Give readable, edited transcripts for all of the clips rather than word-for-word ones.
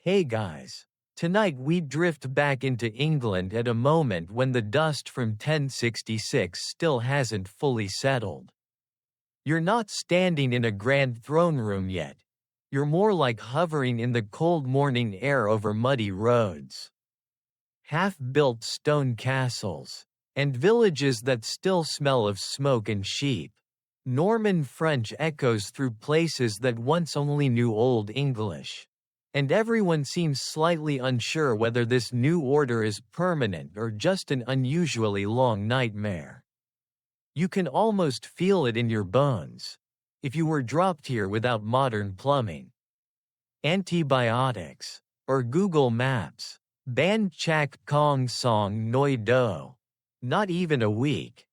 Hey guys. Tonight we drift back into England at a moment when the dust from 1066 still hasn't fully settled. You're not standing in a grand throne room yet. You're more like hovering in the cold morning air over muddy roads. Half-built stone castles. And villages that still smell of smoke and sheep. Norman French echoes through places that once only knew Old English. And everyone seems slightly unsure whether this new order is permanent or just an unusually long nightmare. You can almost feel it in your bones. If you were dropped here without modern plumbing, antibiotics, or Google Maps, Ban Chak Kong Song Noi Do. Not even a week.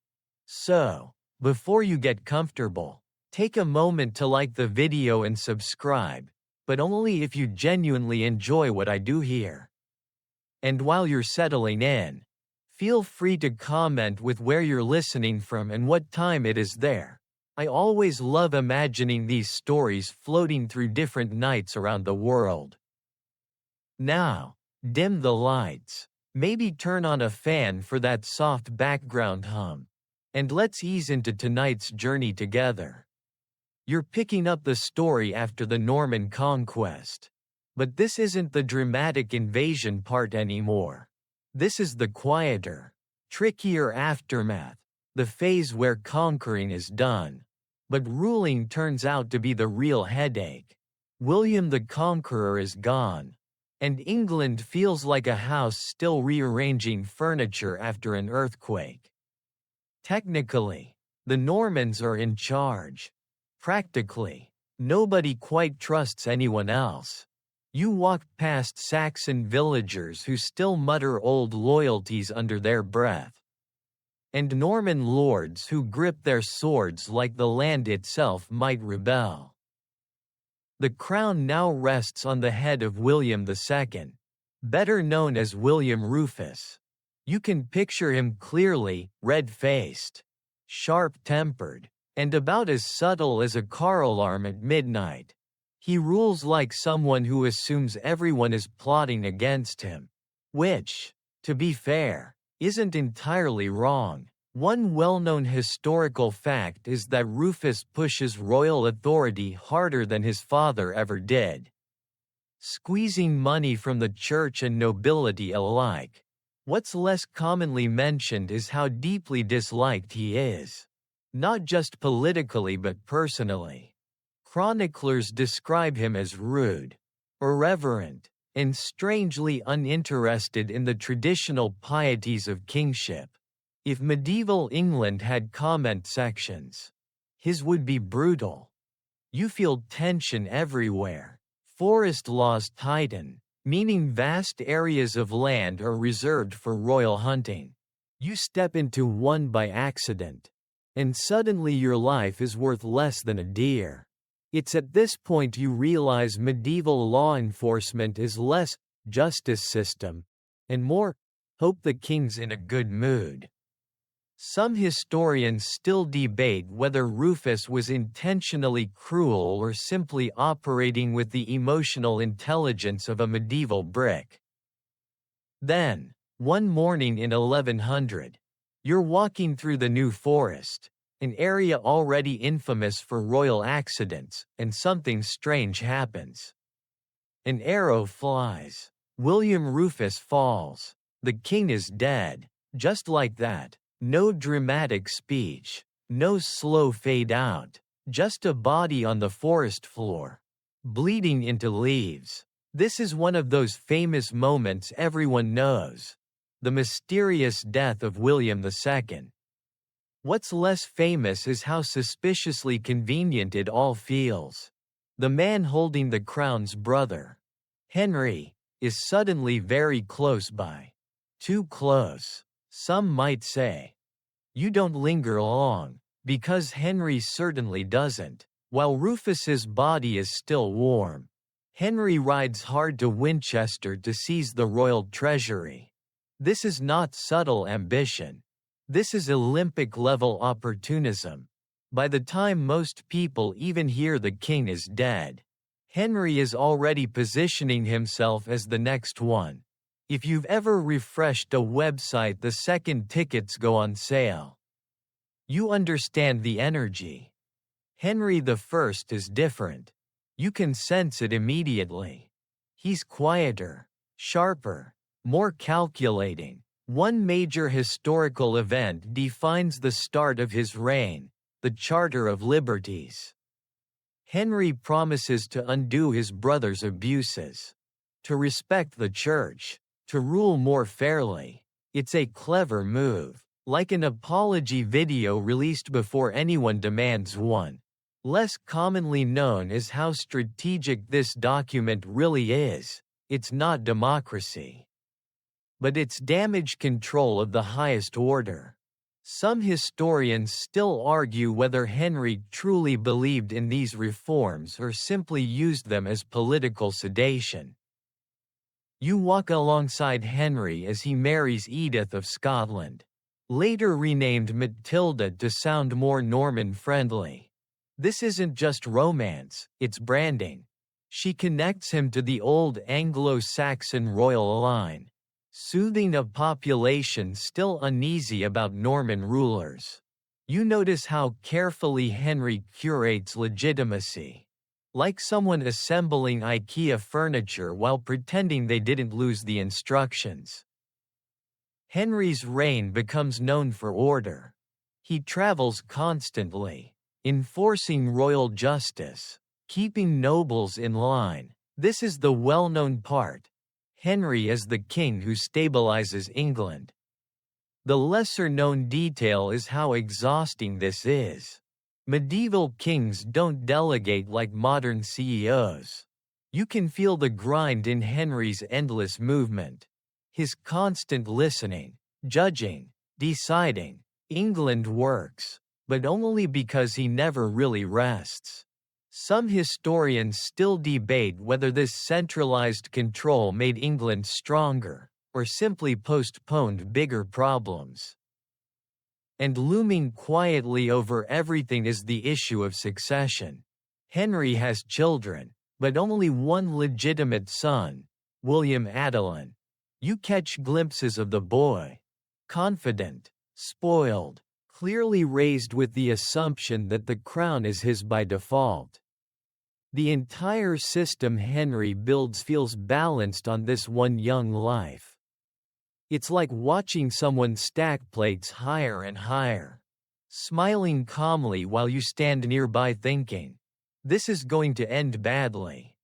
So, before you get comfortable, take a moment to like the video and subscribe, but only if you genuinely enjoy what I do here. And while you're settling in, feel free to comment with where you're listening from and what time it is there. I always love imagining these stories floating through different nights around the world. Now, dim the lights. Maybe turn on a fan for that soft background hum. And let's ease into tonight's journey together. You're picking up the story after the Norman conquest. But this isn't the dramatic invasion part anymore. This is the quieter, trickier aftermath, the phase where conquering is done. But ruling turns out to be the real headache. William the Conqueror is gone. And England feels like a house still rearranging furniture after an earthquake. Technically, the Normans are in charge. Practically, nobody quite trusts anyone else. You walk past Saxon villagers who still mutter old loyalties under their breath. And Norman lords who grip their swords like the land itself might rebel. The crown now rests on the head of William II, better known as William Rufus. You can picture him clearly, red-faced, sharp-tempered, and about as subtle as a car alarm at midnight. He rules like someone who assumes everyone is plotting against him. Which, to be fair, isn't entirely wrong. One well-known historical fact is that Rufus pushes royal authority harder than his father ever did, squeezing money from the church and nobility alike. What's less commonly mentioned is how deeply disliked he is, not just politically but personally. Chroniclers describe him as rude, irreverent, and strangely uninterested in the traditional pieties of kingship. If medieval England had comment sections, his would be brutal. You feel tension everywhere. Forest laws tighten, meaning vast areas of land are reserved for royal hunting. You step into one by accident, and suddenly your life is worth less than a deer. It's at this point you realize medieval law enforcement is less justice system, and more hope the king's in a good mood. Some historians still debate whether Rufus was intentionally cruel or simply operating with the emotional intelligence of a medieval brick. Then, one morning in 1100, you're walking through the New Forest, an area already infamous for royal accidents, and something strange happens. An arrow flies. William Rufus falls. The king is dead. Just like that. No dramatic speech, no slow fade out, just a body on the forest floor, bleeding into leaves. This is one of those famous moments everyone knows. The mysterious death of William II. What's less famous is how suspiciously convenient it all feels. The man holding the crown's brother, Henry, is suddenly very close by. Too close. Some might say. You don't linger long, because Henry certainly doesn't. While Rufus's body is still warm, Henry rides hard to Winchester to seize the royal treasury. This is not subtle ambition. This is Olympic-level opportunism. By the time most people even hear the king is dead, Henry is already positioning himself as the next one. If you've ever refreshed a website the second tickets go on sale, you understand the energy. Henry I is different. You can sense it immediately. He's quieter, sharper, more calculating. One major historical event defines the start of his reign, the Charter of Liberties. Henry promises to undo his brother's abuses, to respect the church, to rule more fairly. It's a clever move, like an apology video released before anyone demands one. Less commonly known is how strategic this document really is. It's not democracy, but it's damage control of the highest order. Some historians still argue whether Henry truly believed in these reforms or simply used them as political sedation. You walk alongside Henry as he marries Edith of Scotland, later renamed Matilda to sound more Norman-friendly. This isn't just romance, it's branding. She connects him to the old Anglo-Saxon royal line, soothing a population still uneasy about Norman rulers. You notice how carefully Henry curates legitimacy, like someone assembling IKEA furniture while pretending they didn't lose the instructions. Henry's reign becomes known for order. He travels constantly, enforcing royal justice, keeping nobles in line. This is the well-known part. Henry is the king who stabilizes England. The lesser-known detail is how exhausting this is. Medieval kings don't delegate like modern CEOs. You can feel the grind in Henry's endless movement. His constant listening, judging, deciding. England works, but only because he never really rests. Some historians still debate whether this centralized control made England stronger, or simply postponed bigger problems. And looming quietly over everything is the issue of succession. Henry has children, but only one legitimate son, William Adelin. You catch glimpses of the boy, confident, spoiled, clearly raised with the assumption that the crown is his by default. The entire system Henry builds feels balanced on this one young life. It's like watching someone stack plates higher and higher, smiling calmly while you stand nearby thinking, this is going to end badly.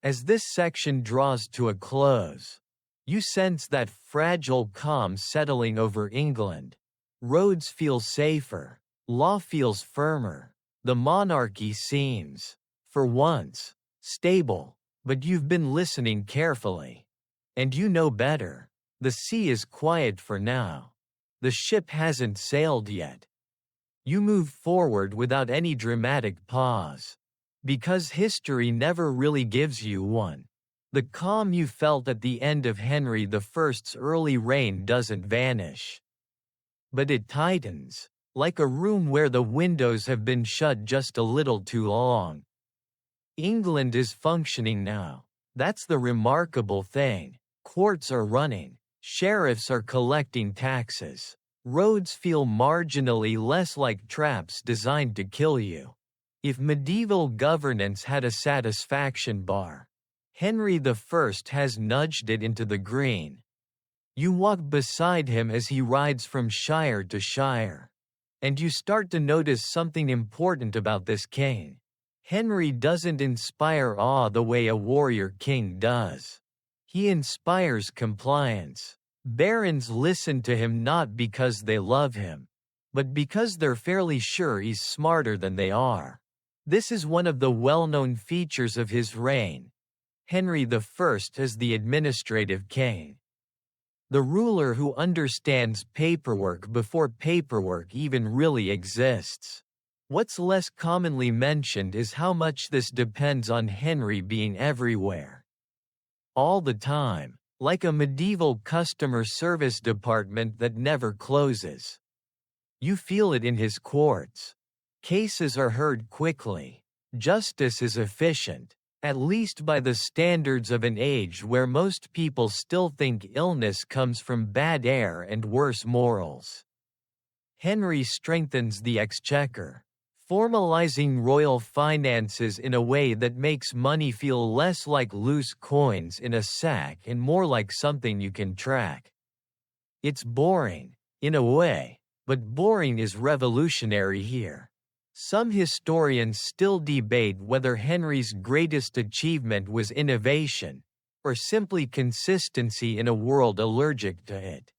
As this section draws to a close, you sense that fragile calm settling over England. Roads feel safer, law feels firmer, the monarchy seems, for once, stable, but you've been listening carefully. And you know better. The sea is quiet for now. The ship hasn't sailed yet. You move forward without any dramatic pause. Because history never really gives you one. The calm you felt at the end of Henry I's early reign doesn't vanish. But it tightens, like a room where the windows have been shut just a little too long. England is functioning now. That's the remarkable thing. Courts are running. Sheriffs are collecting taxes. Roads feel marginally less like traps designed to kill you. If medieval governance had a satisfaction bar, Henry I has nudged it into the green. You walk beside him as he rides from shire to shire. And you start to notice something important about this king. Henry doesn't inspire awe the way a warrior king does. He inspires compliance. Barons listen to him not because they love him, but because they're fairly sure he's smarter than they are. This is one of the well-known features of his reign. Henry I is the administrative king. The ruler who understands paperwork before paperwork even really exists. What's less commonly mentioned is how much this depends on Henry being everywhere. All the time, like a medieval customer service department that never closes. You feel it in his courts. Cases are heard quickly. Justice is efficient. At least by the standards of an age where most people still think illness comes from bad air and worse morals. Henry strengthens the exchequer, formalizing royal finances in a way that makes money feel less like loose coins in a sack and more like something you can track. It's boring, in a way, but boring is revolutionary here. Some historians still debate whether Henry's greatest achievement was innovation, or simply consistency in a world allergic to it.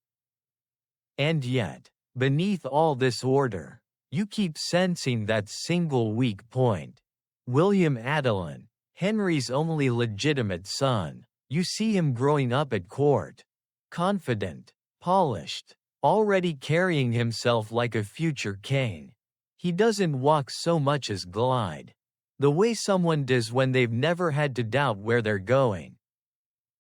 And yet, beneath all this order, you keep sensing that single weak point. William Adelin, Henry's only legitimate son, you see him growing up at court. Confident, polished, already carrying himself like a future king. He doesn't walk so much as glide. The way someone does when they've never had to doubt where they're going.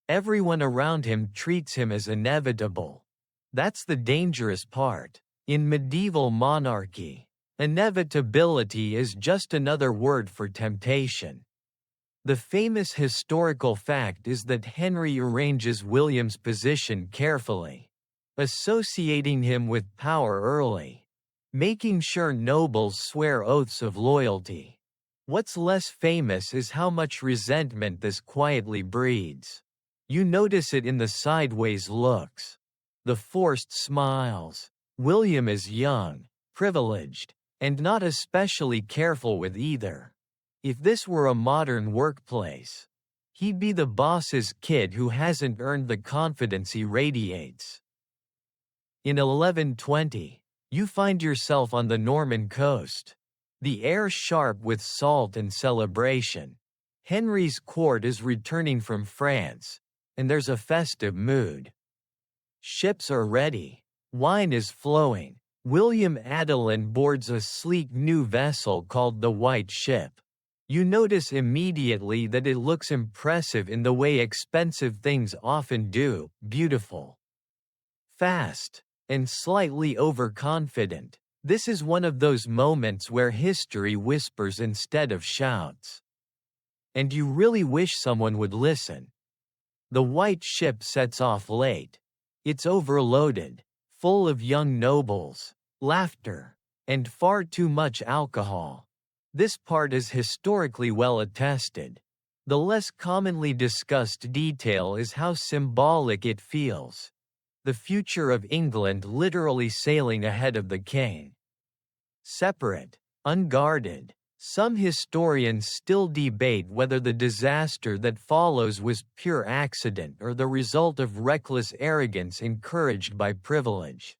Everyone around him treats him as inevitable. That's the dangerous part. In medieval monarchy, inevitability is just another word for temptation. The famous historical fact is that Henry arranges William's position carefully, associating him with power early, making sure nobles swear oaths of loyalty. What's less famous is how much resentment this quietly breeds. You notice it in the sideways looks, the forced smiles. William is young, privileged, and not especially careful with either. If this were a modern workplace, he'd be the boss's kid who hasn't earned the confidence he radiates. In 1120, you find yourself on the Norman coast. The air sharp with salt and celebration. Henry's court is returning from France, and there's a festive mood. Ships are ready. Wine is flowing. William Adelin boards a sleek new vessel called the White Ship. You notice immediately that it looks impressive in the way expensive things often do, beautiful, fast, and slightly overconfident. This is one of those moments where history whispers instead of shouts. And you really wish someone would listen. The White Ship sets off late. It's overloaded, full of young nobles, laughter, and far too much alcohol. This part is historically well attested. The less commonly discussed detail is how symbolic it feels. The future of England literally sailing ahead of the king. Separate, unguarded, some historians still debate whether the disaster that follows was pure accident or the result of reckless arrogance encouraged by privilege.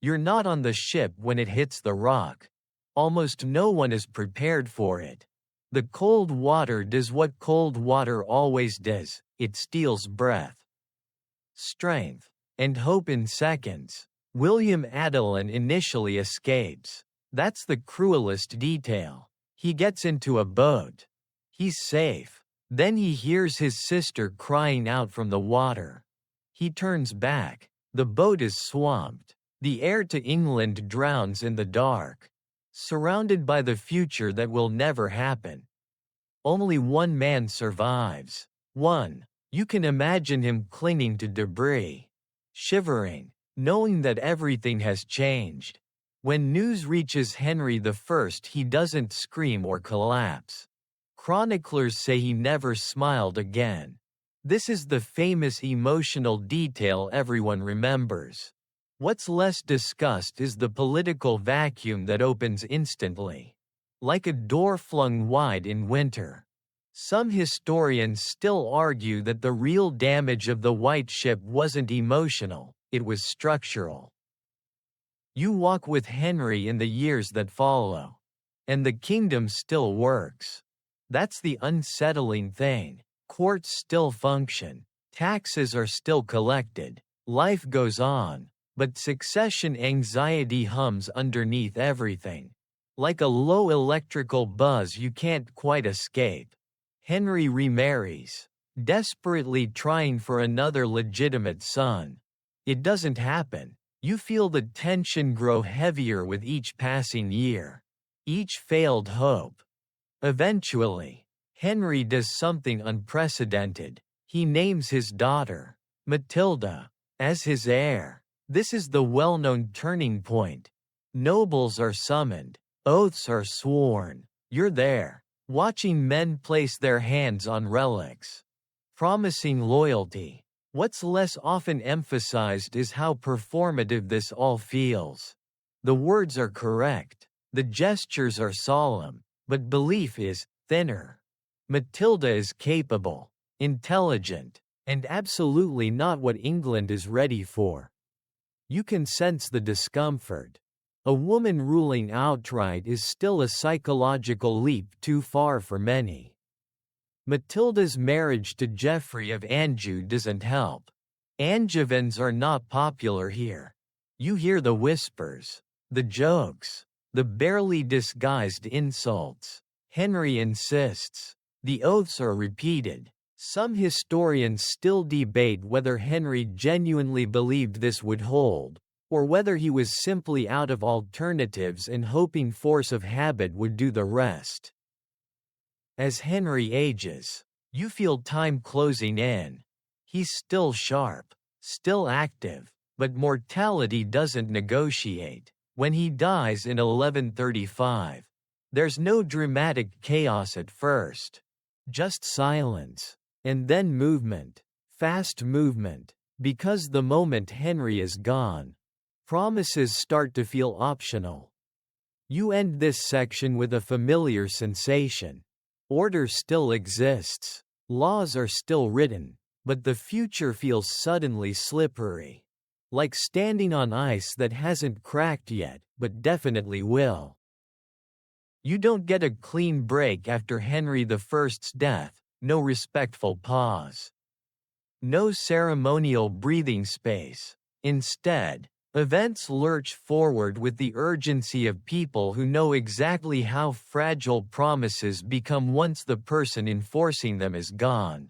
You're not on the ship when it hits the rock. Almost no one is prepared for it. The cold water does what cold water always does, it steals breath, strength, and hope in seconds. William Adelin initially escapes. That's the cruelest detail. He gets into a boat. He's safe. Then he hears his sister crying out from the water. He turns back. The boat is swamped. The heir to England drowns in the dark, surrounded by the future that will never happen. Only one man survives. One. You can imagine him clinging to debris, shivering, knowing that everything has changed. When news reaches Henry I, he doesn't scream or collapse. Chroniclers say he never smiled again. This is the famous emotional detail everyone remembers. What's less discussed is the political vacuum that opens instantly, like a door flung wide in winter. Some historians still argue that the real damage of the White Ship wasn't emotional, it was structural. You walk with Henry in the years that follow, and the kingdom still works. That's the unsettling thing. Courts still function, taxes are still collected, life goes on. But succession anxiety hums underneath everything. Like a low electrical buzz you can't quite escape. Henry remarries, desperately trying for another legitimate son. It doesn't happen. You feel the tension grow heavier with each passing year. Each failed hope. Eventually, Henry does something unprecedented. He names his daughter, Matilda, as his heir. This is the well-known turning point. Nobles are summoned. Oaths are sworn. You're there, watching men place their hands on relics, promising loyalty. What's less often emphasized is how performative this all feels. The words are correct, the gestures are solemn, but belief is thinner. Matilda is capable, intelligent, and absolutely not what England is ready for. You can sense the discomfort. A woman ruling outright is still a psychological leap too far for many. Matilda's marriage to Geoffrey of Anjou doesn't help. Angevins are not popular here. You hear the whispers, the jokes, the barely disguised insults. Henry insists. The oaths are repeated. Some historians still debate whether Henry genuinely believed this would hold, or whether he was simply out of alternatives and hoping force of habit would do the rest. As Henry ages, you feel time closing in. He's still sharp, still active, but mortality doesn't negotiate. When he dies in 1135, there's no dramatic chaos at first. Just silence. And then movement. Fast movement. Because the moment Henry is gone, promises start to feel optional. You end this section with a familiar sensation. Order still exists. Laws are still written, but the future feels suddenly slippery. Like standing on ice that hasn't cracked yet, but definitely will. You don't get a clean break after Henry I's death, no respectful pause. No ceremonial breathing space. Instead, events lurch forward with the urgency of people who know exactly how fragile promises become once the person enforcing them is gone.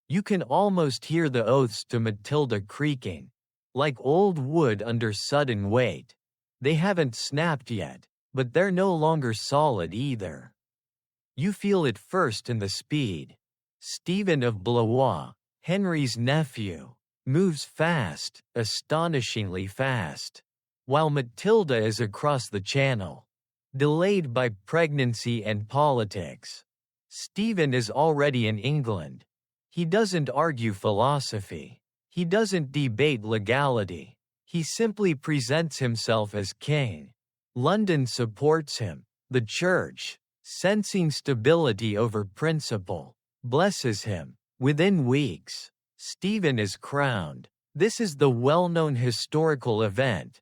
You can almost hear the oaths to Matilda creaking, like old wood under sudden weight. They haven't snapped yet, but they're no longer solid either. You feel it first in the speed. Stephen of Blois, Henry's nephew, moves fast, astonishingly fast, while Matilda is across the channel, delayed by pregnancy and politics. Stephen is already in England. He doesn't argue philosophy. He doesn't debate legality. He simply presents himself as king. London supports him. The Church, sensing stability over principle, blesses him. Within weeks, Stephen is crowned. This is the well-known historical event,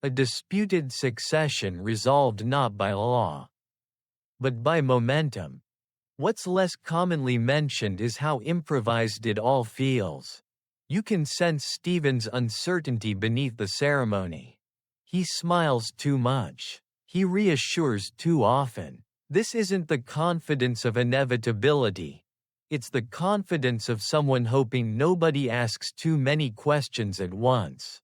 a disputed succession resolved not by law, but by momentum. What's less commonly mentioned is how improvised it all feels. You can sense Stephen's uncertainty beneath the ceremony. He smiles too much. He reassures too often. This isn't the confidence of inevitability. It's the confidence of someone hoping nobody asks too many questions at once.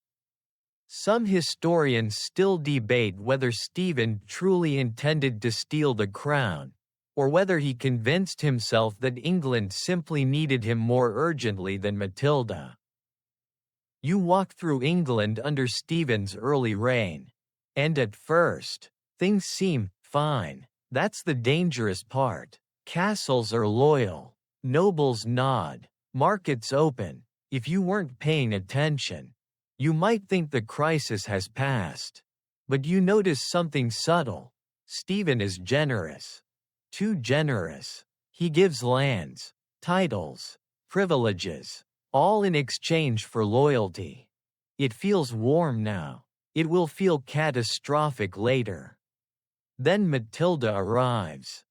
Some historians still debate whether Stephen truly intended to steal the crown, or whether he convinced himself that England simply needed him more urgently than Matilda. You walk through England under Stephen's early reign, and at first, things seem fine. That's the dangerous part. Castles are loyal. Nobles nod, markets open. If you weren't paying attention, you might think the crisis has passed. But you notice something subtle. Stephen is generous. Too generous. He gives lands, titles, privileges, all in exchange for loyalty. It feels warm now. It will feel catastrophic later. Then Matilda arrives.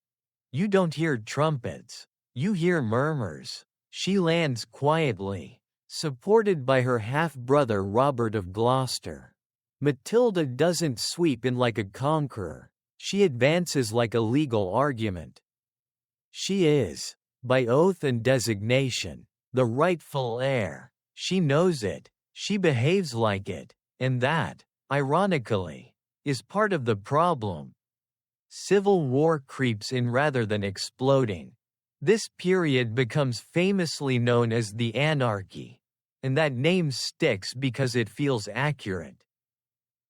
You don't hear trumpets. You hear murmurs. She lands quietly, supported by her half-brother Robert of Gloucester. Matilda doesn't sweep in like a conqueror. She advances like a legal argument. She is, by oath and designation, the rightful heir. She knows it. She behaves like it. And that, ironically, is part of the problem. Civil war creeps in rather than exploding. This period becomes famously known as the Anarchy, and that name sticks because it feels accurate.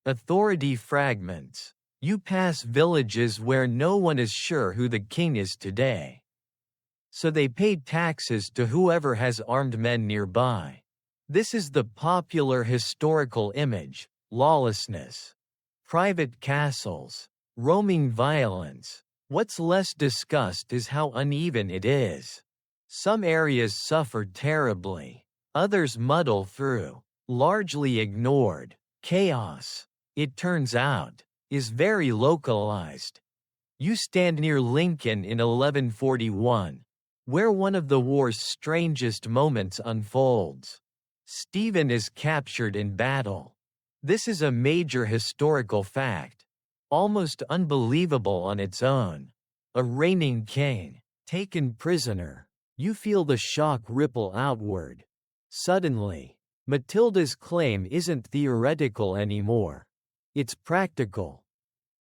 Authority fragments. You pass villages where no one is sure who the king is today. So they pay taxes to whoever has armed men nearby. This is the popular historical image: lawlessness, private castles, roaming violence. What's less discussed is how uneven it is. Some areas suffer terribly, others muddle through. Largely ignored. Chaos, it turns out, is very localized. You stand near Lincoln in 1141, where one of the war's strangest moments unfolds. Stephen is captured in battle. This is a major historical fact, almost unbelievable on its own. A reigning king, taken prisoner. You feel the shock ripple outward. Suddenly, Matilda's claim isn't theoretical anymore. It's practical.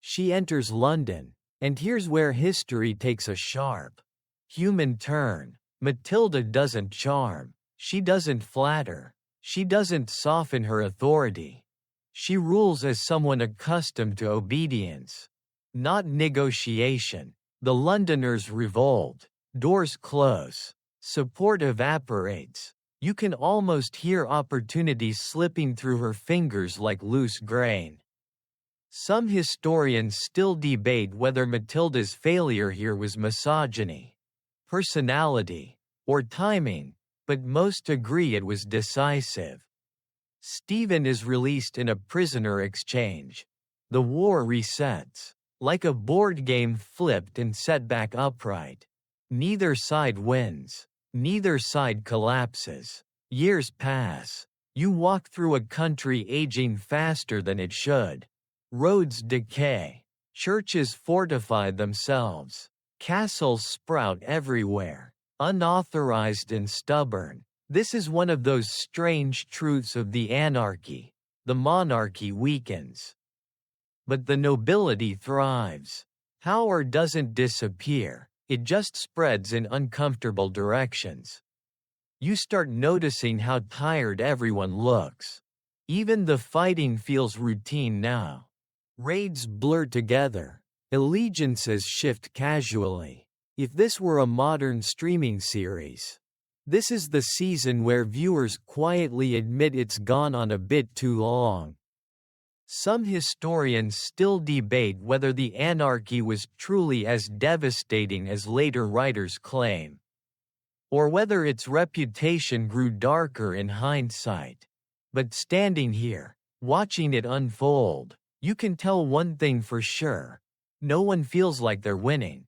She enters London, and here's where history takes a sharp, human turn. Matilda doesn't charm. She doesn't flatter. She doesn't soften her authority. She rules as someone accustomed to obedience, not negotiation. The Londoners revolt. Doors close. Support evaporates. You can almost hear opportunity slipping through her fingers like loose grain. Some historians still debate whether Matilda's failure here was misogyny, personality, or timing, but most agree it was decisive. Stephen is released in a prisoner exchange. The war resets, like a board game flipped and set back upright. Neither side wins. Neither side collapses. Years pass. You walk through a country aging faster than it should. Roads decay. Churches fortify themselves. Castles sprout everywhere, unauthorized and stubborn. This is one of those strange truths of the anarchy. The monarchy weakens, but the nobility thrives. Power doesn't disappear, it just spreads in uncomfortable directions. You start noticing how tired everyone looks. Even the fighting feels routine now. Raids blur together. Allegiances shift casually. If this were a modern streaming series, this is the season where viewers quietly admit it's gone on a bit too long. Some historians still debate whether the anarchy was truly as devastating as later writers claim, or whether its reputation grew darker in hindsight. But standing here, watching it unfold, you can tell one thing for sure: no one feels like they're winning.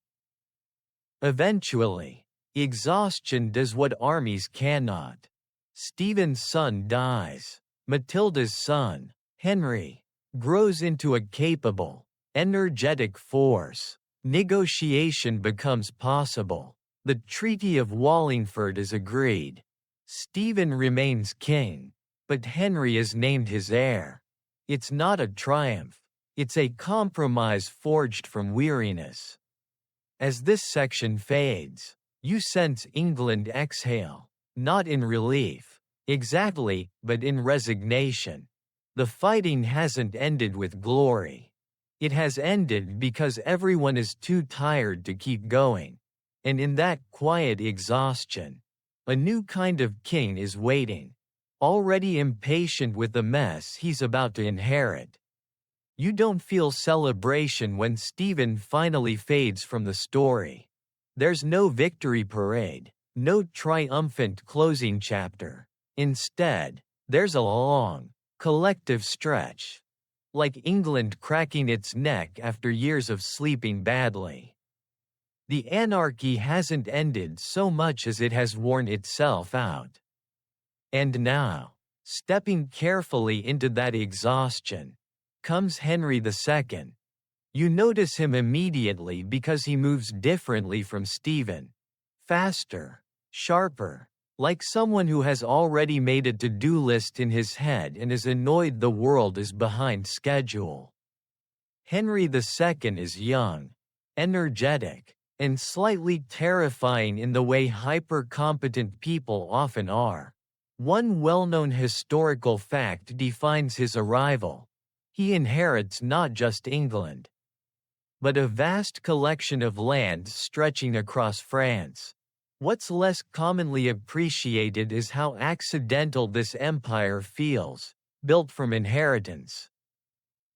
Eventually, exhaustion does what armies cannot. Stephen's son dies. Matilda's son, Henry, grows into a capable, energetic force. Negotiation becomes possible. The Treaty of Wallingford is agreed. Stephen remains king, but Henry is named his heir. It's not a triumph. It's a compromise forged from weariness. As this section fades, you sense England exhale, not in relief, exactly, but in resignation. The fighting hasn't ended with glory. It has ended because everyone is too tired to keep going. And in that quiet exhaustion, a new kind of king is waiting, already impatient with the mess he's about to inherit. You don't feel celebration when Stephen finally fades from the story. There's no victory parade, no triumphant closing chapter. Instead, there's a long, collective stretch, like England cracking its neck after years of sleeping badly. The anarchy hasn't ended so much as it has worn itself out. And now, stepping carefully into that exhaustion, comes Henry II. You notice him immediately because he moves differently from Stephen. Faster, sharper, like someone who has already made a to-do list in his head and is annoyed the world is behind schedule. Henry II is young, energetic, and slightly terrifying in the way hyper-competent people often are. One well-known historical fact defines his arrival. He inherits not just England, but a vast collection of land stretching across France. What's less commonly appreciated is how accidental this empire feels, built from inheritance,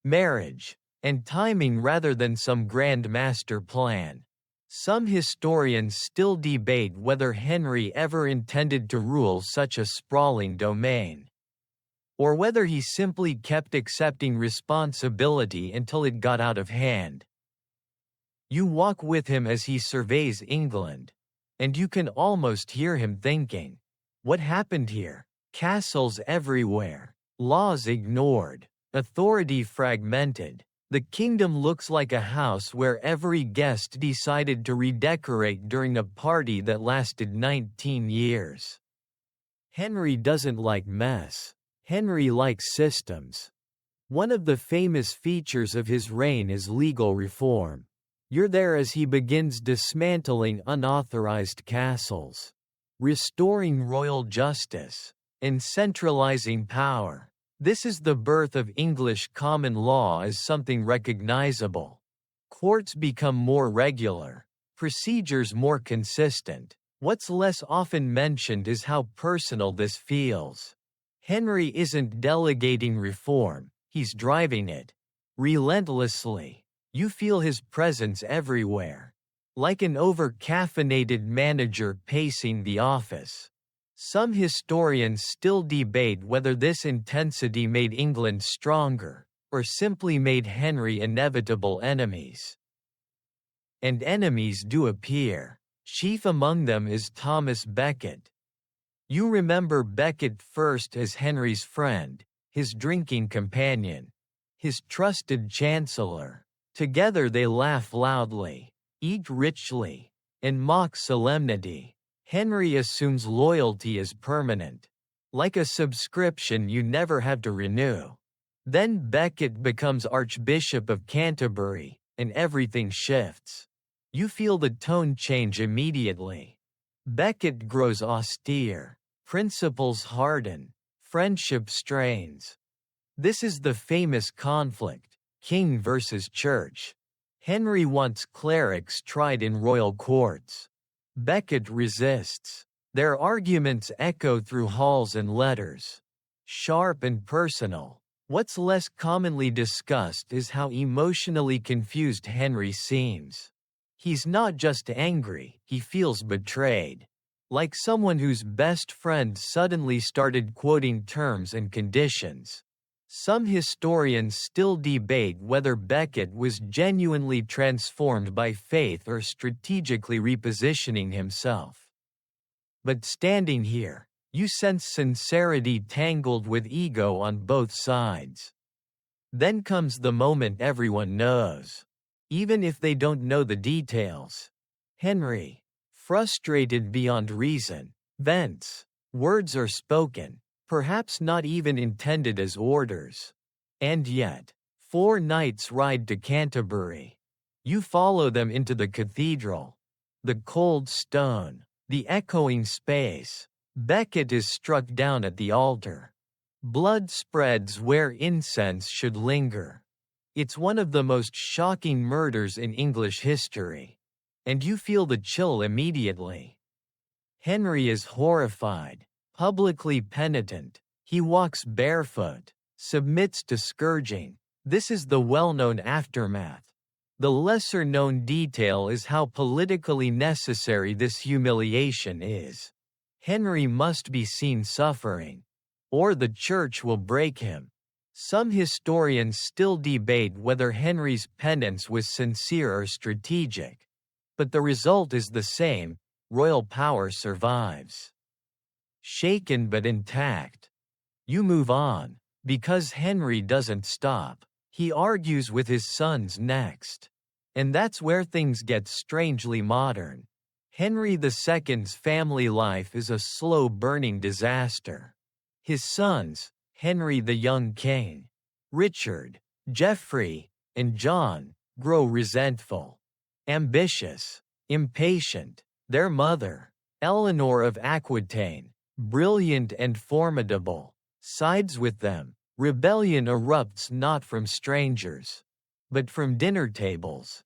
marriage, and timing rather than some grand master plan. Some historians still debate whether Henry ever intended to rule such a sprawling domain, or whether he simply kept accepting responsibility until it got out of hand. You walk with him as he surveys England, and you can almost hear him thinking, "What happened here? Castles everywhere, laws ignored, authority fragmented. The kingdom looks like a house where every guest decided to redecorate during a party that lasted 19 years." Henry doesn't like mess. Henry likes systems. One of the famous features of his reign is legal reform. You're there as he begins dismantling unauthorized castles, restoring royal justice, and centralizing power. This is the birth of English common law as something recognizable. Courts become more regular, procedures more consistent. What's less often mentioned is how personal this feels. Henry isn't delegating reform, he's driving it. Relentlessly. You feel his presence everywhere. Like an over-caffeinated manager pacing the office. Some historians still debate whether this intensity made England stronger, or simply made Henry inevitable enemies. And enemies do appear. Chief among them is Thomas Becket. You remember Becket first as Henry's friend, his drinking companion, his trusted chancellor. Together they laugh loudly, eat richly, and mock solemnity. Henry assumes loyalty is permanent, like a subscription you never have to renew. Then Becket becomes Archbishop of Canterbury, and everything shifts. You feel the tone change immediately. Becket grows austere, principles harden, friendship strains. This is the famous conflict, king versus church. Henry wants clerics tried in royal courts. Becket resists. Their arguments echo through halls and letters. Sharp and personal. What's less commonly discussed is how emotionally confused Henry seems. He's not just angry, he feels betrayed. Like someone whose best friend suddenly started quoting terms and conditions. Some historians still debate whether Becket was genuinely transformed by faith or strategically repositioning himself. But standing here, you sense sincerity tangled with ego on both sides. Then comes the moment everyone knows. Even if they don't know the details. Henry, frustrated beyond reason, vents. Words are spoken. Perhaps not even intended as orders. And yet, 4 knights ride to Canterbury. You follow them into the cathedral. The cold stone, the echoing space. Becket is struck down at the altar. Blood spreads where incense should linger. It's one of the most shocking murders in English history. And you feel the chill immediately. Henry is horrified. Publicly penitent, he walks barefoot, submits to scourging. This is the well-known aftermath. The lesser-known detail is how politically necessary this humiliation is. Henry must be seen suffering, or the church will break him. Some historians still debate whether Henry's penance was sincere or strategic. But the result is the same: royal power survives. Shaken but intact. You move on, because Henry doesn't stop. He argues with his sons next. And that's where things get strangely modern. Henry II's family life is a slow-burning disaster. His sons, Henry the young king, Richard, Geoffrey, and John, grow resentful, ambitious, Impatient, their mother, Eleanor of Aquitaine, brilliant and formidable, sides with them. Rebellion erupts not from strangers, but from dinner tables.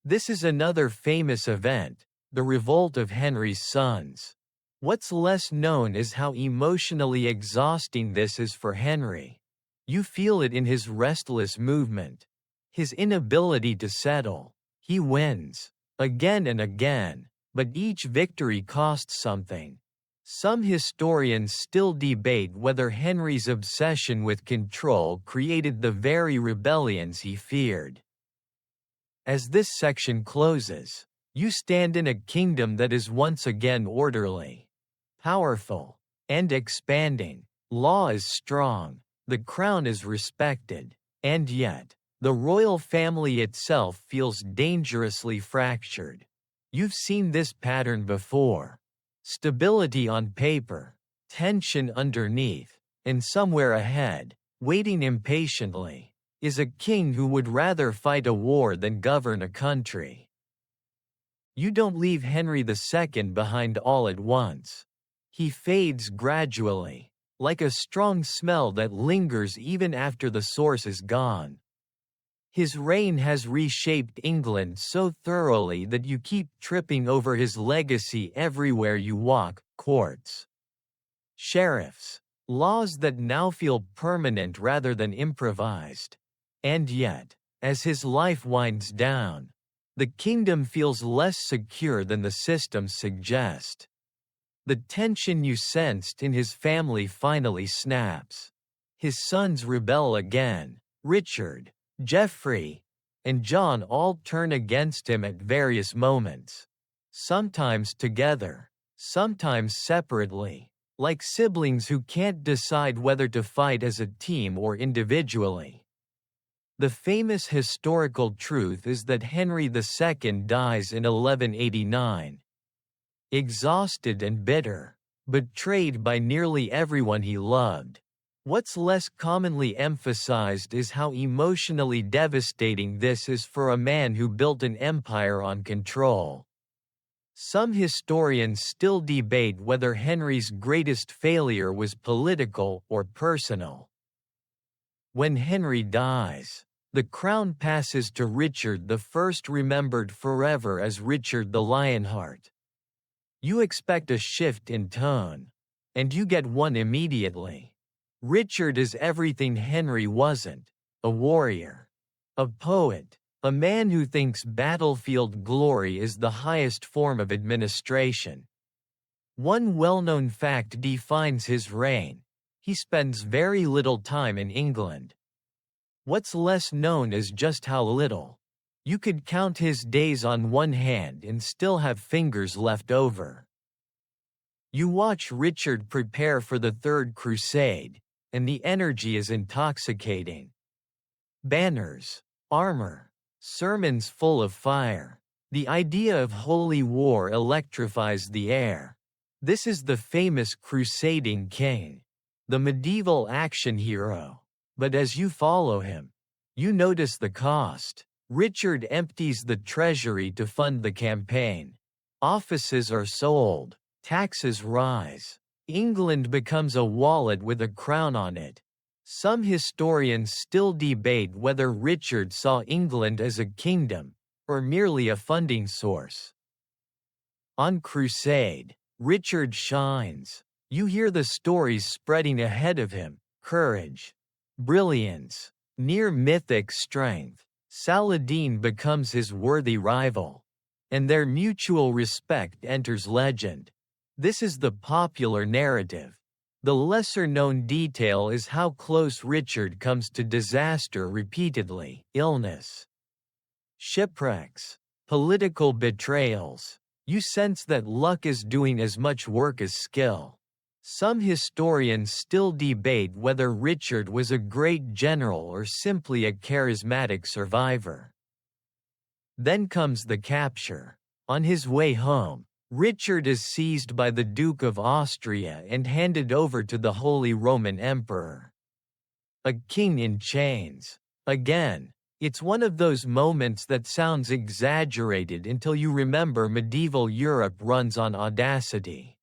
This is another famous event, the revolt of Henry's sons. What's less known is how emotionally exhausting this is for Henry. You feel it in his restless movement, his inability to settle. He wins, again and again, but each victory costs something. Some historians still debate whether Henry's obsession with control created the very rebellions he feared. As this section closes, you stand in a kingdom that is once again orderly, powerful, and expanding. Law is strong, the crown is respected, and yet, the royal family itself feels dangerously fractured. You've seen this pattern before. Stability on paper, tension underneath, and somewhere ahead, waiting impatiently, is a king who would rather fight a war than govern a country. You don't leave Henry II behind all at once. He fades gradually, like a strong smell that lingers even after the source is gone. His reign has reshaped England so thoroughly that you keep tripping over his legacy everywhere you walk: courts, sheriffs, laws that now feel permanent rather than improvised. And yet, as his life winds down, the kingdom feels less secure than the systems suggest. The tension you sensed in his family finally snaps. His sons rebel again. Richard, Geoffrey, and John all turn against him at various moments. Sometimes together, sometimes separately, like siblings who can't decide whether to fight as a team or individually. The famous historical truth is that Henry II dies in 1189. Exhausted and bitter, betrayed by nearly everyone he loved. What's less commonly emphasized is how emotionally devastating this is for a man who built an empire on control. Some historians still debate whether Henry's greatest failure was political or personal. When Henry dies, the crown passes to Richard I, remembered forever as Richard the Lionheart. You expect a shift in tone, and you get one immediately. Richard is everything Henry wasn't: a warrior, a poet, a man who thinks battlefield glory is the highest form of administration. One well-known fact defines his reign: he spends very little time in England. What's less known is just how little. You could count his days on one hand and still have fingers left over. You watch Richard prepare for the Third Crusade, and the energy is intoxicating. Banners, armor, sermons full of fire. The idea of holy war electrifies the air. This is the famous crusading king, the medieval action hero. But as you follow him, you notice the cost. Richard empties the treasury to fund the campaign. Offices are sold, taxes rise. England becomes a wallet with a crown on it. Some historians still debate whether Richard saw England as a kingdom, or merely a funding source. On crusade, Richard shines. You hear the stories spreading ahead of him: courage, brilliance, near mythic strength. Saladin becomes his worthy rival, and their mutual respect enters legend. This is the popular narrative. The lesser-known detail is how close Richard comes to disaster repeatedly: illness, shipwrecks, political betrayals. You sense that luck is doing as much work as skill. Some historians still debate whether Richard was a great general or simply a charismatic survivor. Then comes the capture. On his way home, Richard is seized by the Duke of Austria and handed over to the Holy Roman Emperor. A king in chains. Again, It's one of those moments that sounds exaggerated until you remember medieval Europe runs on audacity.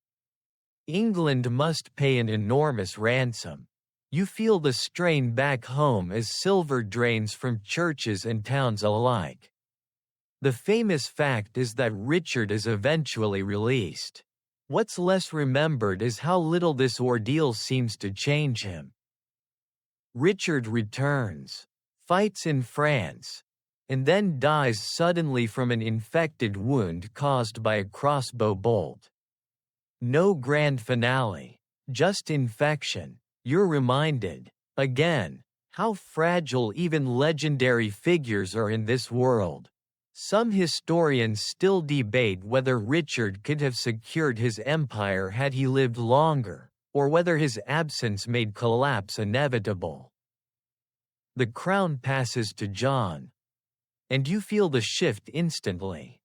England must pay an enormous ransom. You feel the strain back home as silver drains from churches and towns alike. The famous fact is that Richard is eventually released. What's less remembered is how little this ordeal seems to change him. Richard returns, fights in France, and then dies suddenly from an infected wound caused by a crossbow bolt. No grand finale, just infection. You're reminded, again, how fragile even legendary figures are in this world. Some historians still debate whether Richard could have secured his empire had he lived longer, or whether his absence made collapse inevitable. The crown passes to John, and you feel the shift instantly.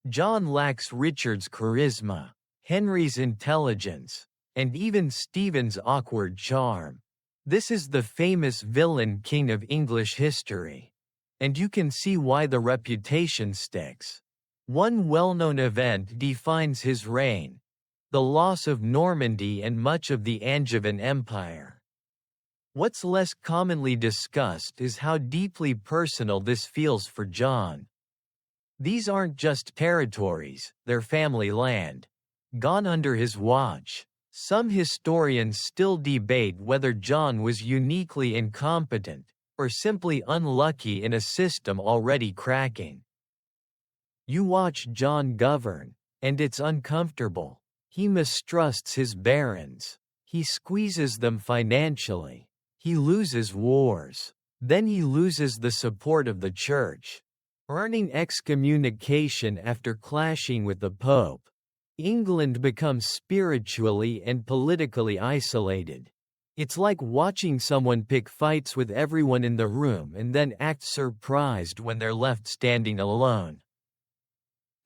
John lacks Richard's charisma, Henry's intelligence, and even Stephen's awkward charm. This is the famous villain king of English history. And you can see why the reputation sticks. One well-known event defines his reign: the loss of Normandy and much of the Angevin Empire. What's less commonly discussed is how deeply personal this feels for John. These aren't just territories, they're family land, gone under his watch. Some historians still debate whether John was uniquely incompetent, or simply unlucky in a system already cracking. You watch John govern, and it's uncomfortable. He mistrusts his barons. He squeezes them financially. He loses wars. Then he loses the support of the church, earning excommunication after clashing with the Pope. England becomes spiritually and politically isolated. It's like watching someone pick fights with everyone in the room and then act surprised when they're left standing alone.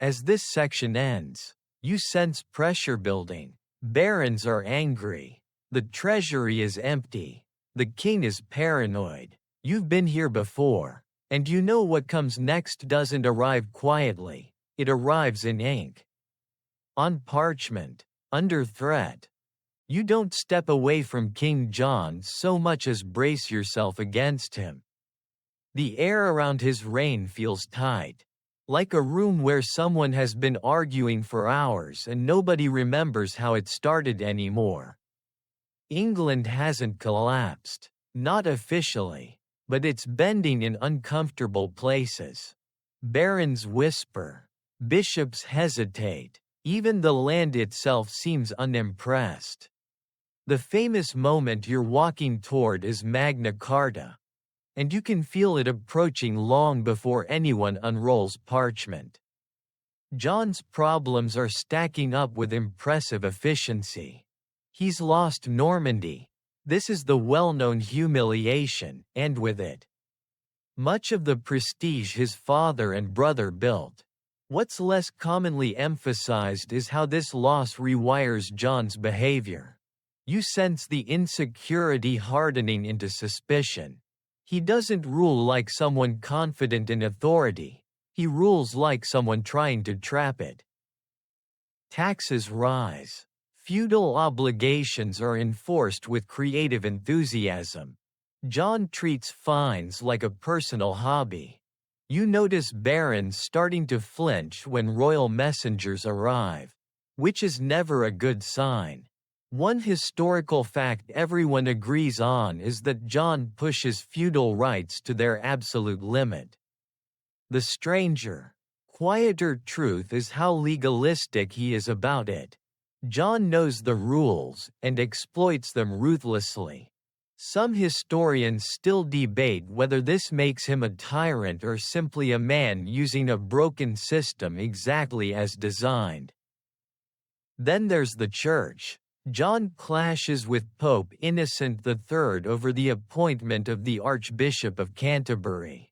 As this section ends, you sense pressure building. Barons are angry. The treasury is empty. The king is paranoid. You've been here before, and you know what comes next doesn't arrive quietly. It arrives in ink. On parchment, under threat. You don't step away from King John so much as brace yourself against him. The air around his reign feels tight, like a room where someone has been arguing for hours and nobody remembers how it started anymore. England hasn't collapsed, not officially, but it's bending in uncomfortable places. Barons whisper, bishops hesitate, even the land itself seems unimpressed. The famous moment you're walking toward is Magna Carta, and you can feel it approaching long before anyone unrolls parchment. John's problems are stacking up with impressive efficiency. He's lost Normandy. This is the well-known humiliation, and with it, much of the prestige his father and brother built. What's less commonly emphasized is how this loss rewires John's behavior. You sense the insecurity hardening into suspicion. He doesn't rule like someone confident in authority. He rules like someone trying to trap it. Taxes rise. Feudal obligations are enforced with creative enthusiasm. John treats fines like a personal hobby. You notice barons starting to flinch when royal messengers arrive, which is never a good sign. One historical fact everyone agrees on is that John pushes feudal rights to their absolute limit. The stranger, quieter truth is how legalistic he is about it. John knows the rules and exploits them ruthlessly. Some historians still debate whether this makes him a tyrant or simply a man using a broken system exactly as designed. Then there's the church. John clashes with Pope Innocent III over the appointment of the Archbishop of Canterbury.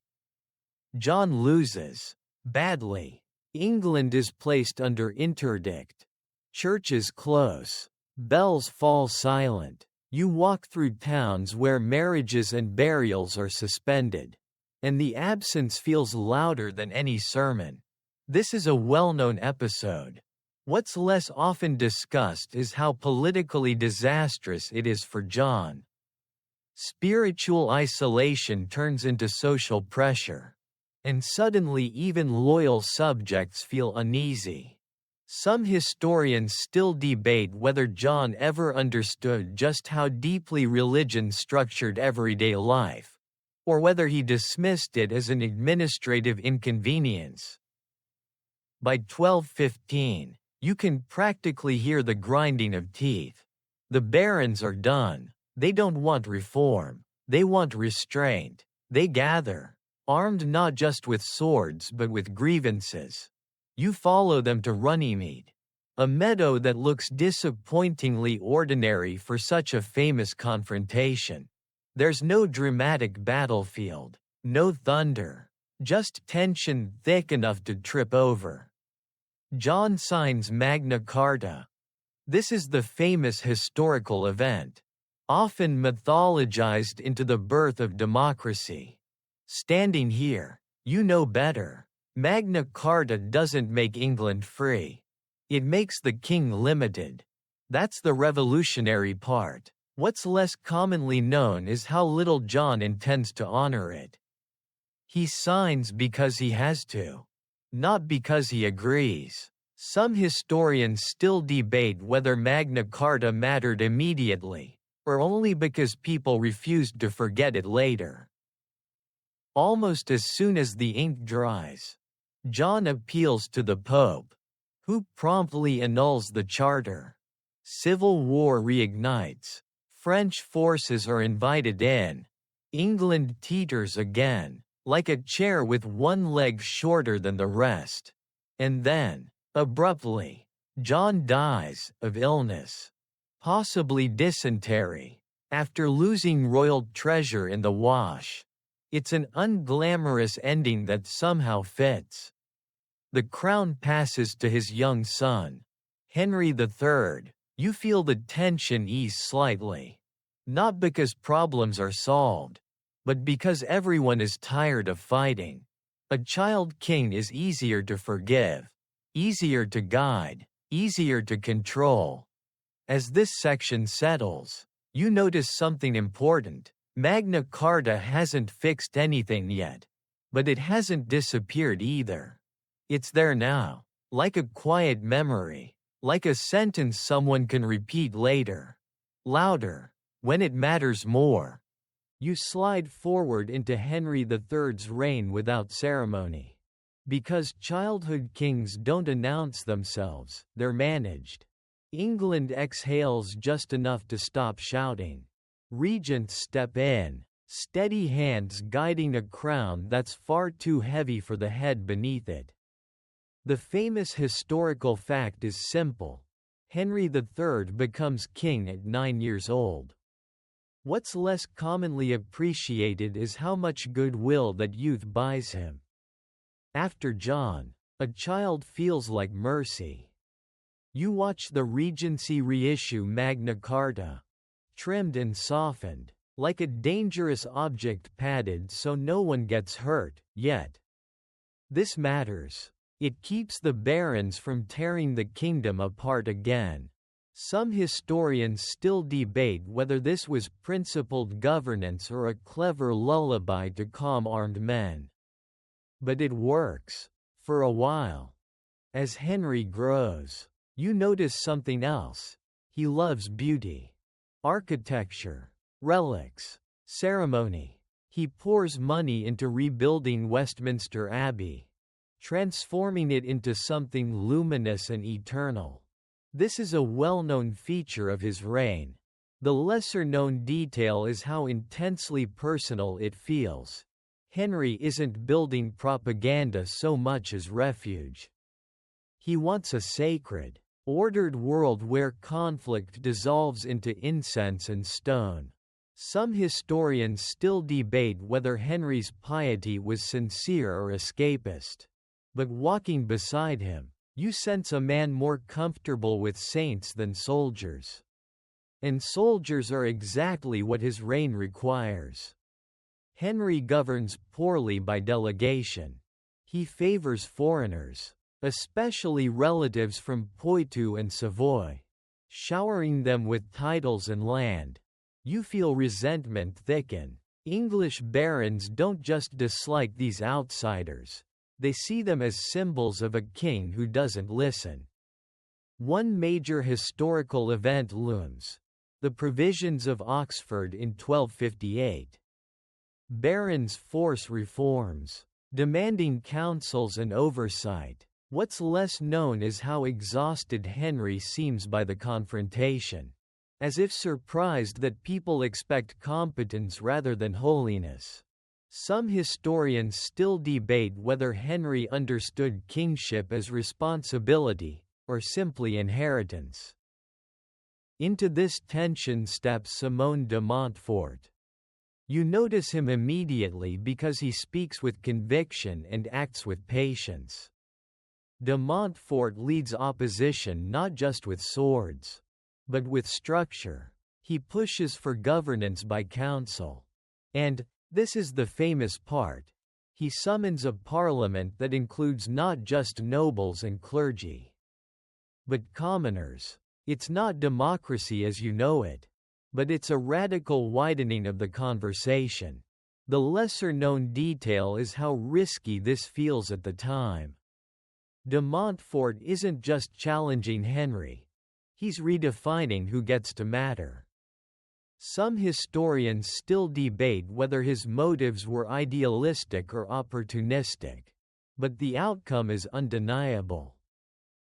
John loses, badly. England is placed under interdict. Churches close. Bells fall silent. You walk through towns where marriages and burials are suspended. and the absence feels louder than any sermon. This is a well-known episode. What's less often discussed is how politically disastrous it is for John. Spiritual isolation turns into social pressure, and suddenly even loyal subjects feel uneasy. Some historians still debate whether John ever understood just how deeply religion structured everyday life, or whether he dismissed it as an administrative inconvenience. By 1215, you can practically hear the grinding of teeth. The barons are done. They don't want reform. They want restraint. They gather, armed not just with swords but with grievances. You follow them to Runnymede, a meadow that looks disappointingly ordinary for such a famous confrontation. There's no dramatic battlefield, no thunder, just tension thick enough to trip over. John signs Magna Carta. This is the famous historical event, often mythologized into the birth of democracy. Standing here, you know better. Magna Carta doesn't make England free. It makes the king limited. That's the revolutionary part. What's less commonly known is how little John intends to honor it. He signs because he has to, not because he agrees. Some historians still debate whether Magna Carta mattered immediately, or only because people refused to forget it later. Almost as soon as the ink dries, John appeals to the Pope, who promptly annuls the charter. Civil war reignites. French forces are invited in. England teeters again, like a chair with one leg shorter than the rest. And then, abruptly, John dies of illness, possibly dysentery, after losing royal treasure in the wash. It's an unglamorous ending that somehow fits. The crown passes to his young son, Henry III. You feel the tension ease slightly. Not because problems are solved, but because everyone is tired of fighting. A child king is easier to forgive, easier to guide, easier to control. As this section settles, you notice something important. Magna Carta hasn't fixed anything yet, but it hasn't disappeared either. It's there now, like a quiet memory, like a sentence someone can repeat later, louder, when it matters more. You slide forward into Henry III's reign without ceremony. Because childhood kings don't announce themselves, they're managed. England exhales just enough to stop shouting. Regents step in, steady hands guiding a crown that's far too heavy for the head beneath it. The famous historical fact is simple. Henry III becomes king at 9 years old. What's less commonly appreciated is how much goodwill that youth buys him. After John, a child feels like mercy. You watch the Regency reissue Magna Carta, trimmed and softened, like a dangerous object padded so no one gets hurt, yet. This matters. It keeps the barons from tearing the kingdom apart again. Some historians still debate whether this was principled governance or a clever lullaby to calm armed men. But it works, for a while. As Henry grows, you notice something else. He loves beauty. Architecture, relics, ceremony. He pours money into rebuilding Westminster Abbey, transforming it into something luminous and eternal. This is a well-known feature of his reign. The lesser-known detail is how intensely personal it feels. Henry isn't building propaganda so much as refuge. He wants a sacred, ordered world where conflict dissolves into incense and stone. Some historians still debate whether Henry's piety was sincere or escapist. But walking beside him, you sense a man more comfortable with saints than soldiers. And soldiers are exactly what his reign requires. Henry governs poorly by delegation. He favors foreigners, especially relatives from Poitou and Savoy, showering them with titles and land. You feel resentment thicken. English barons don't just dislike these outsiders, they see them as symbols of a king who doesn't listen. One major historical event looms: the Provisions of Oxford in 1258. Barons force reforms, demanding councils and oversight. What's less known is how exhausted Henry seems by the confrontation, as if surprised that people expect competence rather than holiness. Some historians still debate whether Henry understood kingship as responsibility, or simply inheritance. Into this tension steps Simon de Montfort. You notice him immediately because he speaks with conviction and acts with patience. De Montfort leads opposition not just with swords, but with structure. He pushes for governance by council. And, this is the famous part, he summons a parliament that includes not just nobles and clergy, but commoners. It's not democracy as you know it, but it's a radical widening of the conversation. The lesser-known detail is how risky this feels at the time. De Montfort isn't just challenging Henry. He's redefining who gets to matter. Some historians still debate whether his motives were idealistic or opportunistic, but the outcome is undeniable.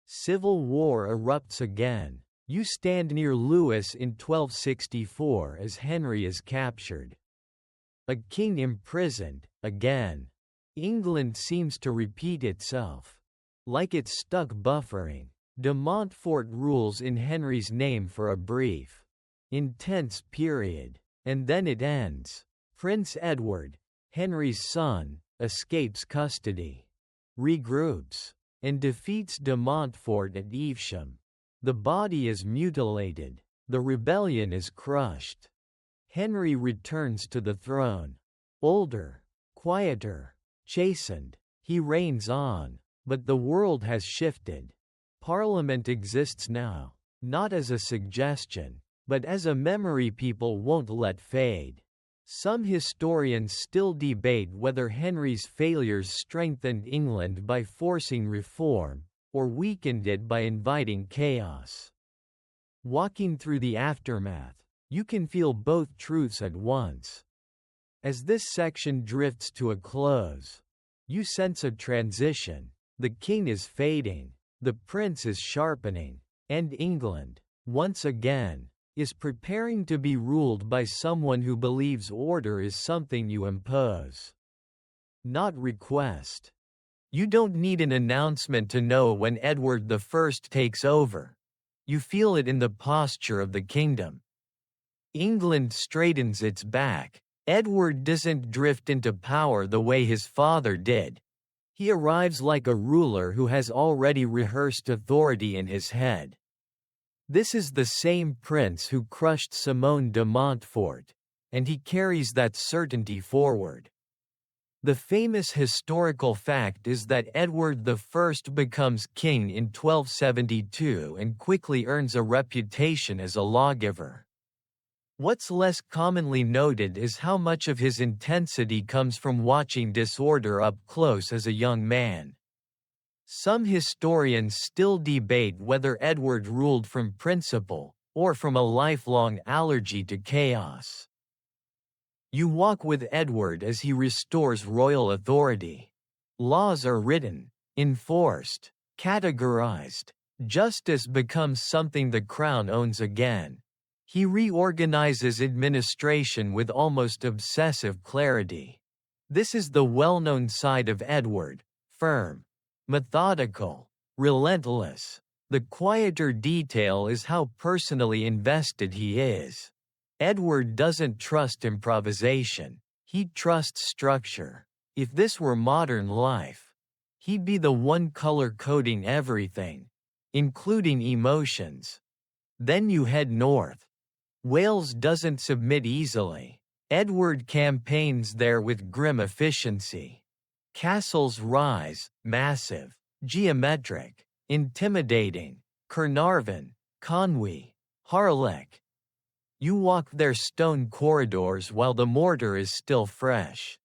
Civil war erupts again. You stand near Lewes in 1264 as Henry is captured. A king imprisoned, again. England seems to repeat itself. Like it's stuck buffering, de Montfort rules in Henry's name for a brief, intense period, and then it ends. Prince Edward, Henry's son, escapes custody, regroups, and defeats de Montfort at Evesham. The body is mutilated, the rebellion is crushed. Henry returns to the throne. Older, quieter, chastened, he reigns on. But the world has shifted. Parliament exists now, not as a suggestion, but as a memory people won't let fade. Some historians still debate whether Henry's failures strengthened England by forcing reform, or weakened it by inviting chaos. Walking through the aftermath, you can feel both truths at once. As this section drifts to a close, you sense a transition. The king is fading, the prince is sharpening, and England, once again, is preparing to be ruled by someone who believes order is something you impose, not request. You don't need an announcement to know when Edward I takes over. You feel it in the posture of the kingdom. England straightens its back. Edward doesn't drift into power the way his father did. He arrives like a ruler who has already rehearsed authority in his head. This is the same prince who crushed Simon de Montfort, and he carries that certainty forward. The famous historical fact is that Edward I becomes king in 1272 and quickly earns a reputation as a lawgiver. What's less commonly noted is how much of his intensity comes from watching disorder up close as a young man. Some historians still debate whether Edward ruled from principle, or from a lifelong allergy to chaos. You walk with Edward as he restores royal authority. Laws are written, enforced, categorized. Justice becomes something the crown owns again. He reorganizes administration with almost obsessive clarity. This is the well-known side of Edward: firm, methodical, relentless. The quieter detail is how personally invested he is. Edward doesn't trust improvisation. He trusts structure. If this were modern life, he'd be the one color coding everything, including emotions. Then you head north. Wales doesn't submit easily. Edward campaigns there with grim efficiency. Castles rise, massive, geometric, intimidating. Carnarvon, Conwy, Harlech. You walk their stone corridors while the mortar is still fresh.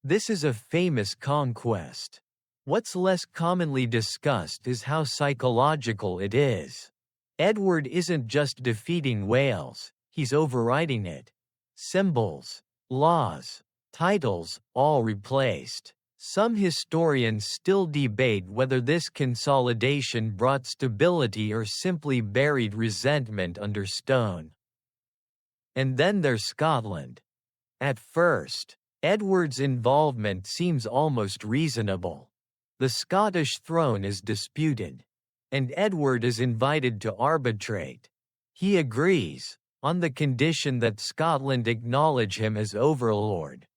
This is a famous conquest. What's less commonly discussed is how psychological it is. Edward isn't just defeating Wales, he's overriding it. Symbols, laws, titles, all replaced. Some historians still debate whether this consolidation brought stability or simply buried resentment under stone. And then there's Scotland. At first, Edward's involvement seems almost reasonable. The Scottish throne is disputed, and Edward is invited to arbitrate. He agrees, on the condition that Scotland acknowledge him as overlord.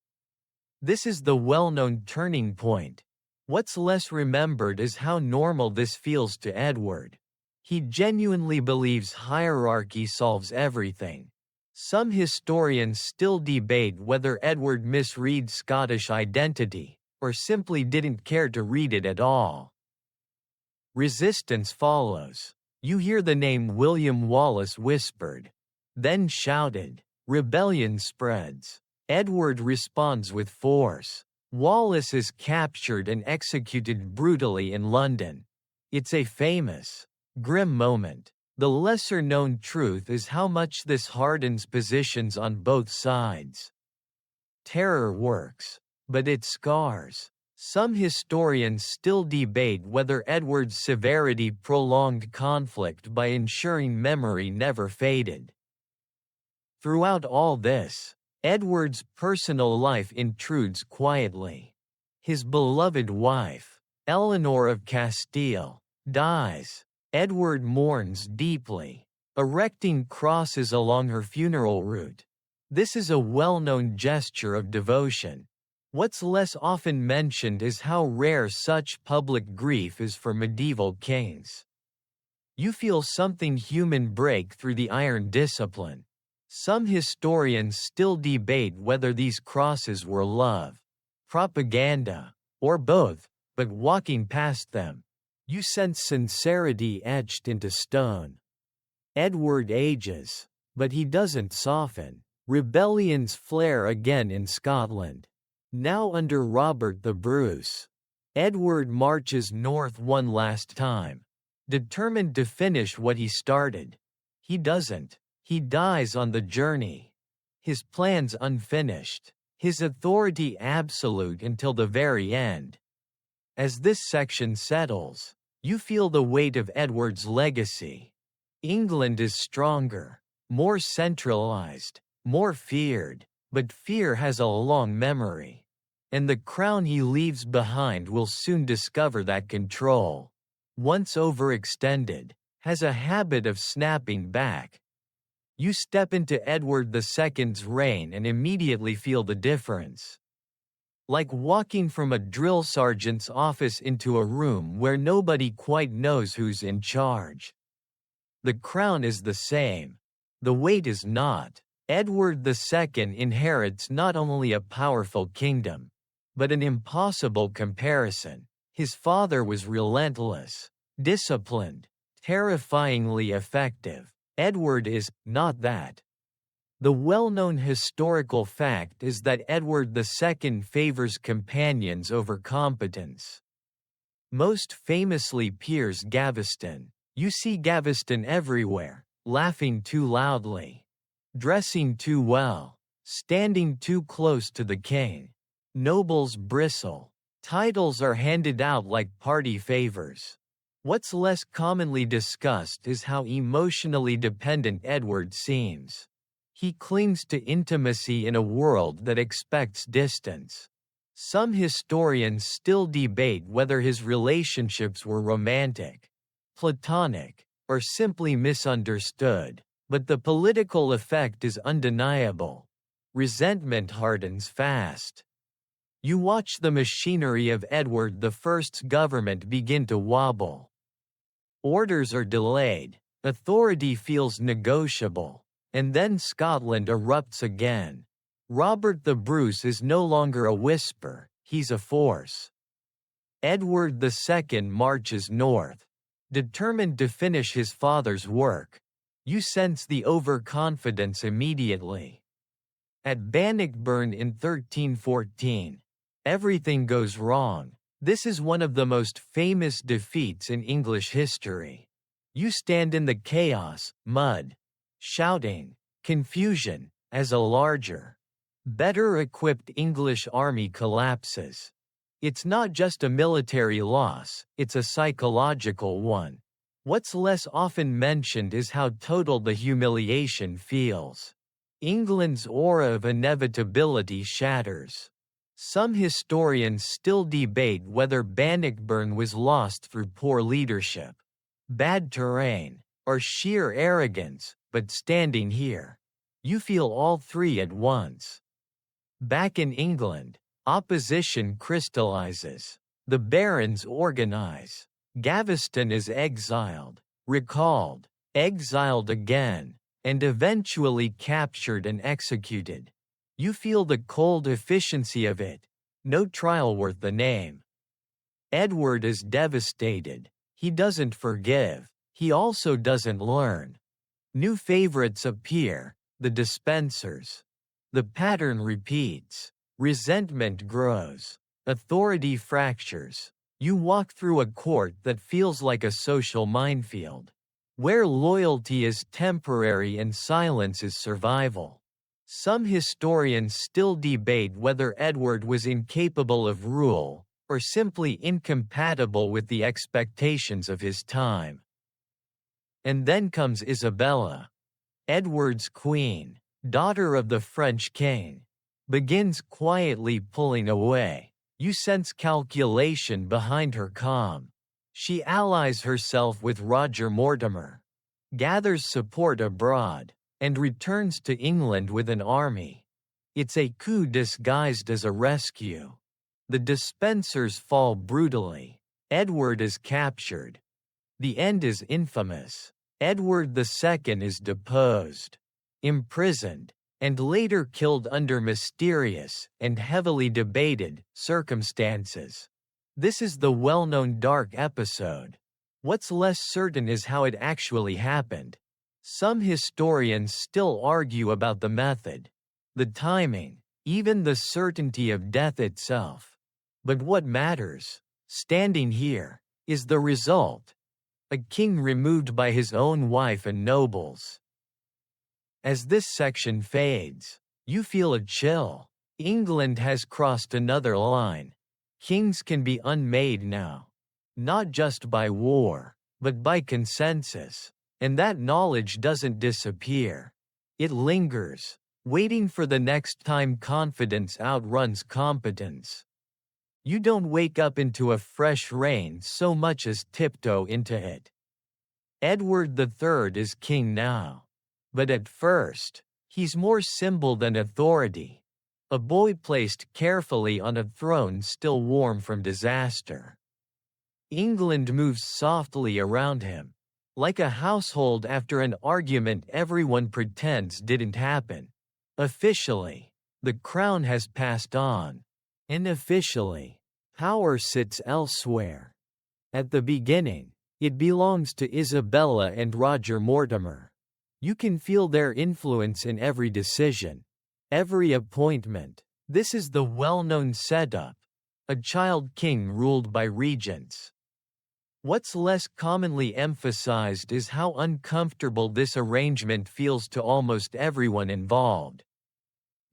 This is the well-known turning point. What's less remembered is how normal this feels to Edward. He genuinely believes hierarchy solves everything. Some historians still debate whether Edward misread Scottish identity, or simply didn't care to read it at all. Resistance follows. You hear the name William Wallace whispered, then shouted. Rebellion spreads. Edward responds with force. Wallace is captured and executed brutally in London. It's a famous, grim moment. The lesser-known truth is how much this hardens positions on both sides. Terror works, but it scars. Some historians still debate whether Edward's severity prolonged conflict by ensuring memory never faded. Throughout all this, Edward's personal life intrudes quietly. His beloved wife, Eleanor of Castile, dies. Edward mourns deeply, erecting crosses along her funeral route. This is a well-known gesture of devotion. What's less often mentioned is how rare such public grief is for medieval kings. You feel something human break through the iron discipline. Some historians still debate whether these crosses were love, propaganda, or both, but walking past them, you sense sincerity etched into stone. Edward ages, but he doesn't soften. Rebellions flare again in Scotland. Now under Robert the Bruce, Edward marches north one last time, determined to finish what he started. He doesn't. He dies on the journey. His plans unfinished. His authority absolute until the very end. As this section settles, you feel the weight of Edward's legacy. England is stronger, more centralized, more feared, but fear has a long memory. And the crown he leaves behind will soon discover that control, once overextended, has a habit of snapping back. You step into Edward II's reign and immediately feel the difference. Like walking from a drill sergeant's office into a room where nobody quite knows who's in charge. The crown is the same. The weight is not. Edward II inherits not only a powerful kingdom, but an impossible comparison. His father was relentless, disciplined, terrifyingly effective. Edward is not that. The well-known historical fact is that Edward II favors companions over competence. Most famously Piers Gaveston. You see Gaveston everywhere, laughing too loudly, dressing too well, standing too close to the king. Nobles bristle. Titles are handed out like party favors. What's less commonly discussed is how emotionally dependent Edward seems. He clings to intimacy in a world that expects distance. Some historians still debate whether his relationships were romantic, platonic, or simply misunderstood, but the political effect is undeniable. Resentment hardens fast. You watch the machinery of Edward I's government begin to wobble. Orders are delayed, authority feels negotiable. And then Scotland erupts again. Robert the Bruce is no longer a whisper, he's a force. Edward II marches north, determined to finish his father's work. You sense the overconfidence immediately. At Bannockburn in 1314, everything goes wrong. This is one of the most famous defeats in English history. You stand in the chaos, mud, shouting, confusion, as a larger, better equipped English army collapses. It's not just a military loss, it's a psychological one. What's less often mentioned is how total the humiliation feels. England's aura of inevitability shatters. Some historians still debate whether Bannockburn was lost through poor leadership, bad terrain, or sheer arrogance, but standing here, you feel all three at once. Back in England, opposition crystallizes. The barons organize. Gaveston is exiled, recalled, exiled again, and eventually captured and executed. You feel the cold efficiency of it. No trial worth the name. Edward is devastated. He doesn't forgive. He also doesn't learn. New favorites appear, the dispensers. The pattern repeats. Resentment grows. Authority fractures. You walk through a court that feels like a social minefield, where loyalty is temporary and silence is survival. Some historians still debate whether Edward was incapable of rule, or simply incompatible with the expectations of his time. And then comes Isabella, Edward's queen, daughter of the French king, begins quietly pulling away. You sense calculation behind her calm. She allies herself with Roger Mortimer, gathers support abroad, and returns to England with an army. It's a coup disguised as a rescue. The dispensers fall brutally. Edward is captured. The end is infamous. Edward II is deposed, imprisoned, and later killed under mysterious and heavily debated circumstances. This is the well-known dark episode. What's less certain is how it actually happened. Some historians still argue about the method, the timing, even the certainty of death itself. But what matters, standing here, is the result. A king removed by his own wife and nobles. As this section fades, you feel a chill. England has crossed another line. Kings can be unmade now. Not just by war, but by consensus. And that knowledge doesn't disappear. It lingers, waiting for the next time confidence outruns competence. You don't wake up into a fresh reign so much as tiptoe into it. Edward III is king now. But at first, he's more symbol than authority. A boy placed carefully on a throne still warm from disaster. England moves softly around him, like a household after an argument everyone pretends didn't happen. Officially, the crown has passed on. Unofficially, power sits elsewhere. At the beginning, it belongs to Isabella and Roger Mortimer. You can feel their influence in every decision, every appointment. This is the well-known setup. A child king ruled by regents. What's less commonly emphasized is how uncomfortable this arrangement feels to almost everyone involved.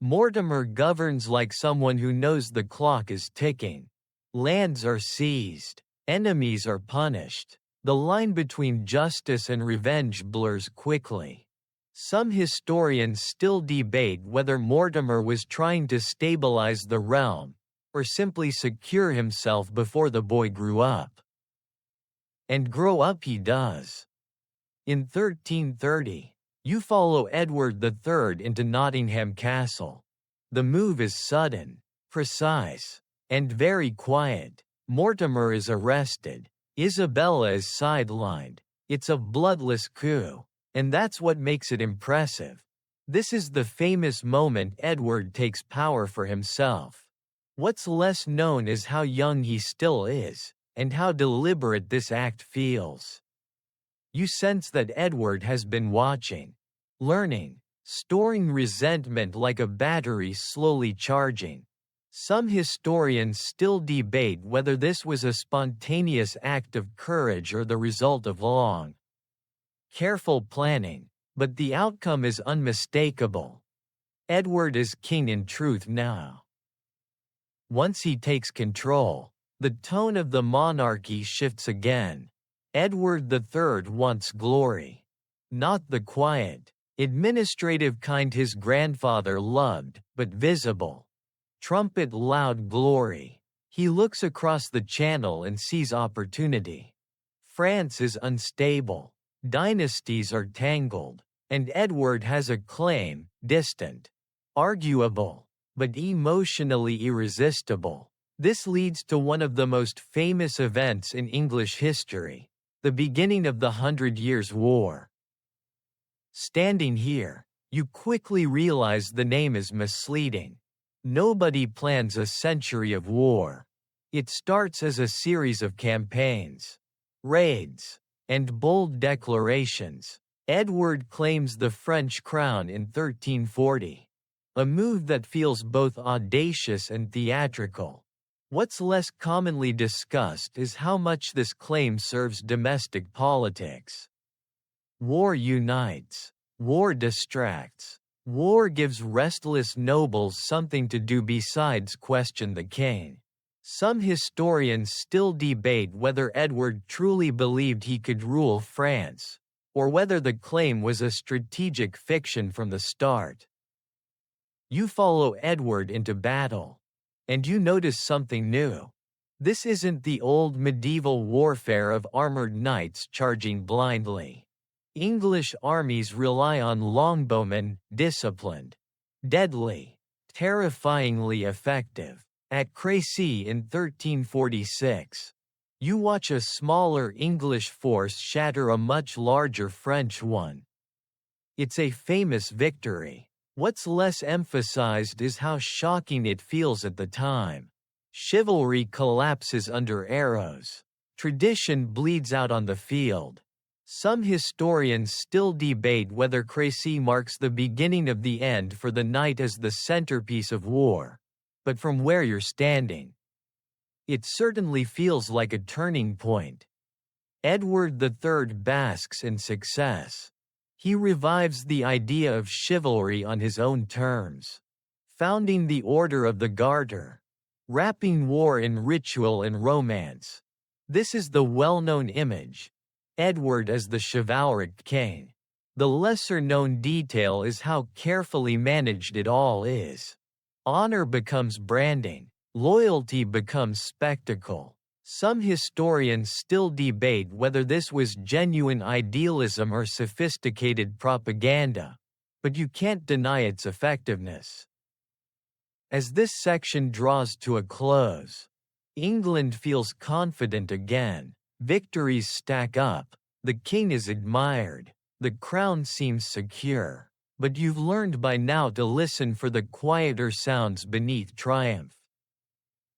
Mortimer governs like someone who knows the clock is ticking. Lands are seized. Enemies are punished. The line between justice and revenge blurs quickly. Some historians still debate whether Mortimer was trying to stabilize the realm, or simply secure himself before the boy grew up. And grow up he does. In 1330, you follow Edward III into Nottingham Castle. The move is sudden, precise, and very quiet. Mortimer is arrested. Isabella is sidelined. It's a bloodless coup, and that's what makes it impressive. This is the famous moment Edward takes power for himself. What's less known is how young he still is, and how deliberate this act feels. You sense that Edward has been watching, learning, storing resentment like a battery slowly charging. Some historians still debate whether this was a spontaneous act of courage or the result of long, careful planning, but the outcome is unmistakable. Edward is king in truth now. Once he takes control, the tone of the monarchy shifts again. Edward III wants glory. Not the quiet, administrative kind his grandfather loved, but visible. Trumpet loud glory. He looks across the channel and sees opportunity. France is unstable. Dynasties are tangled. And Edward has a claim, distant, arguable, but emotionally irresistible. This leads to one of the most famous events in English history, the beginning of the 100 Years' War. Standing here, you quickly realize the name is misleading. Nobody plans a century of war. It starts as a series of campaigns, raids, and bold declarations. Edward claims the French crown in 1340. A move that feels both audacious and theatrical. What's less commonly discussed is how much this claim serves domestic politics. War unites. War distracts. War gives restless nobles something to do besides question the king. Some historians still debate whether Edward truly believed he could rule France, or whether the claim was a strategic fiction from the start. You follow Edward into battle, and you notice something new. This isn't the old medieval warfare of armored knights charging blindly. English armies rely on longbowmen, disciplined, deadly, terrifyingly effective. At Crécy in 1346, you watch a smaller English force shatter a much larger French one. It's a famous victory. What's less emphasized is how shocking it feels at the time. Chivalry collapses under arrows. Tradition bleeds out on the field. Some historians still debate whether Crécy marks the beginning of the end for the knight as the centerpiece of war. But from where you're standing, it certainly feels like a turning point. Edward III basks in success. He revives the idea of chivalry on his own terms, founding the Order of the Garter, wrapping war in ritual and romance. This is the well-known image, Edward as the chivalric king. The lesser-known detail is how carefully managed it all is. Honor becomes branding. Loyalty becomes spectacle. Some historians still debate whether this was genuine idealism or sophisticated propaganda, but you can't deny its effectiveness. As this section draws to a close, England feels confident again. Victories stack up. The king is admired. The crown seems secure. But you've learned by now to listen for the quieter sounds beneath triumph.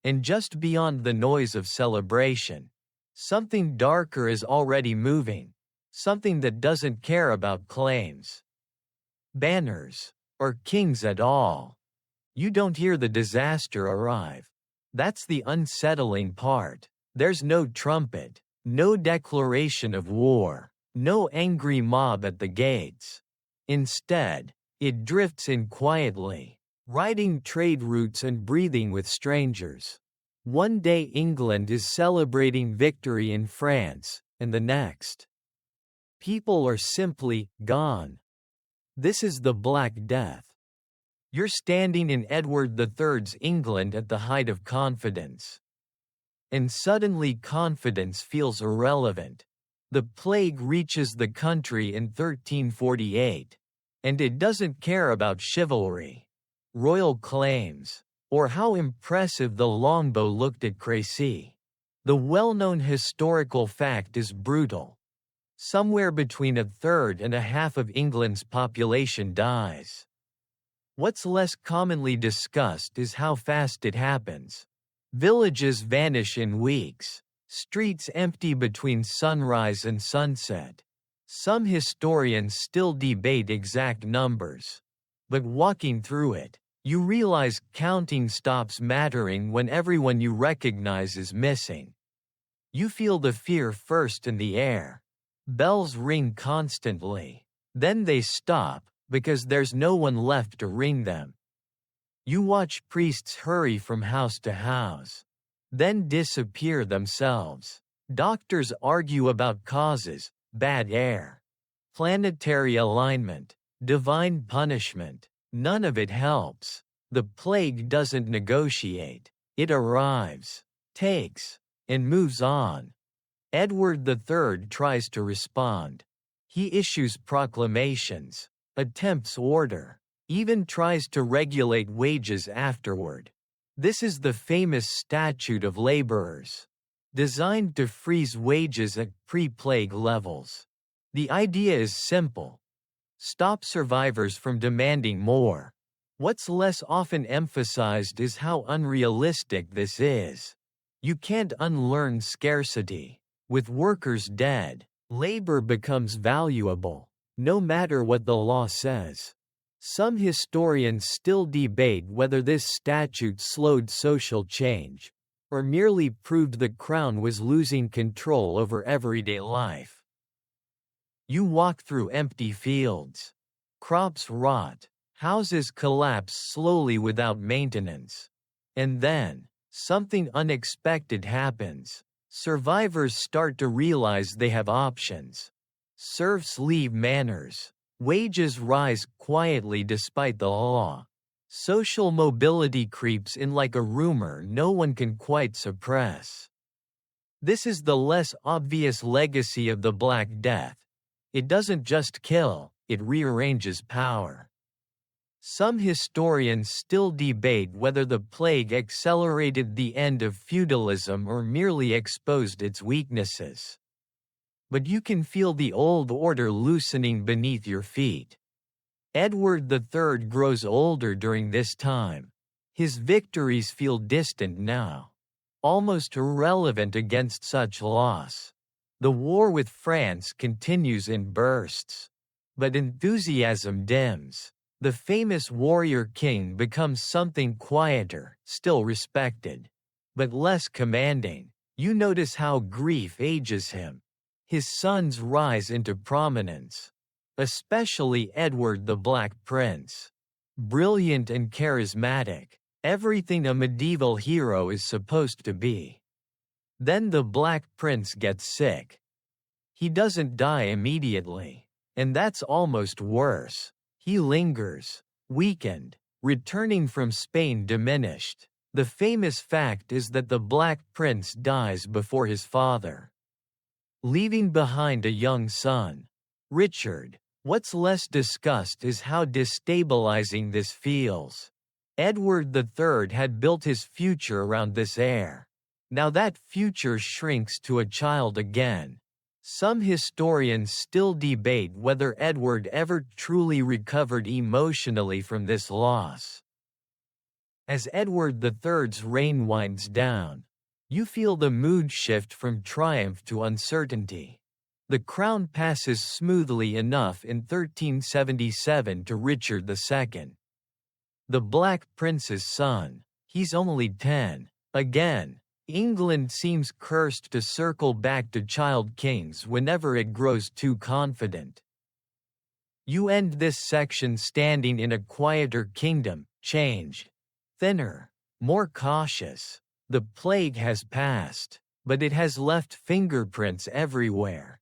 And just beyond the noise of celebration, something darker is already moving, something that doesn't care about claims, banners, or kings at all. You don't hear the disaster arrive. That's the unsettling part. There's no trumpet, no declaration of war, no angry mob at the gates. Instead, it drifts in quietly, riding trade routes and breathing with strangers. One day England is celebrating victory in France, and the next, people are simply gone. This is the Black Death. You're standing in Edward III's England at the height of confidence. And suddenly confidence feels irrelevant. The plague reaches the country in 1348. And it doesn't care about chivalry, royal claims, or how impressive the longbow looked at Crécy. The well-known historical fact is brutal. Somewhere between a third and a half of England's population dies. What's less commonly discussed is how fast it happens. Villages vanish in weeks, streets empty between sunrise and sunset. Some historians still debate exact numbers. But walking through it, you realize counting stops mattering when everyone you recognize is missing. You feel the fear first in the air. Bells ring constantly. Then they stop, because there's no one left to ring them. You watch priests hurry from house to house, then disappear themselves. Doctors argue about causes, bad air, planetary alignment, divine punishment. None of it helps. The plague doesn't negotiate. It arrives, takes, and moves on. Edward III tries to respond. He issues proclamations, attempts order, even tries to regulate wages afterward. This is the famous Statute of Laborers, designed to freeze wages at pre-plague levels. The idea is simple: stop survivors from demanding more. What's less often emphasized is how unrealistic this is. You can't unlearn scarcity. With workers dead, labor becomes valuable, no matter what the law says. Some historians still debate whether this statute slowed social change, or merely proved the crown was losing control over everyday life. You walk through empty fields. Crops rot, houses collapse slowly without maintenance. And then, something unexpected happens. Survivors start to realize they have options. Serfs leave manors. Wages rise quietly despite the law. Social mobility creeps in like a rumor no one can quite suppress. This is the less obvious legacy of the Black Death. It doesn't just kill, it rearranges power. Some historians still debate whether the plague accelerated the end of feudalism or merely exposed its weaknesses. But you can feel the old order loosening beneath your feet. Edward III grows older during this time. His victories feel distant now, almost irrelevant against such loss. The war with France continues in bursts, but enthusiasm dims. The famous warrior king becomes something quieter, still respected, but less commanding. You notice how grief ages him. His sons rise into prominence, especially Edward the Black Prince. Brilliant and charismatic, everything a medieval hero is supposed to be. Then the Black Prince gets sick. He doesn't die immediately, and that's almost worse. He lingers, weakened, returning from Spain diminished. The famous fact is that the Black Prince dies before his father, leaving behind a young son, Richard. What's less discussed is how destabilizing this feels. Edward III had built his future around this heir. Now that future shrinks to a child again. Some historians still debate whether Edward ever truly recovered emotionally from this loss. As Edward III's reign winds down, you feel the mood shift from triumph to uncertainty. The crown passes smoothly enough in 1377 to Richard II. The Black Prince's son, he's only 10. Again, England seems cursed to circle back to child kings whenever it grows too confident. You end this section standing in a quieter kingdom, changed, thinner, more cautious. The plague has passed, but it has left fingerprints everywhere.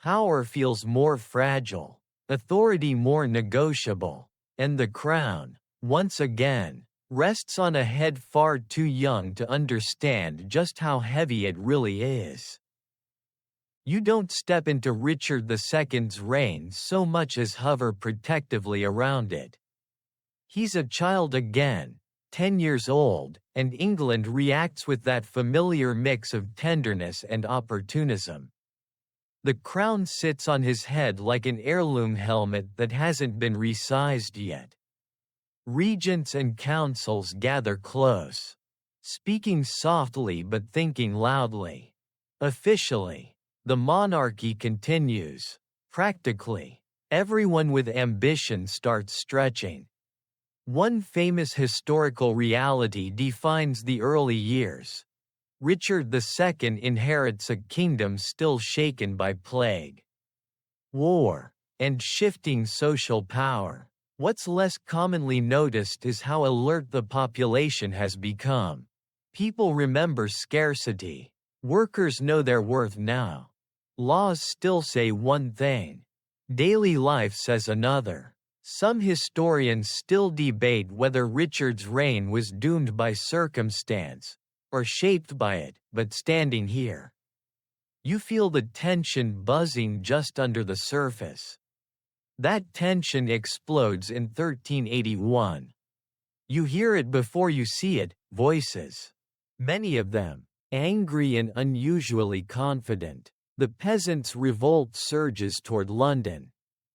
Power feels more fragile, authority more negotiable, and the crown, once again, rests on a head far too young to understand just how heavy it really is. You don't step into Richard II's reign so much as hover protectively around it. He's a child again, 10 years old, and England reacts with that familiar mix of tenderness and opportunism. The crown sits on his head like an heirloom helmet that hasn't been resized yet. Regents and councils gather close, speaking softly but thinking loudly. Officially, the monarchy continues. Practically, everyone with ambition starts stretching. One famous historical reality defines the early years. Richard II inherits a kingdom still shaken by plague, war, and shifting social power. What's less commonly noticed is how alert the population has become. People remember scarcity. Workers know their worth now. Laws still say one thing. Daily life says another. Some historians still debate whether Richard's reign was doomed by circumstance or shaped by it, but standing here, you feel the tension buzzing just under the surface. That tension explodes in 1381. You hear it before you see it, voices. Many of them, angry and unusually confident. The peasants' revolt surges toward London,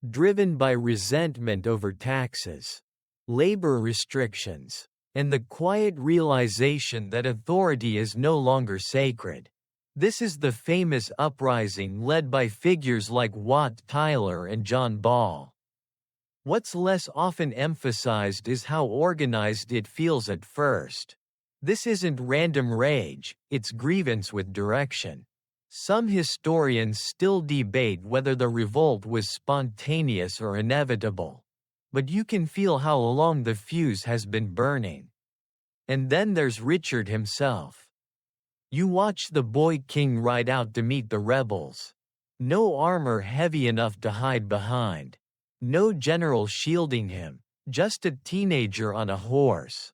driven by resentment over taxes, labor restrictions, and the quiet realization that authority is no longer sacred. This is the famous uprising led by figures like Wat Tyler and John Ball. What's less often emphasized is how organized it feels at first. This isn't random rage, it's grievance with direction. Some historians still debate whether the revolt was spontaneous or inevitable. But you can feel how long the fuse has been burning. And then there's Richard himself. You watch the boy king ride out to meet the rebels. No armor heavy enough to hide behind. No general shielding him, just a teenager on a horse,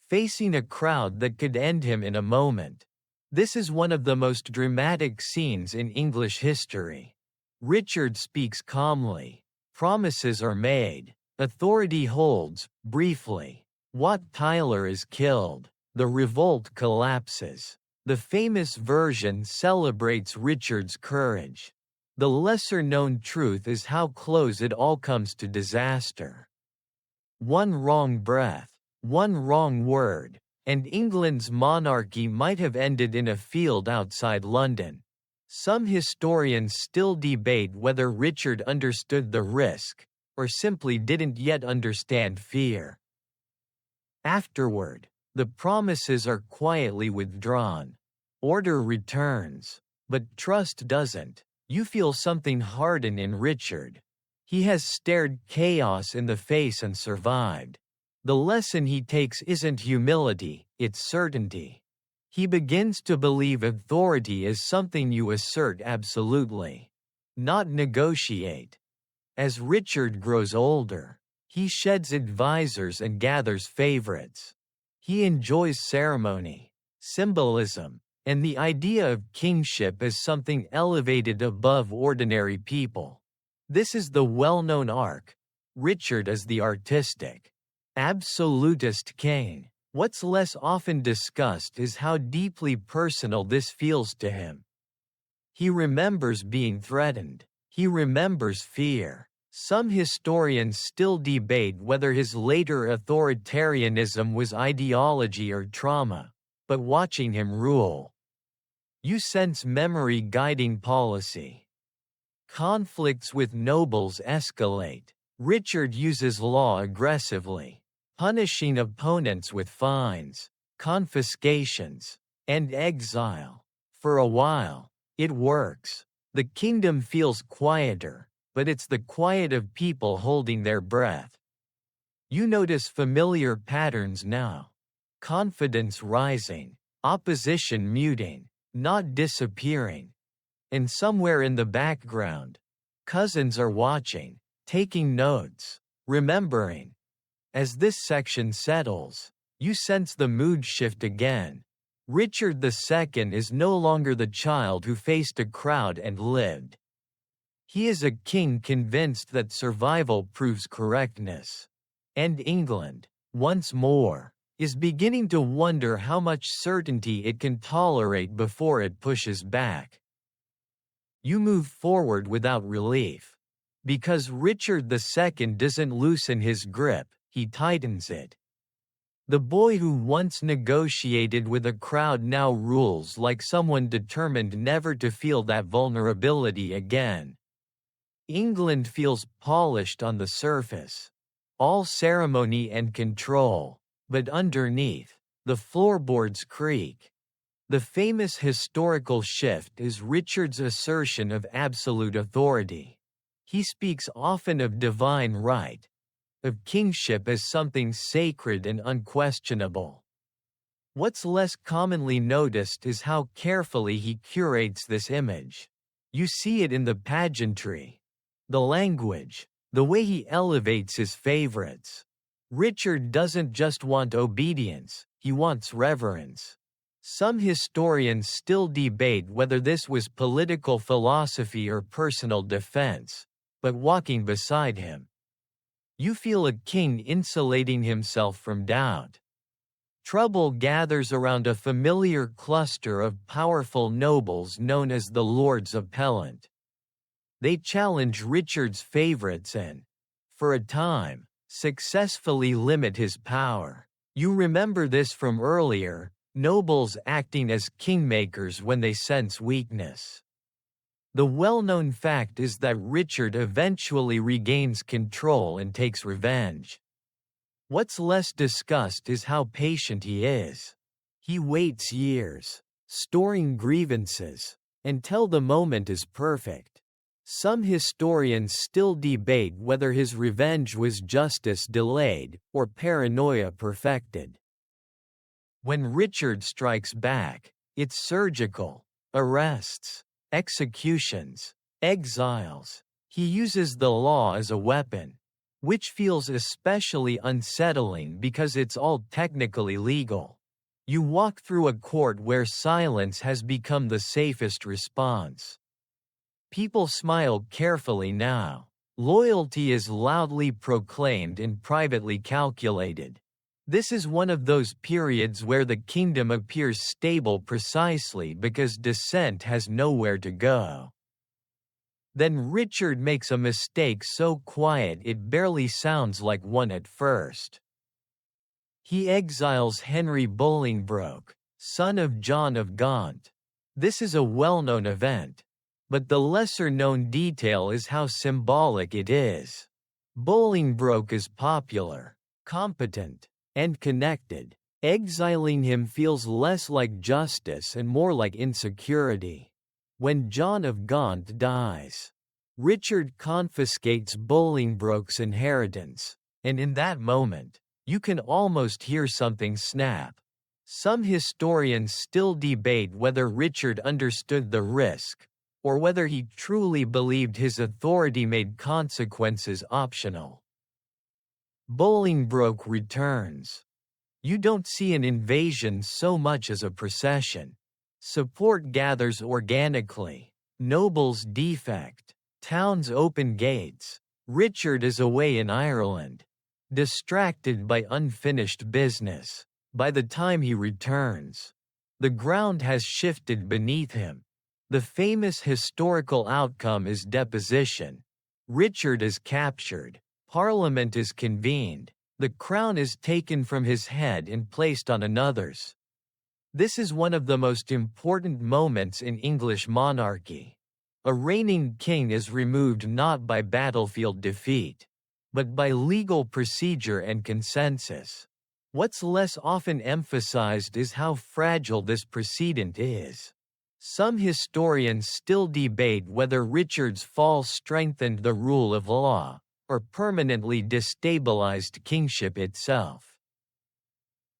facing a crowd that could end him in a moment. This is one of the most dramatic scenes in English history. Richard speaks calmly. Promises are made. Authority holds, briefly. Wat Tyler is killed. The revolt collapses. The famous version celebrates Richard's courage. The lesser-known truth is how close it all comes to disaster. One wrong breath, one wrong word, and England's monarchy might have ended in a field outside London. Some historians still debate whether Richard understood the risk, or simply didn't yet understand fear. Afterward, the promises are quietly withdrawn. Order returns, but trust doesn't. You feel something harden in Richard. He has stared chaos in the face and survived. The lesson he takes isn't humility, it's certainty. He begins to believe authority is something you assert absolutely, not negotiate. As Richard grows older, he sheds advisors and gathers favorites. He enjoys ceremony, symbolism, and the idea of kingship as something elevated above ordinary people. This is the well-known arc. Richard as the artistic, absolutist king. What's less often discussed is how deeply personal this feels to him. He remembers being threatened. He remembers fear. Some historians still debate whether his later authoritarianism was ideology or trauma, but watching him rule, you sense memory guiding policy. Conflicts with nobles escalate. Richard uses law aggressively, punishing opponents with fines, confiscations, and exile. For a while, it works. The kingdom feels quieter, but it's the quiet of people holding their breath. You notice familiar patterns now. Confidence rising, opposition muting, not disappearing. And somewhere in the background, cousins are watching, taking notes, remembering. As this section settles, you sense the mood shift again. Richard II is no longer the child who faced a crowd and lived. He is a king convinced that survival proves correctness. And England, once more, is beginning to wonder how much certainty it can tolerate before it pushes back. You move forward without relief. Because Richard II doesn't loosen his grip, he tightens it. The boy who once negotiated with a crowd now rules like someone determined never to feel that vulnerability again. England feels polished on the surface. All ceremony and control, but underneath, the floorboards creak. The famous historical shift is Richard's assertion of absolute authority. He speaks often of divine right, of kingship as something sacred and unquestionable. What's less commonly noticed is how carefully he curates this image. You see it in the pageantry, the language, the way he elevates his favorites. Richard doesn't just want obedience, he wants reverence. Some historians still debate whether this was political philosophy or personal defense, but walking beside him, you feel a king insulating himself from doubt. Trouble gathers around a familiar cluster of powerful nobles known as the Lords Appellant. They challenge Richard's favorites and, for a time, successfully limit his power. You remember this from earlier, nobles acting as kingmakers when they sense weakness. The well-known fact is that Richard eventually regains control and takes revenge. What's less discussed is how patient he is. He waits years, storing grievances, until the moment is perfect. Some historians still debate whether his revenge was justice delayed or paranoia perfected. When Richard strikes back, it's surgical: arrests, executions, exiles. He uses the law as a weapon, which feels especially unsettling because it's all technically legal. You walk through a court where silence has become the safest response. People smile carefully now. Loyalty is loudly proclaimed and privately calculated. This is one of those periods where the kingdom appears stable precisely because dissent has nowhere to go. Then Richard makes a mistake so quiet it barely sounds like one at first. He exiles Henry Bolingbroke, son of John of Gaunt. This is a well-known event, but the lesser-known detail is how symbolic it is. Bolingbroke is popular, competent, and connected. Exiling him feels less like justice and more like insecurity. When John of Gaunt dies, Richard confiscates Bolingbroke's inheritance, and in that moment, you can almost hear something snap. Some historians still debate whether Richard understood the risk, or whether he truly believed his authority made consequences optional. Bolingbroke returns. You don't see an invasion so much as a procession. Support gathers organically. Nobles defect. Towns open gates. Richard is away in Ireland, distracted by unfinished business. By the time he returns, the ground has shifted beneath him. The famous historical outcome is deposition. Richard is captured. Parliament is convened. The crown is taken from his head and placed on another's. This is one of the most important moments in English monarchy. A reigning king is removed not by battlefield defeat, but by legal procedure and consensus. What's less often emphasized is how fragile this precedent is. Some historians still debate whether Richard's fall strengthened the rule of law, or permanently destabilized kingship itself.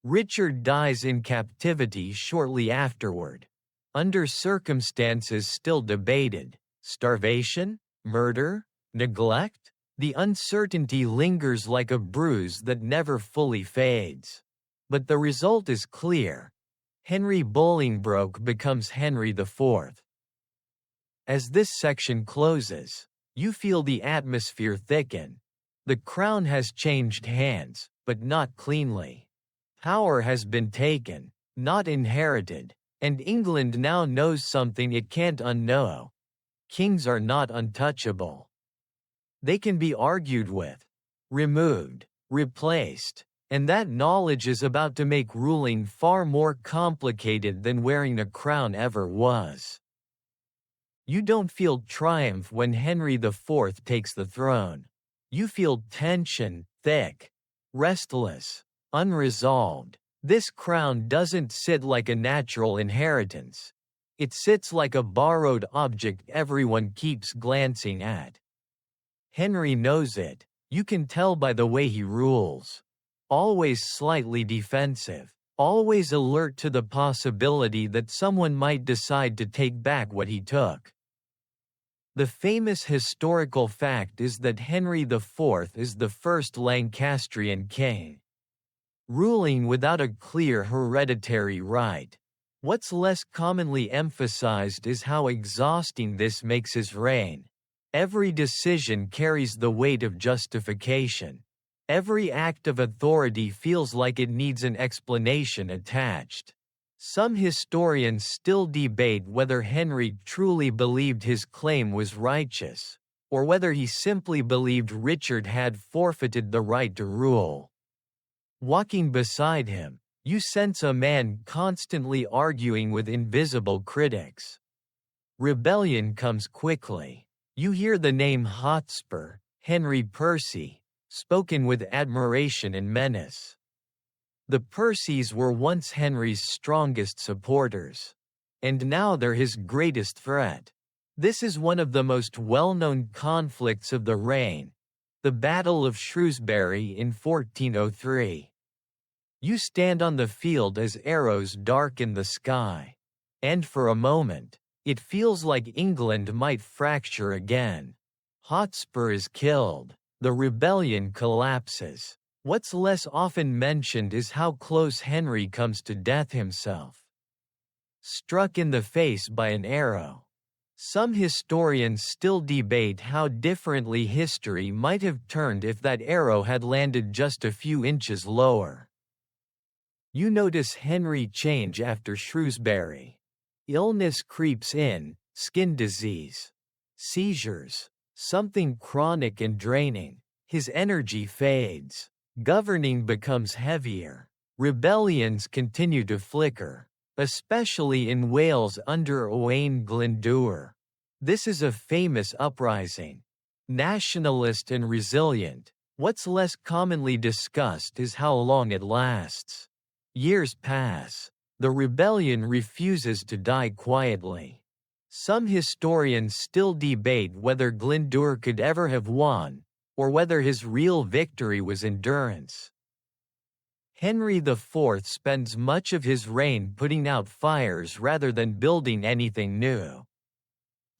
Richard dies in captivity shortly afterward, under circumstances still debated: starvation, murder, neglect? The uncertainty lingers like a bruise that never fully fades. But the result is clear: Henry Bolingbroke becomes Henry IV. As this section closes, you feel the atmosphere thicken. The crown has changed hands, but not cleanly. Power has been taken, not inherited, and England now knows something it can't unknow. Kings are not untouchable. They can be argued with, removed, replaced, and that knowledge is about to make ruling far more complicated than wearing a crown ever was. You don't feel triumph when Henry IV takes the throne. You feel tension, thick, restless, unresolved. This crown doesn't sit like a natural inheritance. It sits like a borrowed object everyone keeps glancing at. Henry knows it. You can tell by the way he rules. Always slightly defensive. Always alert to the possibility that someone might decide to take back what he took. The famous historical fact is that Henry IV is the first Lancastrian king, ruling without a clear hereditary right. What's less commonly emphasized is how exhausting this makes his reign. Every decision carries the weight of justification. Every act of authority feels like it needs an explanation attached. Some historians still debate whether Henry truly believed his claim was righteous, or whether he simply believed Richard had forfeited the right to rule. Walking beside him, you sense a man constantly arguing with invisible critics. Rebellion comes quickly. You hear the name Hotspur, Henry Percy, spoken with admiration and menace. The Percys were once Henry's strongest supporters, and now they're his greatest threat. This is one of the most well-known conflicts of the reign, the Battle of Shrewsbury in 1403. You stand on the field as arrows darken the sky, and for a moment, it feels like England might fracture again. Hotspur is killed. The rebellion collapses. What's less often mentioned is how close Henry comes to death himself. Struck in the face by an arrow. Some historians still debate how differently history might have turned if that arrow had landed just a few inches lower. You notice Henry change after Shrewsbury. Illness creeps in, skin disease, seizures, something chronic and draining. His energy fades. Governing becomes heavier. Rebellions continue to flicker, especially in Wales under Owain Glyndŵr. This is a famous uprising. Nationalist and resilient. What's less commonly discussed is how long it lasts. Years pass. The rebellion refuses to die quietly. Some historians still debate whether Glyndŵr could ever have won, or whether his real victory was endurance. Henry IV spends much of his reign putting out fires rather than building anything new.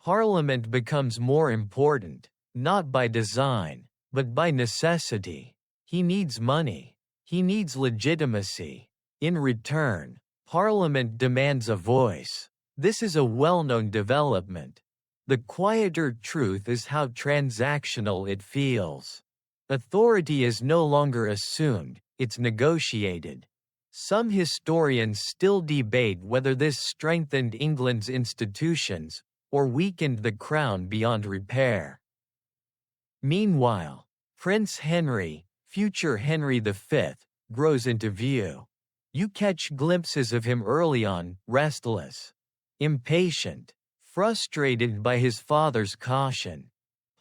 Parliament becomes more important, not by design, but by necessity. He needs money. He needs legitimacy. In return, Parliament demands a voice. This is a well-known development. The quieter truth is how transactional it feels. Authority is no longer assumed, it's negotiated. Some historians still debate whether this strengthened England's institutions, or weakened the crown beyond repair. Meanwhile, Prince Henry, future Henry V, grows into view. You catch glimpses of him early on, restless, impatient, frustrated by his father's caution.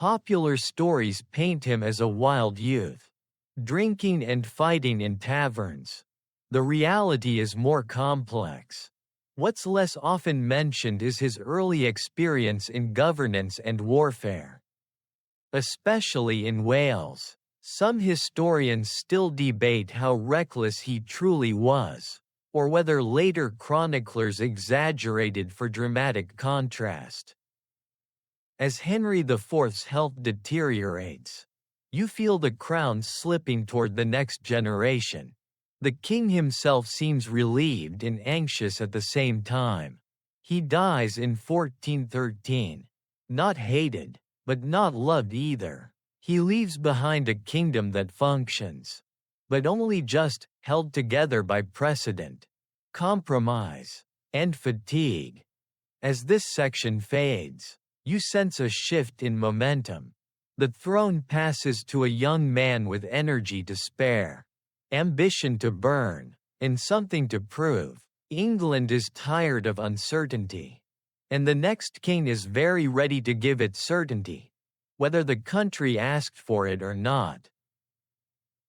Popular stories paint him as a wild youth, drinking and fighting in taverns. The reality is more complex. What's less often mentioned is his early experience in governance and warfare. Especially in Wales, some historians still debate how reckless he truly was, or whether later chroniclers exaggerated for dramatic contrast. As Henry IV's health deteriorates, you feel the crown slipping toward the next generation. The king himself seems relieved and anxious at the same time. He dies in 1413. Not hated, but not loved either. He leaves behind a kingdom that functions, but only just held together by precedent, compromise, and fatigue. As this section fades, You sense a shift in momentum. The throne passes to a young man with energy to spare, ambition to burn, and something to prove. England is tired of uncertainty. And the next king is very ready to give it certainty, whether the country asked for it or not.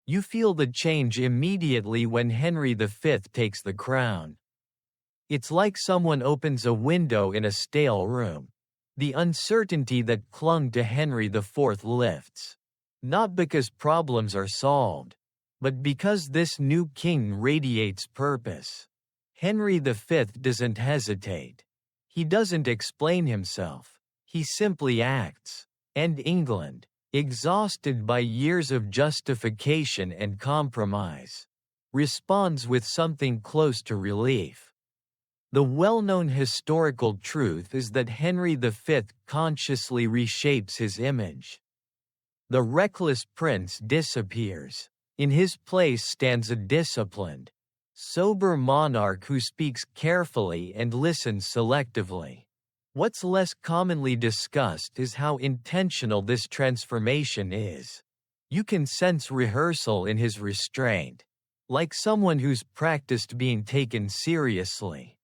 You feel the change immediately when Henry V takes the crown. It's like someone opens a window in a stale room. The uncertainty that clung to Henry IV lifts. Not because problems are solved, but because this new king radiates purpose. Henry V doesn't hesitate. He doesn't explain himself. He simply acts. And England, exhausted by years of justification and compromise, responds with something close to relief. The well-known historical truth is that Henry V consciously reshapes his image. The reckless prince disappears. In his place stands a disciplined, sober monarch who speaks carefully and listens selectively. What's less commonly discussed is how intentional this transformation is. You can sense rehearsal in his restraint, like someone who's practiced being taken seriously.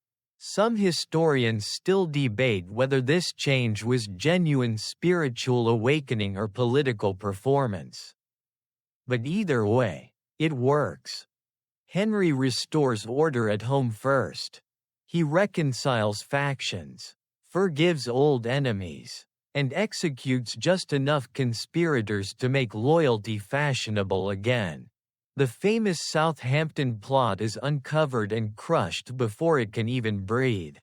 Some historians still debate whether this change was genuine spiritual awakening or political performance. But either way, it works. Henry restores order at home first. He reconciles factions, forgives old enemies, and executes just enough conspirators to make loyalty fashionable again. The famous Southampton plot is uncovered and crushed before it can even breathe.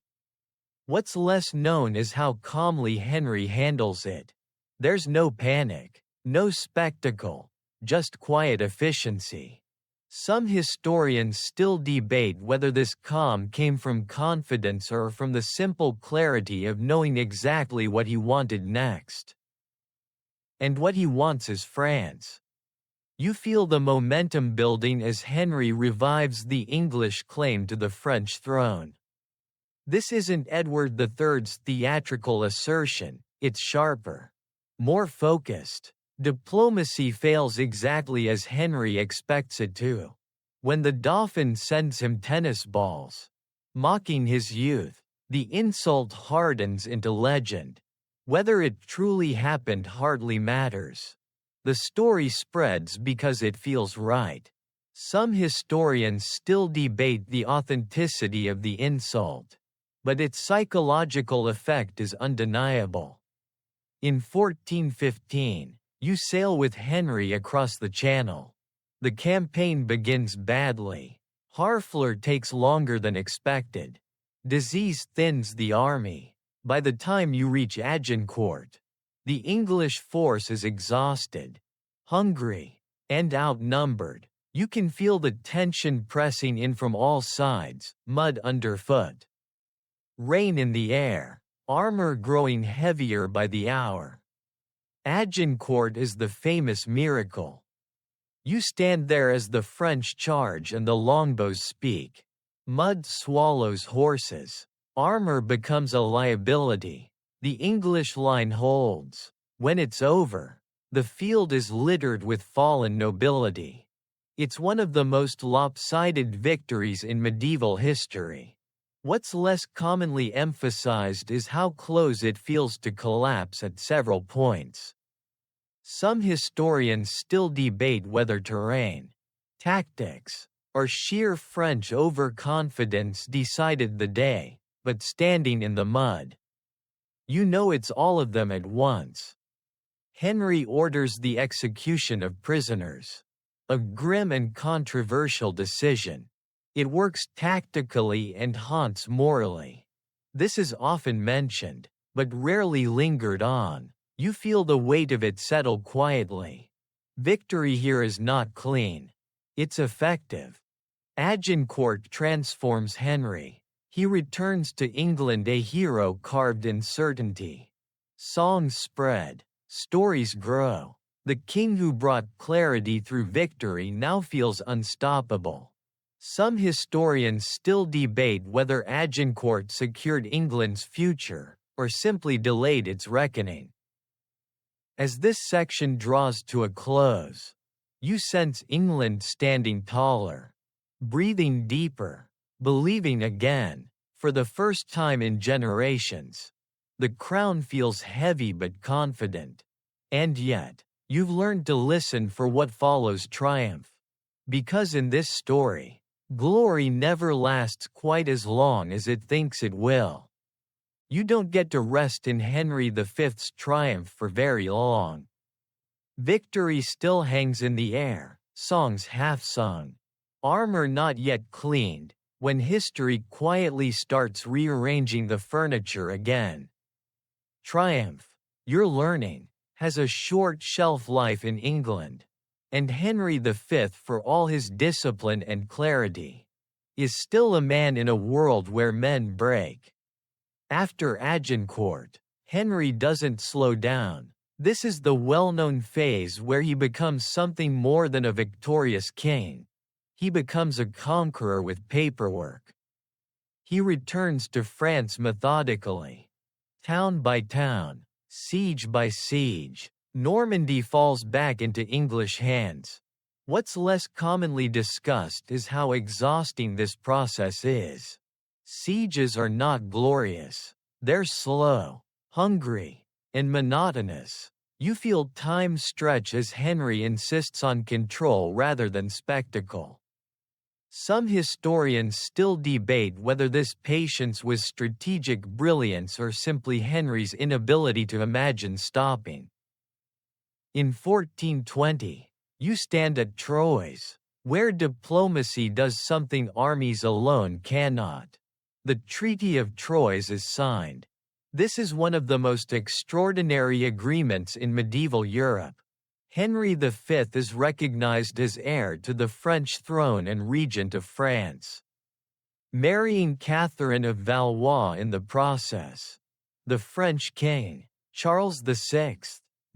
What's less known is how calmly Henry handles it. There's no panic, no spectacle, just quiet efficiency. Some historians still debate whether this calm came from confidence or from the simple clarity of knowing exactly what he wanted next. And what he wants is France. You feel the momentum building as Henry revives the English claim to the French throne. This isn't Edward III's theatrical assertion, it's sharper, more focused. Diplomacy fails exactly as Henry expects it to. When the Dauphin sends him tennis balls, mocking his youth, the insult hardens into legend. Whether it truly happened hardly matters. The story spreads because it feels right. Some historians still debate the authenticity of the insult, but its psychological effect is undeniable. In 1415, you sail with Henry across the Channel. The campaign begins badly. Harfleur takes longer than expected. Disease thins the army. By the time you reach Agincourt, the English force is exhausted, hungry, and outnumbered. You can feel the tension pressing in from all sides, mud underfoot, rain in the air, armor growing heavier by the hour. Agincourt is the famous miracle. You stand there as the French charge and the longbows speak. Mud swallows horses. Armor becomes a liability. The English line holds. When it's over, the field is littered with fallen nobility. It's one of the most lopsided victories in medieval history. What's less commonly emphasized is how close it feels to collapse at several points. Some historians still debate whether terrain, tactics, or sheer French overconfidence decided the day, but standing in the mud, you know it's all of them at once. Henry orders the execution of prisoners. A grim and controversial decision. It works tactically and haunts morally. This is often mentioned, but rarely lingered on. You feel the weight of it settle quietly. Victory here is not clean. It's effective. Agincourt transforms Henry. He returns to England a hero carved in certainty. Songs spread. Stories grow. The king who brought clarity through victory now feels unstoppable. Some historians still debate whether Agincourt secured England's future, or simply delayed its reckoning. As this section draws to a close, you sense England standing taller, breathing deeper, believing again, for the first time in generations. The crown feels heavy but confident. And yet, you've learned to listen for what follows triumph. Because in this story, glory never lasts quite as long as it thinks it will. You don't get to rest in Henry V's triumph for very long. Victory still hangs in the air, songs half sung, armor not yet cleaned, when history quietly starts rearranging the furniture again. Triumph, you're learning, has a short shelf life in England. And Henry V, for all his discipline and clarity, is still a man in a world where men break. After Agincourt, Henry doesn't slow down. This is the well-known phase where he becomes something more than a victorious king. He becomes a conqueror with paperwork. He returns to France methodically. Town by town, siege by siege, Normandy falls back into English hands. What's less commonly discussed is how exhausting this process is. Sieges are not glorious. They're slow, hungry, and monotonous. You feel time stretch as Henry insists on control rather than spectacle. Some historians still debate whether this patience was strategic brilliance or simply Henry's inability to imagine stopping. In 1420, you stand at Troyes, where diplomacy does something armies alone cannot. The Treaty of Troyes is signed. This is one of the most extraordinary agreements in medieval Europe. Henry V is recognized as heir to the French throne and regent of France, marrying Catherine of Valois in the process. The French king, Charles VI,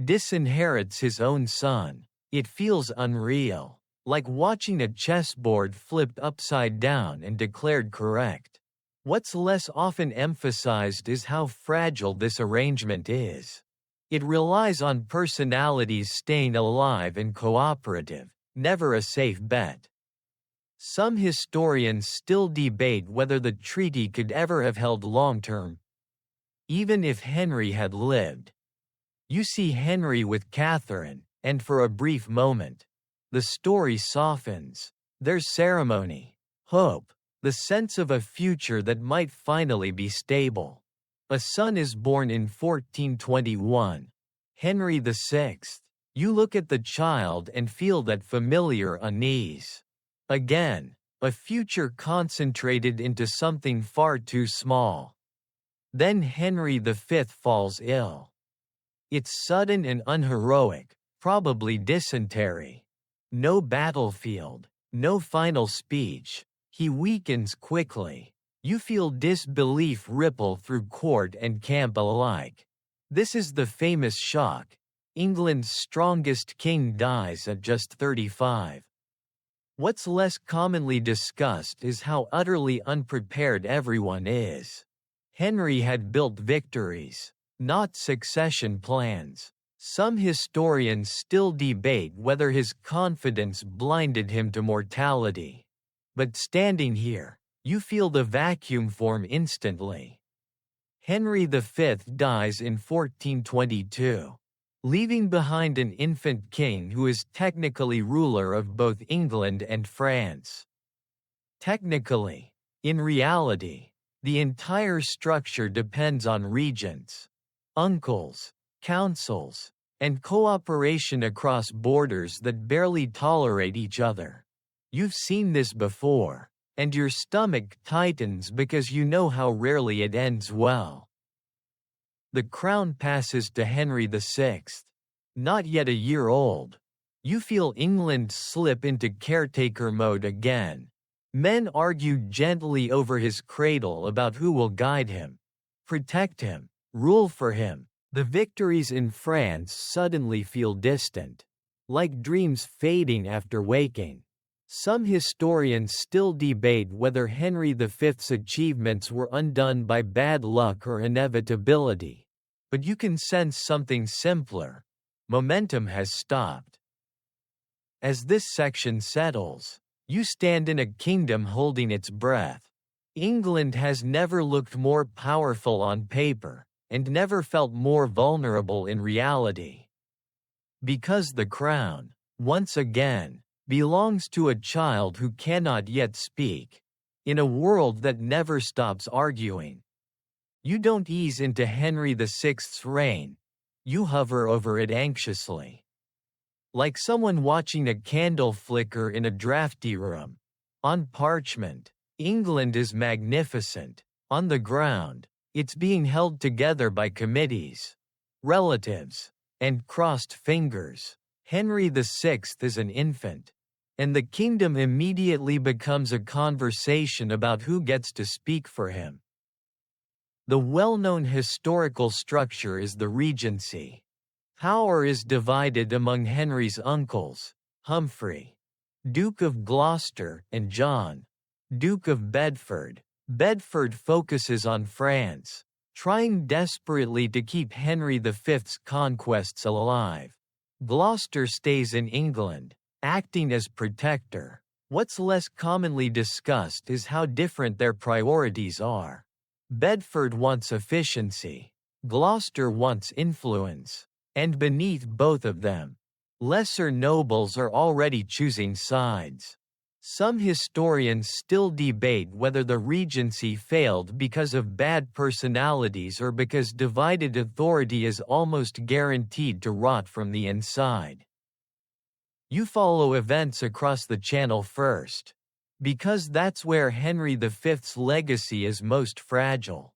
disinherits his own son. It feels unreal, like watching a chessboard flipped upside down and declared correct. What's less often emphasized is how fragile this arrangement is. It relies on personalities staying alive and cooperative, never a safe bet. Some historians still debate whether the treaty could ever have held long-term, even if Henry had lived. You see Henry with Catherine, and for a brief moment, the story softens. There's ceremony, hope, the sense of a future that might finally be stable. A son is born in 1421. Henry VI. You look at the child and feel that familiar unease. Again, a future concentrated into something far too small. Then Henry V falls ill. It's sudden and unheroic, probably dysentery. No battlefield, no final speech. He weakens quickly. You feel disbelief ripple through court and camp alike. This is the famous shock. England's strongest king dies at just 35. What's less commonly discussed is how utterly unprepared everyone is. Henry had built victories, not succession plans. Some historians still debate whether his confidence blinded him to mortality. But standing here, you feel the vacuum form instantly. Henry V dies in 1422, leaving behind an infant king who is technically ruler of both England and France. Technically, in reality, the entire structure depends on regents, uncles, councils, and cooperation across borders that barely tolerate each other. You've seen this before, and your stomach tightens because you know how rarely it ends well. The crown passes to Henry VI. Not yet a year old. You feel England slip into caretaker mode again. Men argue gently over his cradle about who will guide him, protect him, rule for him. The victories in France suddenly feel distant, like dreams fading after waking. Some historians still debate whether Henry V's achievements were undone by bad luck or inevitability, but you can sense something simpler. Momentum has stopped. As this section settles, you stand in a kingdom holding its breath. England has never looked more powerful on paper, and never felt more vulnerable in reality. Because the crown, once again, belongs to a child who cannot yet speak, in a world that never stops arguing. You don't ease into Henry VI's reign, you hover over it anxiously. Like someone watching a candle flicker in a drafty room. On parchment, England is magnificent. On the ground, it's being held together by committees, relatives, and crossed fingers. Henry VI is an infant, and the kingdom immediately becomes a conversation about who gets to speak for him. The well-known historical structure is the regency. Power is divided among Henry's uncles, Humphrey, Duke of Gloucester, and John, Duke of Bedford. Bedford focuses on France, trying desperately to keep Henry V's conquests alive. Gloucester stays in England, acting as protector. What's less commonly discussed is how different their priorities are. Bedford wants efficiency, Gloucester wants influence, and beneath both of them, lesser nobles are already choosing sides. Some historians still debate whether the regency failed because of bad personalities or because divided authority is almost guaranteed to rot from the inside. You follow events across the Channel first, because that's where Henry V's legacy is most fragile.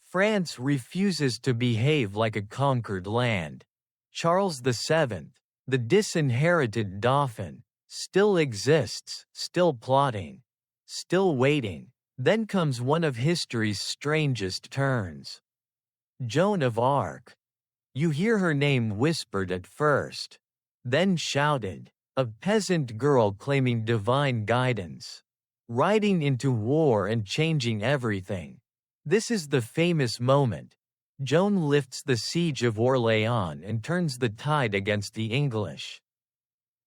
France refuses to behave like a conquered land. Charles VII, the disinherited Dauphin, still exists, still plotting, still waiting. Then comes one of history's strangest turns. Joan of Arc. You hear her name whispered at first, then shouted, a peasant girl claiming divine guidance, riding into war and changing everything. This is the famous moment. Joan lifts the siege of Orléans and turns the tide against the English.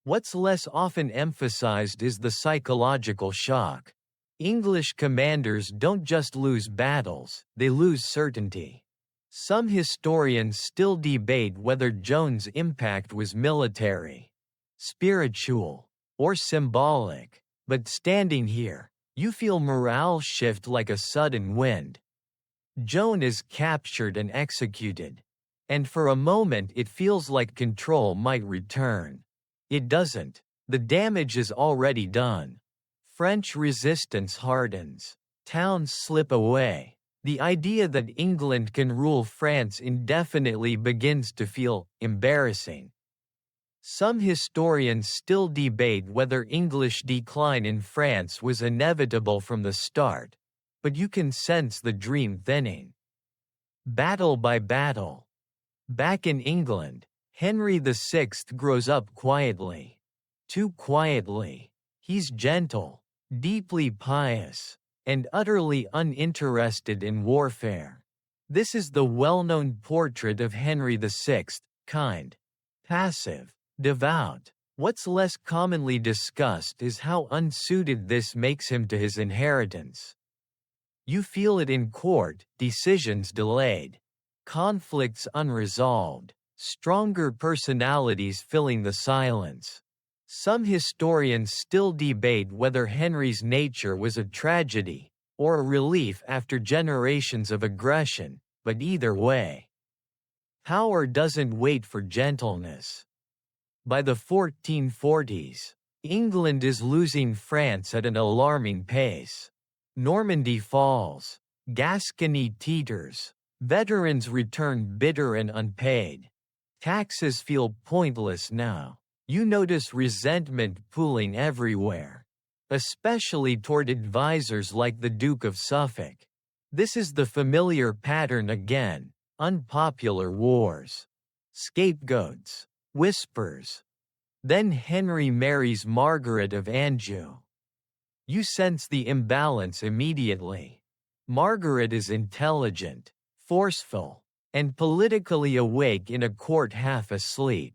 What's less often emphasized is the psychological shock. English commanders don't just lose battles, they lose certainty. Some historians still debate whether Joan's impact was military, spiritual, or symbolic, but standing here, you feel morale shift like a sudden wind. Joan is captured and executed, and for a moment it feels like control might return. It doesn't. The damage is already done. French resistance hardens. Towns slip away. The idea that England can rule France indefinitely begins to feel embarrassing. Some historians still debate whether English decline in France was inevitable from the start, but you can sense the dream thinning. Battle by battle. Back in England, Henry VI grows up quietly. Too quietly. He's gentle, deeply pious, and utterly uninterested in warfare. This is the well-known portrait of Henry VI, kind, passive, devout. What's less commonly discussed is how unsuited this makes him to his inheritance. You feel it in court, decisions delayed, conflicts unresolved, stronger personalities filling the silence. Some historians still debate whether Henry's nature was a tragedy, or a relief after generations of aggression, but either way, power doesn't wait for gentleness. By the 1440s, England is losing France at an alarming pace. Normandy falls, Gascony teeters, veterans return bitter and unpaid. Taxes feel pointless now. You notice resentment pooling everywhere, especially toward advisors like the Duke of Suffolk. This is the familiar pattern again: unpopular wars, scapegoats, whispers. Then Henry marries Margaret of Anjou. You sense the imbalance immediately. Margaret is intelligent, forceful, and politically awake in a court half asleep.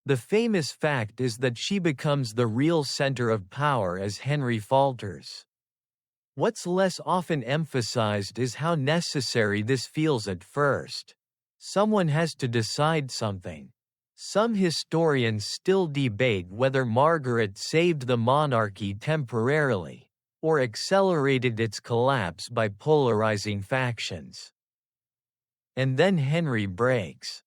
The famous fact is that she becomes the real center of power as Henry falters. What's less often emphasized is how necessary this feels at first. Someone has to decide something. Some historians still debate whether Margaret saved the monarchy temporarily, or accelerated its collapse by polarizing factions. And then Henry breaks.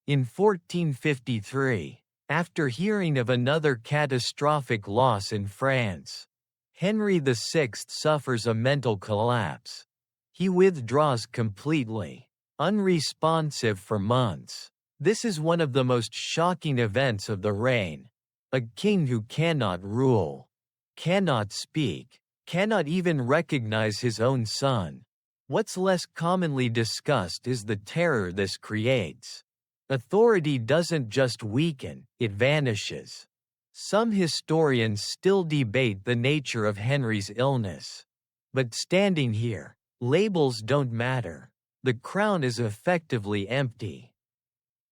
In 1453, after hearing of another catastrophic loss in France, Henry VI suffers a mental collapse. He withdraws completely, unresponsive for months. This is one of the most shocking events of the reign. A king who cannot rule, cannot speak, cannot even recognize his own son. What's less commonly discussed is the terror this creates. Authority doesn't just weaken, it vanishes. Some historians still debate the nature of Henry's illness. But standing here, labels don't matter. The crown is effectively empty.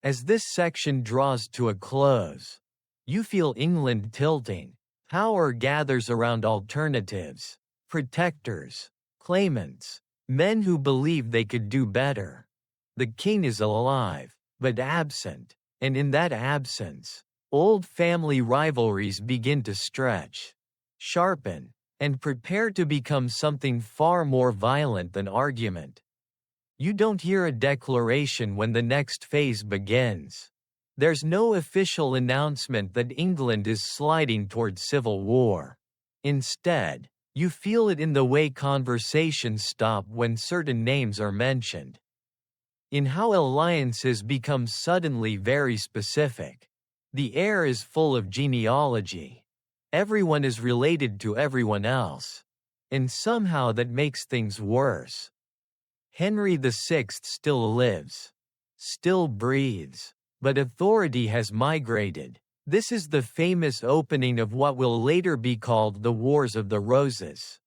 As this section draws to a close, you feel England tilting. Power gathers around alternatives, protectors, claimants, men who believe they could do better. The king is alive, but absent, and in that absence, old family rivalries begin to stretch, sharpen, and prepare to become something far more violent than argument. You don't hear a declaration when the next phase begins. There's no official announcement that England is sliding toward civil war. Instead, you feel it in the way conversations stop when certain names are mentioned. In how alliances become suddenly very specific. The air is full of genealogy. Everyone is related to everyone else. And somehow that makes things worse. Henry VI still lives. Still breathes. But authority has migrated. This is the famous opening of what will later be called the Wars of the Roses.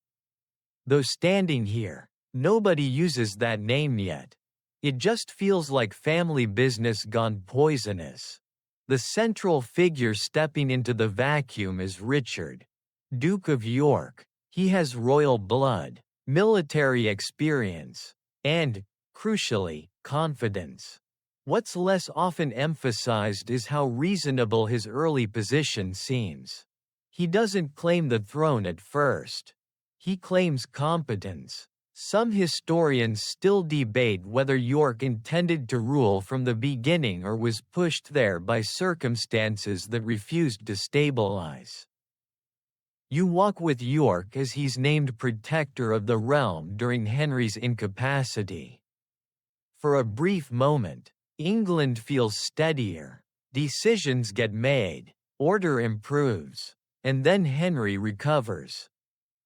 Though standing here, nobody uses that name yet. It just feels like family business gone poisonous. The central figure stepping into the vacuum is Richard, Duke of York. He has royal blood, military experience, and, crucially, confidence. What's less often emphasized is how reasonable his early position seems. He doesn't claim the throne at first. He claims competence. Some historians still debate whether York intended to rule from the beginning or was pushed there by circumstances that refused to stabilize. You walk with York as he's named protector of the realm during Henry's incapacity. For a brief moment, England feels steadier, decisions get made, order improves, and then Henry recovers.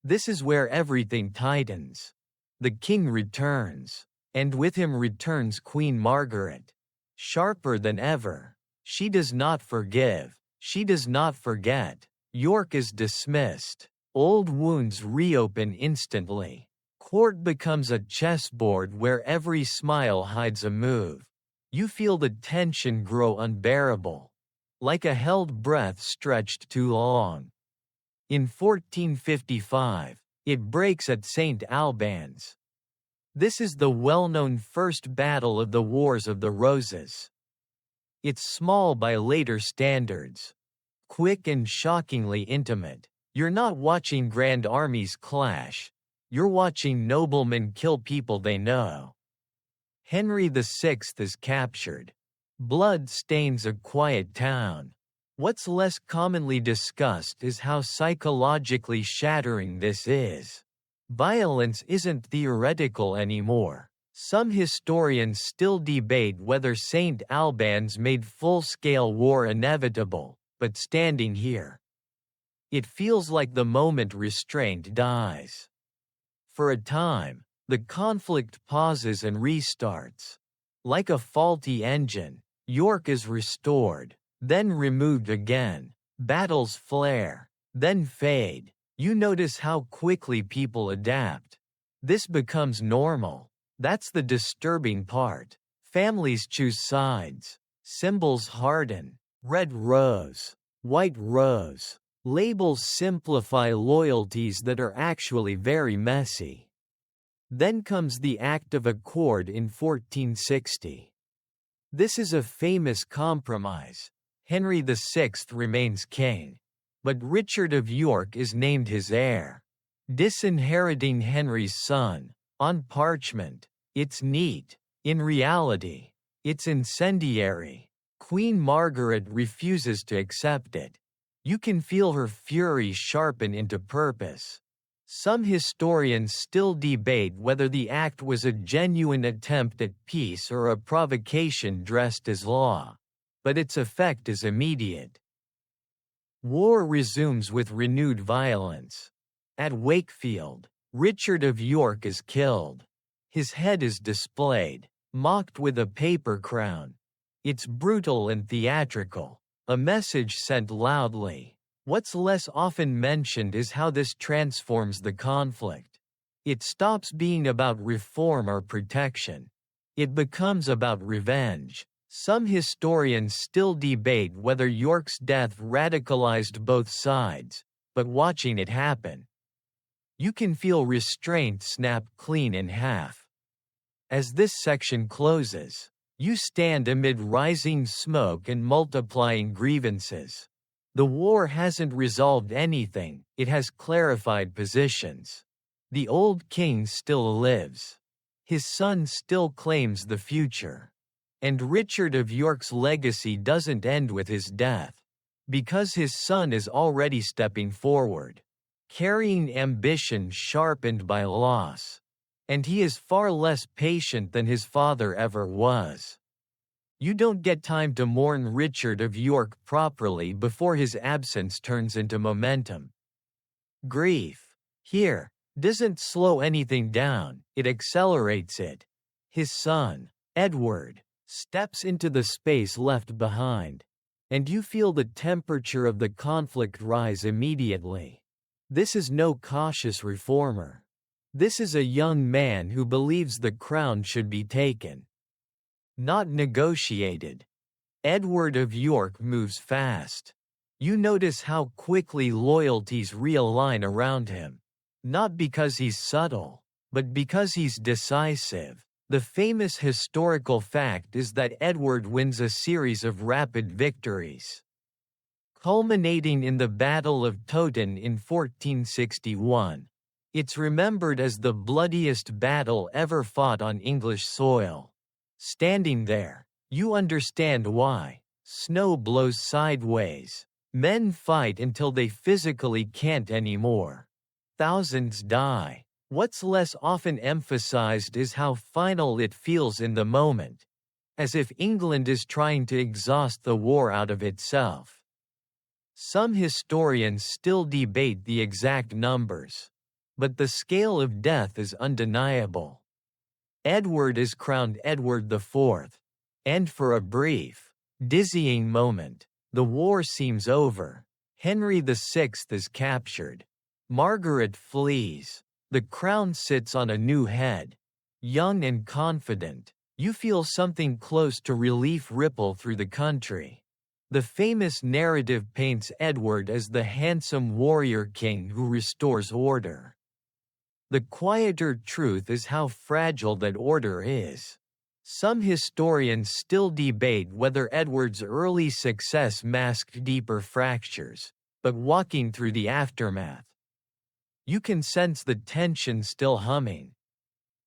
This is where everything tightens. The king returns, and with him returns Queen Margaret. Sharper than ever. She does not forgive, she does not forget. York is dismissed. Old wounds reopen instantly. Court becomes a chessboard where every smile hides a move. You feel the tension grow unbearable. Like a held breath stretched too long. In 1455, it breaks at St. Albans. This is the well-known first battle of the Wars of the Roses. It's small by later standards. Quick and shockingly intimate. You're not watching grand armies clash. You're watching noblemen kill people they know. Henry VI is captured. Blood stains a quiet town. What's less commonly discussed is how psychologically shattering this is. Violence isn't theoretical anymore. Some historians still debate whether St. Albans made full-scale war inevitable, but standing here, it feels like the moment restraint dies. For a time, the conflict pauses and restarts. Like a faulty engine, York is restored, then removed again. Battles flare, then fade. You notice how quickly people adapt. This becomes normal. That's the disturbing part. Families choose sides. Symbols harden. Red rose, white rose. Labels simplify loyalties that are actually very messy. Then comes the Act of Accord in 1460. This is a famous compromise. Henry VI remains king, but Richard of York is named his heir, disinheriting Henry's son. On parchment, it's neat. In reality, it's incendiary. Queen Margaret refuses to accept it. You can feel her fury sharpen into purpose. Some historians still debate whether the act was a genuine attempt at peace or a provocation dressed as law, but its effect is immediate. War resumes with renewed violence. At Wakefield, Richard of York is killed. His head is displayed, mocked with a paper crown. It's brutal and theatrical, a message sent loudly. What's less often mentioned is how this transforms the conflict. It stops being about reform or protection. It becomes about revenge. Some historians still debate whether York's death radicalized both sides, but watching it happen, you can feel restraint snap clean in half. As this section closes, you stand amid rising smoke and multiplying grievances. The war hasn't resolved anything, it has clarified positions. The old king still lives. His son still claims the future. And Richard of York's legacy doesn't end with his death, because his son is already stepping forward, carrying ambition sharpened by loss. And he is far less patient than his father ever was. You don't get time to mourn Richard of York properly before his absence turns into momentum. Grief, here, doesn't slow anything down, it accelerates it. His son, Edward, steps into the space left behind, and you feel the temperature of the conflict rise immediately. This is no cautious reformer. This is a young man who believes the crown should be taken, not negotiated. Edward of York moves fast. You notice how quickly loyalties realign around him. Not because he's subtle, but because he's decisive. The famous historical fact is that Edward wins a series of rapid victories, culminating in the Battle of Towton in 1461. It's remembered as the bloodiest battle ever fought on English soil. Standing there, you understand why. Snow blows sideways. Men fight until they physically can't anymore. Thousands die. What's less often emphasized is how final it feels in the moment, as if England is trying to exhaust the war out of itself. Some historians still debate the exact numbers, but the scale of death is undeniable. Edward is crowned Edward IV, and for a brief, dizzying moment, the war seems over. Henry VI is captured. Margaret flees. The crown sits on a new head. Young and confident, you feel something close to relief ripple through the country. The famous narrative paints Edward as the handsome warrior king who restores order. The quieter truth is how fragile that order is. Some historians still debate whether Edward's early success masked deeper fractures, but walking through the aftermath, you can sense the tension still humming.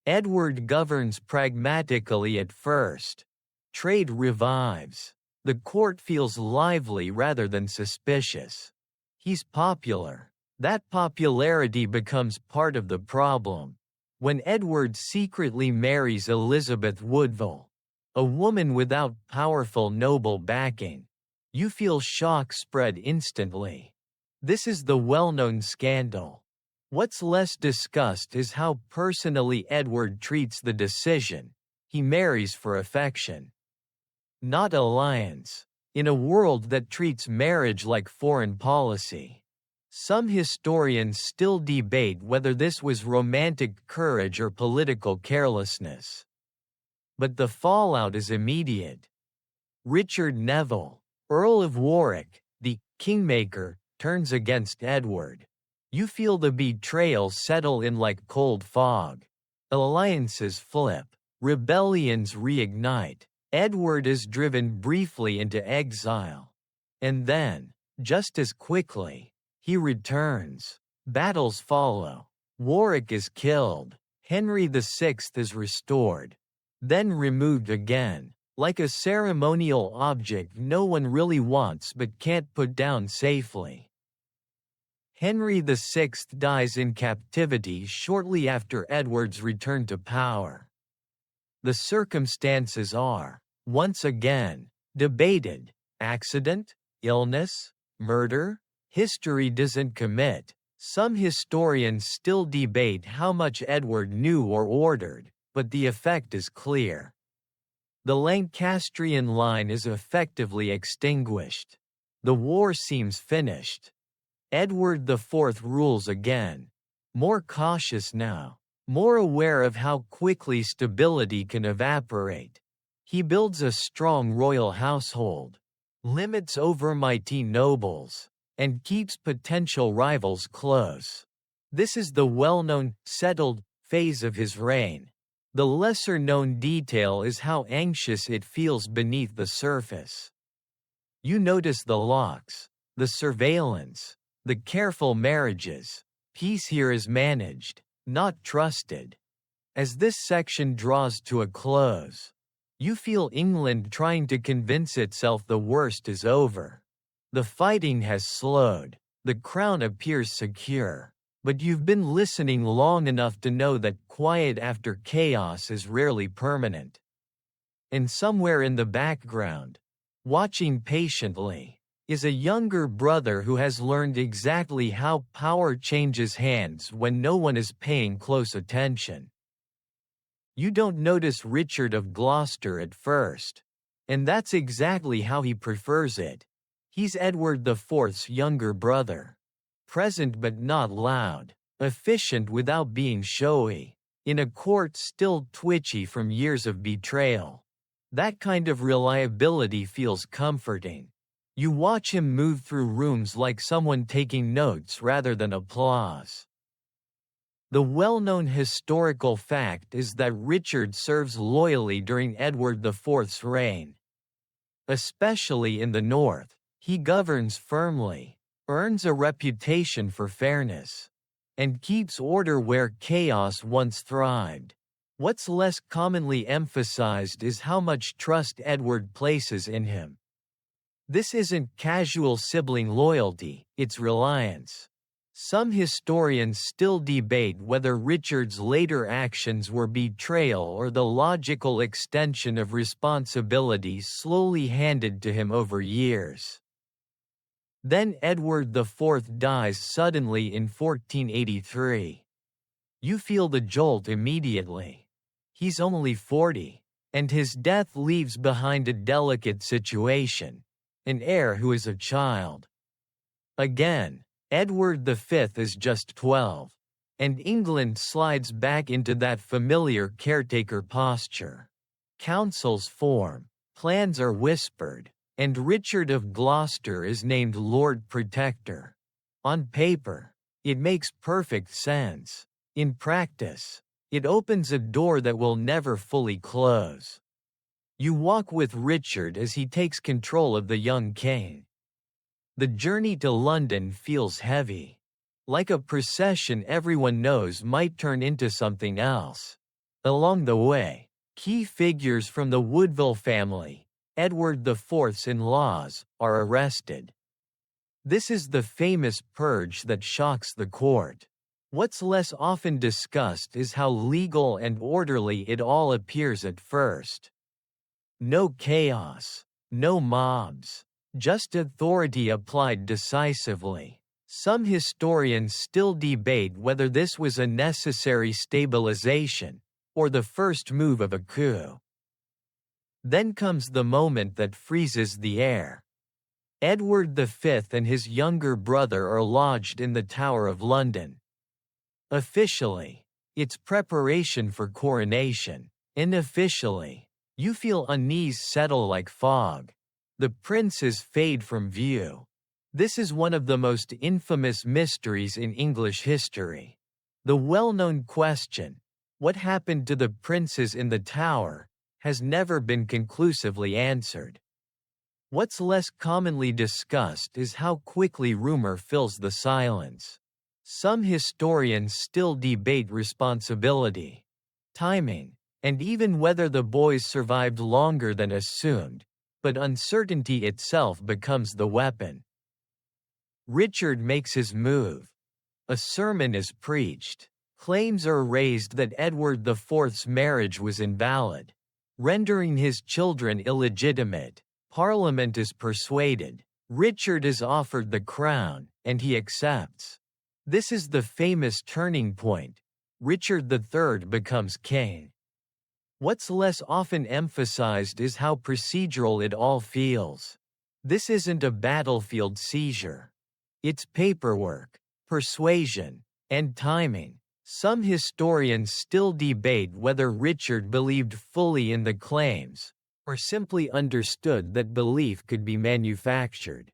Edward governs pragmatically at first. Trade revives. The court feels lively rather than suspicious. He's popular. That popularity becomes part of the problem. When Edward secretly marries Elizabeth Woodville, a woman without powerful noble backing, you feel shock spread instantly. This is the well-known scandal. What's less discussed is how personally Edward treats the decision. He marries for affection, not alliance. in a world that treats marriage like foreign policy. Some historians still debate whether this was romantic courage or political carelessness. But the fallout is immediate. Richard Neville, Earl of Warwick, the kingmaker, turns against Edward. You feel the betrayal settle in like cold fog. Alliances flip. Rebellions reignite. Edward is driven briefly into exile. And then, just as quickly, he returns. Battles follow. Warwick is killed. Henry VI is restored. Then removed again, like a ceremonial object no one really wants but can't put down safely. Henry VI dies in captivity shortly after Edward's return to power. The circumstances are, once again, debated. Accident? Illness? Murder? History doesn't commit. Some historians still debate how much Edward knew or ordered, but the effect is clear. The Lancastrian line is effectively extinguished. The war seems finished. Edward IV rules again. More cautious now. More aware of how quickly stability can evaporate. He builds a strong royal household, limits overmighty nobles, and keeps potential rivals close. This is the well-known, settled phase of his reign. The lesser-known detail is how anxious it feels beneath the surface. You notice the locks, the surveillance, the careful marriages. Peace here is managed, not trusted. As this section draws to a close, you feel England trying to convince itself the worst is over. The fighting has slowed, the crown appears secure, but you've been listening long enough to know that quiet after chaos is rarely permanent. And somewhere in the background, watching patiently, is a younger brother who has learned exactly how power changes hands when no one is paying close attention. You don't notice Richard of Gloucester at first, and that's exactly how he prefers it. He's Edward IV's younger brother. Present but not loud, efficient without being showy, in a court still twitchy from years of betrayal. That kind of reliability feels comforting. You watch him move through rooms like someone taking notes rather than applause. The well-known historical fact is that Richard serves loyally during Edward IV's reign. Especially in the north, he governs firmly, earns a reputation for fairness, and keeps order where chaos once thrived. What's less commonly emphasized is how much trust Edward places in him. This isn't casual sibling loyalty, it's reliance. Some historians still debate whether Richard's later actions were betrayal or the logical extension of responsibilities slowly handed to him over years. Then Edward IV dies suddenly in 1483. You feel the jolt immediately. He's only 40, and his death leaves behind a delicate situation, an heir who is a child. Again, Edward V is just 12, and England slides back into that familiar caretaker posture. Councils form, plans are whispered, and Richard of Gloucester is named Lord Protector. On paper, it makes perfect sense. In practice, it opens a door that will never fully close. You walk with Richard as he takes control of the young king. The journey to London feels heavy. Like a procession everyone knows might turn into something else. Along the way, key figures from the Woodville family, Edward IV's in-laws, are arrested. This is the famous purge that shocks the court. What's less often discussed is how legal and orderly it all appears at first. No chaos, no mobs, just authority applied decisively. Some historians still debate whether this was a necessary stabilization, or the first move of a coup. Then comes the moment that freezes the air. Edward V and his younger brother are lodged in the Tower of London. Officially, it's preparation for coronation. Unofficially, you feel unease settle like fog. The princes fade from view. This is one of the most infamous mysteries in English history. The well-known question, what happened to the princes in the Tower, has never been conclusively answered. What's less commonly discussed is how quickly rumor fills the silence. Some historians still debate responsibility, timing, and even whether the boys survived longer than assumed, but uncertainty itself becomes the weapon. Richard makes his move. A sermon is preached. Claims are raised that Edward IV's marriage was invalid, rendering his children illegitimate. Parliament is persuaded. Richard is offered the crown, and he accepts. This is the famous turning point. Richard III becomes king. What's less often emphasized is how procedural it all feels. This isn't a battlefield seizure. It's paperwork, persuasion, and timing. Some historians still debate whether Richard believed fully in the claims, or simply understood that belief could be manufactured.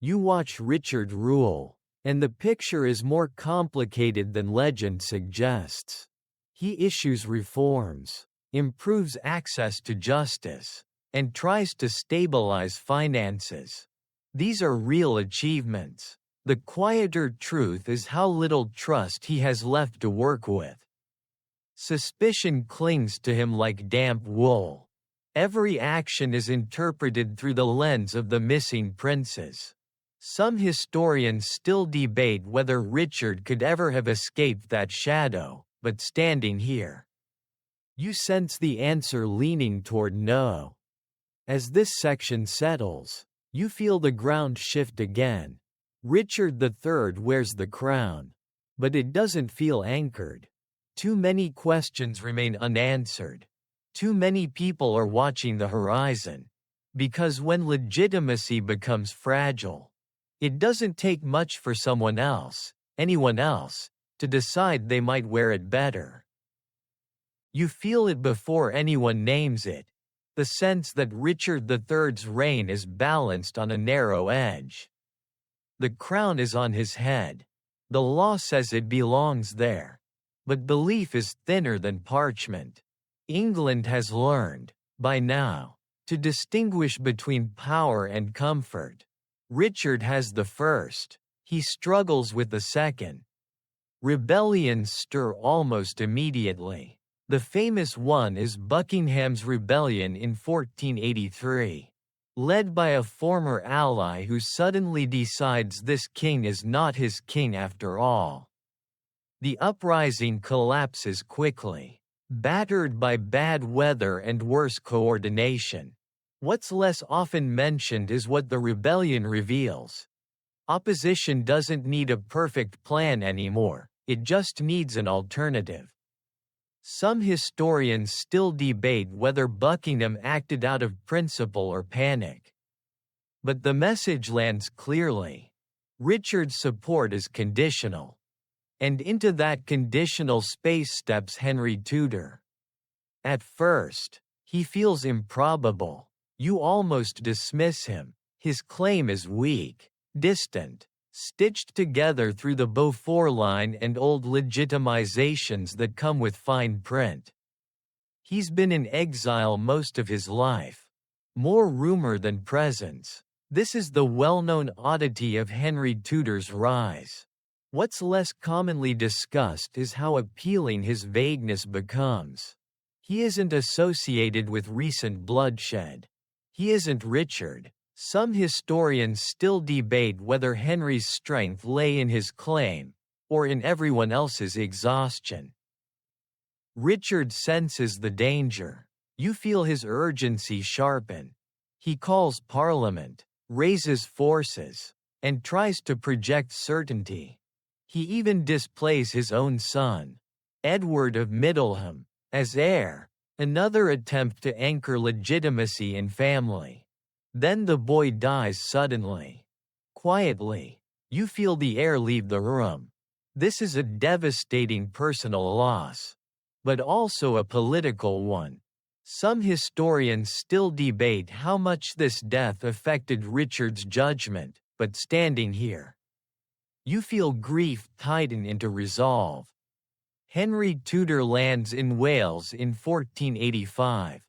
You watch Richard rule, and the picture is more complicated than legend suggests. He issues reforms, improves access to justice, and tries to stabilize finances. These are real achievements. The quieter truth is how little trust he has left to work with. Suspicion clings to him like damp wool. Every action is interpreted through the lens of the missing princes. Some historians still debate whether Richard could ever have escaped that shadow, but standing here, you sense the answer leaning toward no. As this section settles, you feel the ground shift again. Richard III wears the crown, but it doesn't feel anchored. Too many questions remain unanswered. Too many people are watching the horizon. Because when legitimacy becomes fragile, it doesn't take much for anyone else, to decide they might wear it better. You feel it before anyone names it. The sense that Richard III's reign is balanced on a narrow edge. The crown is on his head. The law says it belongs there. But belief is thinner than parchment. England has learned, by now, to distinguish between power and comfort. Richard has the first. He struggles with the second. Rebellions stir almost immediately. The famous one is Buckingham's Rebellion in 1483. Led by a former ally who suddenly decides this king is not his king after all. The uprising collapses quickly, battered by bad weather and worse coordination. What's less often mentioned is what the rebellion reveals. Opposition doesn't need a perfect plan anymore, it just needs an alternative. Some historians still debate whether Buckingham acted out of principle or panic. But the message lands clearly. Richard's support is conditional. And into that conditional space steps Henry Tudor. At first, he feels improbable. You almost dismiss him. His claim is weak, distant, stitched together through the Beaufort line and old legitimizations that come with fine print. He's been in exile most of his life. More rumor than presence. This is the well-known oddity of Henry Tudor's rise. What's less commonly discussed is how appealing his vagueness becomes. He isn't associated with recent bloodshed. He isn't Richard. Some historians still debate whether Henry's strength lay in his claim, or in everyone else's exhaustion. Richard senses the danger. You feel his urgency sharpen. He calls Parliament, raises forces, and tries to project certainty. He even displays his own son, Edward of Middleham, as heir, another attempt to anchor legitimacy in family. Then the boy dies suddenly. Quietly, you feel the air leave the room. This is a devastating personal loss, but also a political one. Some historians still debate how much this death affected Richard's judgment, but standing here, you feel grief tighten into resolve. Henry Tudor lands in Wales in 1485.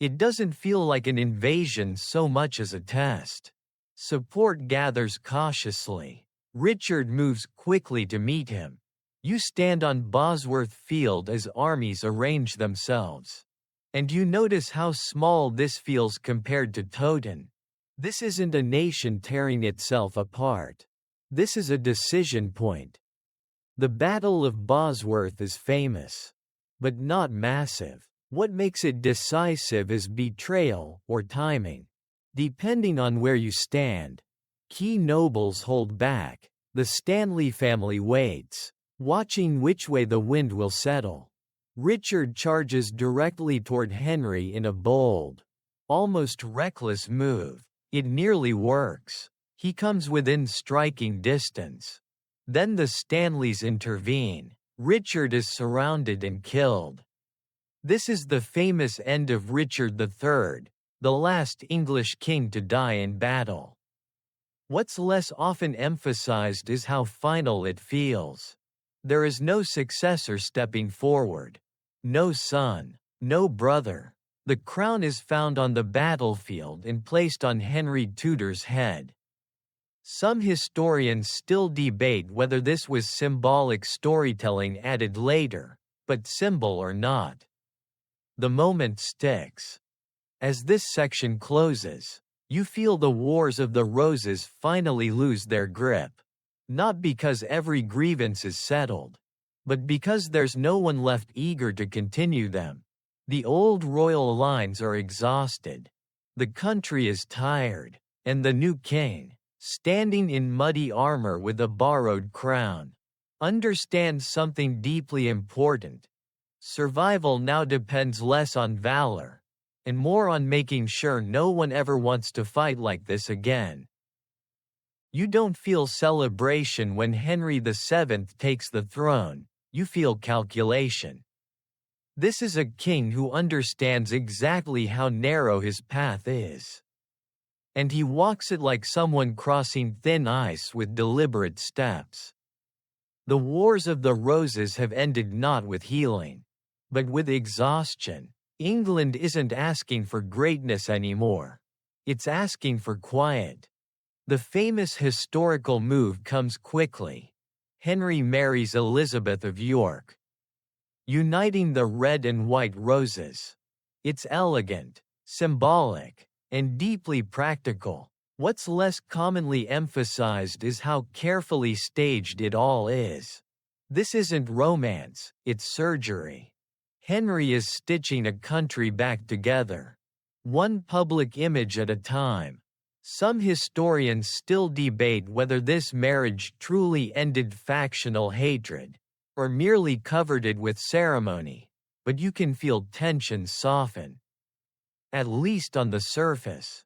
It doesn't feel like an invasion so much as a test. Support gathers cautiously. Richard moves quickly to meet him. You stand on Bosworth Field as armies arrange themselves. And you notice how small this feels compared to Towton. This isn't a nation tearing itself apart. This is a decision point. The Battle of Bosworth is famous, but not massive. What makes it decisive is betrayal or timing. Depending on where you stand, key nobles hold back. The Stanley family waits, watching which way the wind will settle. Richard charges directly toward Henry in a bold, almost reckless move. It nearly works. He comes within striking distance. Then the Stanleys intervene. Richard is surrounded and killed. This is the famous end of Richard III, the last English king to die in battle. What's less often emphasized is how final it feels. There is no successor stepping forward. No son, no brother. The crown is found on the battlefield and placed on Henry Tudor's head. Some historians still debate whether this was symbolic storytelling added later, but symbol or not, the moment sticks. As this section closes, you feel the Wars of the Roses finally lose their grip. Not because every grievance is settled, but because there's no one left eager to continue them. The old royal lines are exhausted. The country is tired, and the new king, standing in muddy armor with a borrowed crown, understands something deeply important. Survival now depends less on valor, and more on making sure no one ever wants to fight like this again. You don't feel celebration when Henry VII takes the throne, you feel calculation. This is a king who understands exactly how narrow his path is. And he walks it like someone crossing thin ice with deliberate steps. The Wars of the Roses have ended not with healing, but with exhaustion. England isn't asking for greatness anymore. It's asking for quiet. The famous historical move comes quickly. Henry marries Elizabeth of York, uniting the red and white roses. It's elegant, symbolic, and deeply practical. What's less commonly emphasized is how carefully staged it all is. This isn't romance, it's surgery. Henry is stitching a country back together, one public image at a time. Some historians still debate whether this marriage truly ended factional hatred, or merely covered it with ceremony, but you can feel tension soften. At least on the surface.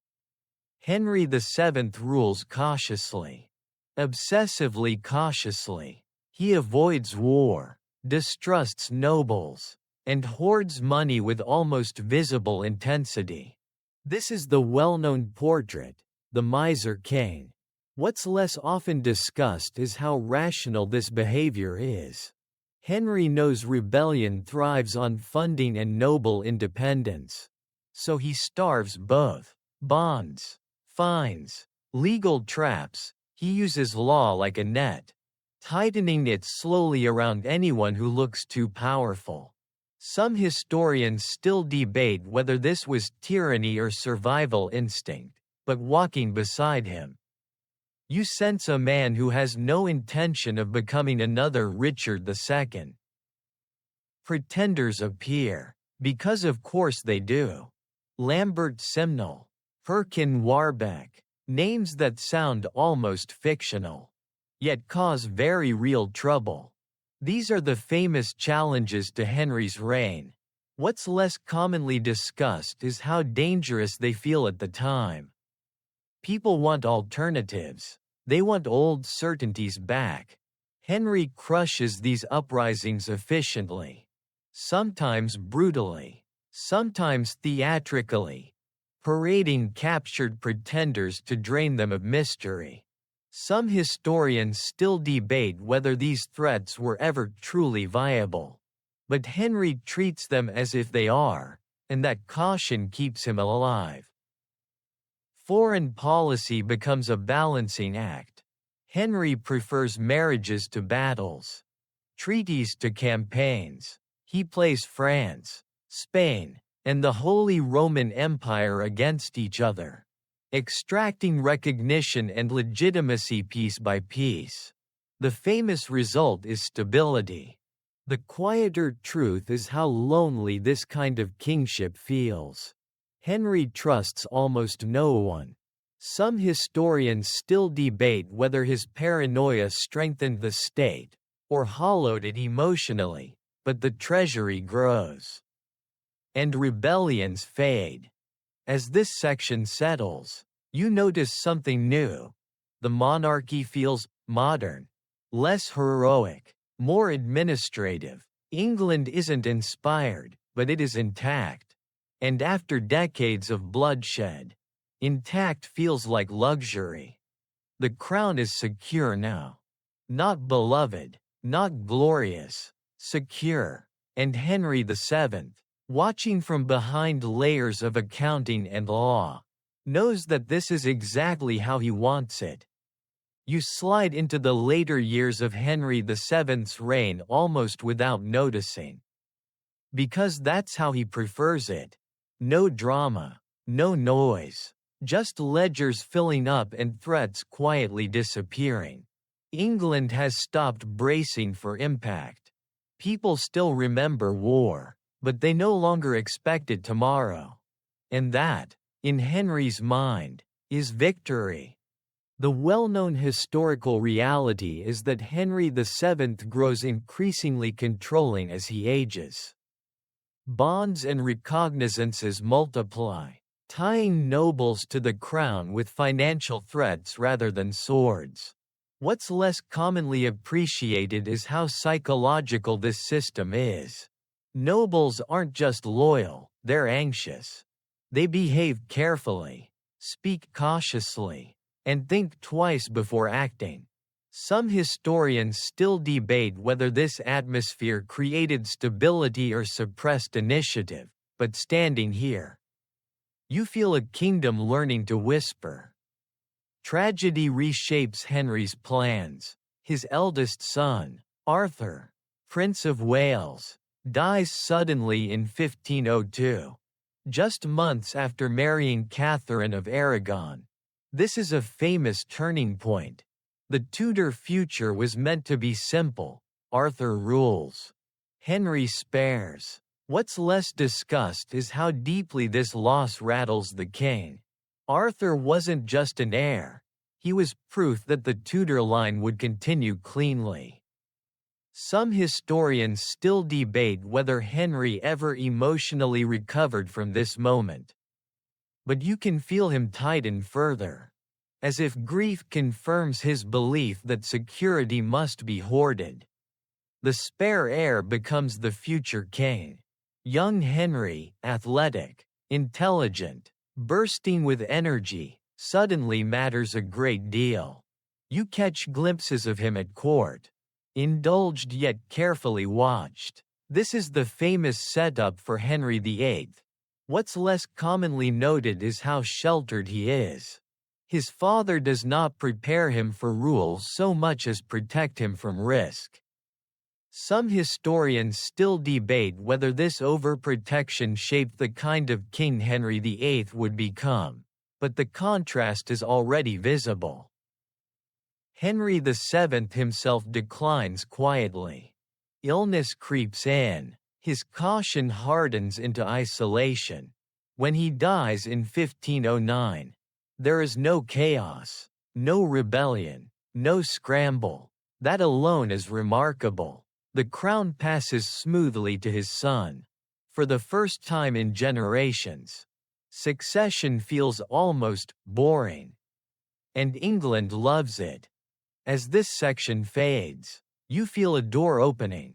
Henry VII rules cautiously. Obsessively cautiously. He avoids war, distrusts nobles, and hoards money with almost visible intensity. This is the well-known portrait, the miser king. What's less often discussed is how rational this behavior is. Henry knows rebellion thrives on funding and noble independence. So he starves both. Bonds, fines, legal traps. He uses law like a net, tightening it slowly around anyone who looks too powerful. Some historians still debate whether this was tyranny or survival instinct, but walking beside him, you sense a man who has no intention of becoming another Richard II. Pretenders appear, because of course they do. Lambert Simnel, Perkin Warbeck, names that sound almost fictional, yet cause very real trouble. These are the famous challenges to Henry's reign. What's less commonly discussed is how dangerous they feel at the time. People want alternatives. They want old certainties back. Henry crushes these uprisings efficiently. Sometimes brutally. Sometimes theatrically. Parading captured pretenders to drain them of mystery. Some historians still debate whether these threats were ever truly viable. But Henry treats them as if they are, and that caution keeps him alive. Foreign policy becomes a balancing act. Henry prefers marriages to battles, treaties to campaigns. He plays France, Spain, and the Holy Roman Empire against each other, extracting recognition and legitimacy piece by piece. The famous result is stability. The quieter truth is how lonely this kind of kingship feels. Henry trusts almost no one. Some historians still debate whether his paranoia strengthened the state or hollowed it emotionally, but the treasury grows. And rebellions fade. As this section settles, you notice something new. The monarchy feels modern, less heroic, more administrative. England isn't inspired, but it is intact. And after decades of bloodshed, intact feels like luxury. The crown is secure now. Not beloved, not glorious, secure. And Henry VII, watching from behind layers of accounting and law, knows that this is exactly how he wants it. You slide into the later years of Henry VII's reign almost without noticing. Because that's how he prefers it. No drama, no noise, just ledgers filling up and threats quietly disappearing. England has stopped bracing for impact. People still remember war, but they no longer expect it tomorrow. And that, in Henry's mind, is victory. The well-known historical reality is that Henry VII grows increasingly controlling as he ages. Bonds and recognizances multiply, tying nobles to the crown with financial threats rather than swords. What's less commonly appreciated is how psychological this system is. Nobles aren't just loyal, they're anxious. They behave carefully, speak cautiously, and think twice before acting. Some historians still debate whether this atmosphere created stability or suppressed initiative, but standing here, you feel a kingdom learning to whisper. Tragedy reshapes Henry's plans. His eldest son, Arthur, Prince of Wales, dies suddenly in 1502, just months after marrying Catherine of Aragon. This is a famous turning point. The Tudor future was meant to be simple. Arthur rules. Henry spares. What's less discussed is how deeply this loss rattles the king. Arthur wasn't just an heir. He was proof that the Tudor line would continue cleanly. Some historians still debate whether Henry ever emotionally recovered from this moment. But you can feel him tighten further. As if grief confirms his belief that security must be hoarded. The spare heir becomes the future king. Young Henry, athletic, intelligent, bursting with energy, suddenly matters a great deal. You catch glimpses of him at court. Indulged yet carefully watched. This is the famous setup for Henry VIII. What's less commonly noted is how sheltered he is. His father does not prepare him for rule so much as protect him from risk. Some historians still debate whether this overprotection shaped the kind of king Henry VIII would become, but the contrast is already visible. Henry VII himself declines quietly. Illness creeps in. His caution hardens into isolation. When he dies in 1509, there is no chaos, no rebellion, no scramble. That alone is remarkable. The crown passes smoothly to his son. For the first time in generations, succession feels almost boring. and England loves it. As this section fades, you feel a door opening.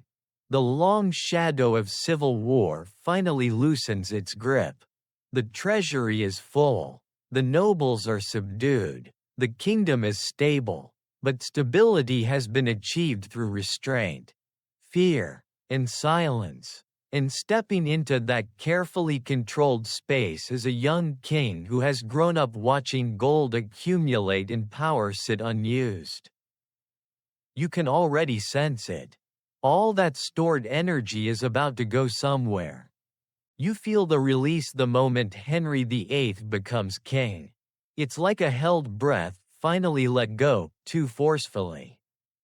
The long shadow of civil war finally loosens its grip. The treasury is full. The nobles are subdued. The kingdom is stable. But stability has been achieved through restraint, fear, and silence. And stepping into that carefully controlled space is a young king who has grown up watching gold accumulate and power sit unused. You can already sense it. All that stored energy is about to go somewhere. You feel the release the moment Henry VIII becomes king. It's like a held breath finally let go, too forcefully.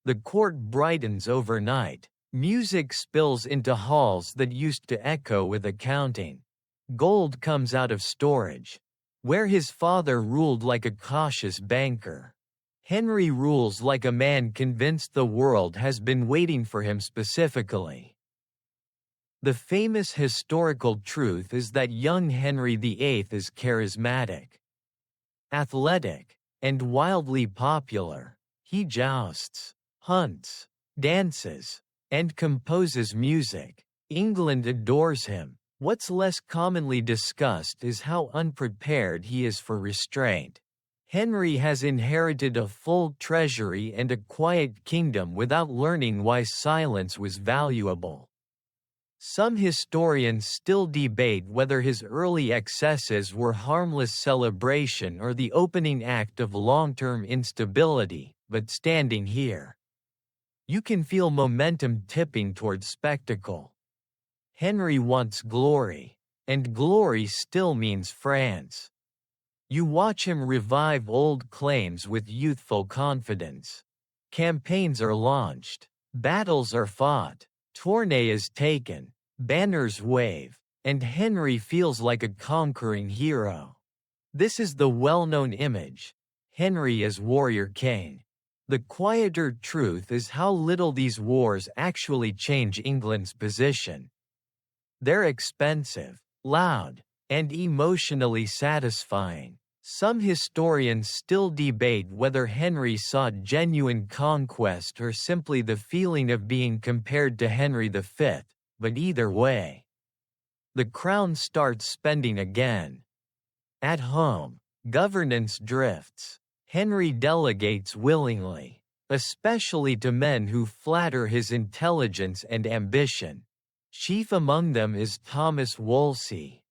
The court brightens overnight. Music spills into halls that used to echo with accounting. Gold comes out of storage. Where his father ruled like a cautious banker, Henry rules like a man convinced the world has been waiting for him specifically. The famous historical truth is that young Henry VIII is charismatic, athletic, and wildly popular. He jousts, hunts, dances, and composes music. England adores him. What's less commonly discussed is how unprepared he is for restraint. Henry has inherited a full treasury and a quiet kingdom without learning why silence was valuable. Some historians still debate whether his early excesses were harmless celebration or the opening act of long-term instability, but standing here, you can feel momentum tipping toward spectacle. Henry wants glory, and glory still means France. You watch him revive old claims with youthful confidence. Campaigns are launched, battles are fought, Tournai is taken, banners wave, and Henry feels like a conquering hero. This is the well-known image: Henry as warrior king. The quieter truth is how little these wars actually change England's position. They're expensive, loud, and emotionally satisfying. Some historians still debate whether Henry sought genuine conquest or simply the feeling of being compared to Henry V, but either way, the crown starts spending again. At home, governance drifts. Henry delegates willingly, especially to men who flatter his intelligence and ambition. Chief among them is Thomas Wolsey.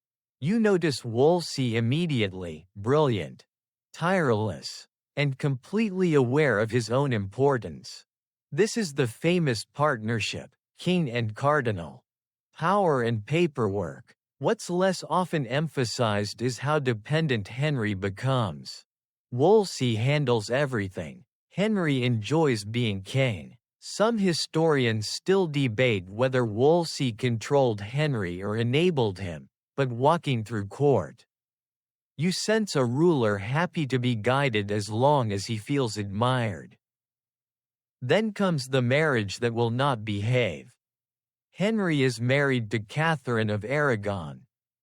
You notice Wolsey immediately: brilliant, tireless, and completely aware of his own importance. This is the famous partnership, king and cardinal. Power and paperwork. What's less often emphasized is how dependent Henry becomes. Wolsey handles everything. Henry enjoys being king. Some historians still debate whether Wolsey controlled Henry or enabled him, but walking through court, you sense a ruler happy to be guided as long as he feels admired. Then comes the marriage that will not behave. Henry is married to Catherine of Aragon,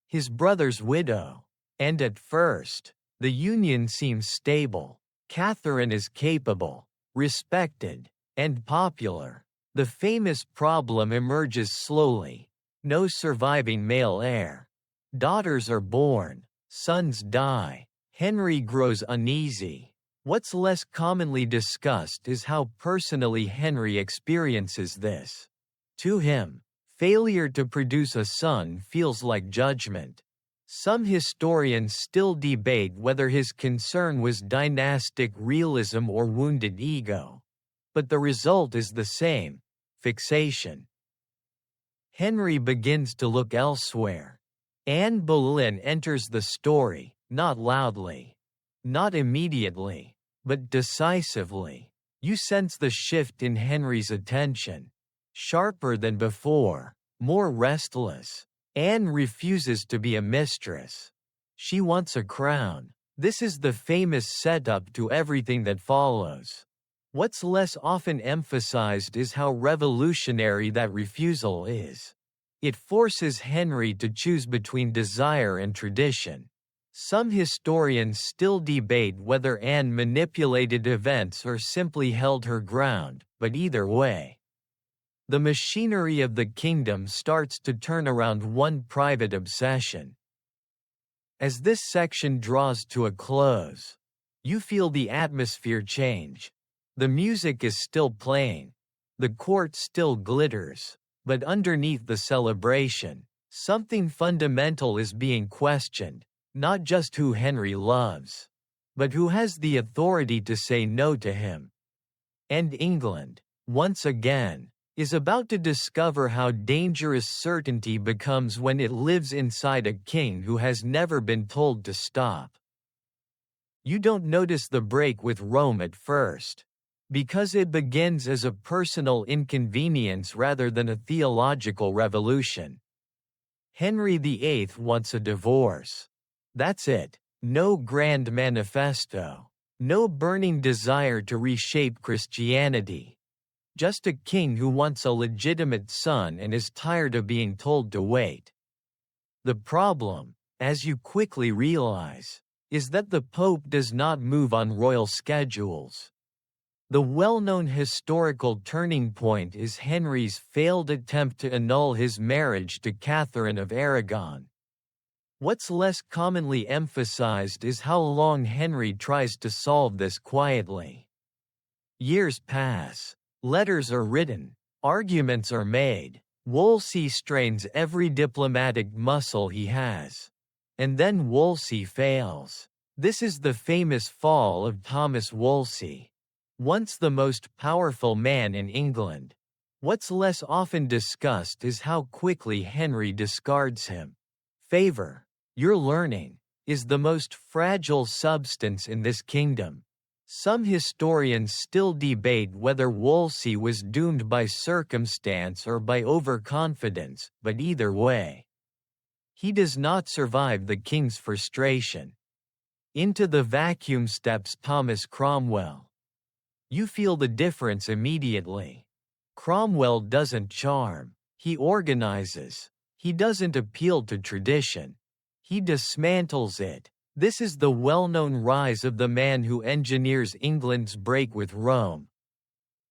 his brother's widow, and at first, the union seems stable. Catherine is capable, respected, and popular. The famous problem emerges slowly: no surviving male heir. Daughters are born, sons die. Henry grows uneasy. What's less commonly discussed is how personally Henry experiences this. To him, failure to produce a son feels like judgment. Some historians still debate whether his concern was dynastic realism or wounded ego. But the result is the same: fixation. Henry begins to look elsewhere. Anne Boleyn enters the story, not loudly, not immediately, but decisively. You sense the shift in Henry's attention. Sharper than before, more restless. Anne refuses to be a mistress. She wants a crown. This is the famous setup to everything that follows. What's less often emphasized is how revolutionary that refusal is. It forces Henry to choose between desire and tradition. Some historians still debate whether Anne manipulated events or simply held her ground, but either way, the machinery of the kingdom starts to turn around one private obsession. As this section draws to a close, you feel the atmosphere change. The music is still playing, the court still glitters, but underneath the celebration, something fundamental is being questioned. Not just who Henry loves, but who has the authority to say no to him. And England, once again, is about to discover how dangerous certainty becomes when it lives inside a king who has never been told to stop. You don't notice the break with Rome at first, because it begins as a personal inconvenience rather than a theological revolution. Henry VIII wants a divorce. That's it. No grand manifesto. No burning desire to reshape Christianity. Just a king who wants a legitimate son and is tired of being told to wait. The problem, as you quickly realize, is that the Pope does not move on royal schedules. The well-known historical turning point is Henry's failed attempt to annul his marriage to Catherine of Aragon. What's less commonly emphasized is how long Henry tries to solve this quietly. Years pass, letters are written, arguments are made, Wolsey strains every diplomatic muscle he has. And then Wolsey fails. This is the famous fall of Thomas Wolsey, once the most powerful man in England. What's less often discussed is how quickly Henry discards him. Favor, your learning, is the most fragile substance in this kingdom. Some historians still debate whether Wolsey was doomed by circumstance or by overconfidence, but either way, he does not survive the king's frustration. Into the vacuum steps Thomas Cromwell. You feel the difference immediately. Cromwell doesn't charm, he organizes. He doesn't appeal to tradition. He dismantles it. This is the well-known rise of the man who engineers England's break with Rome.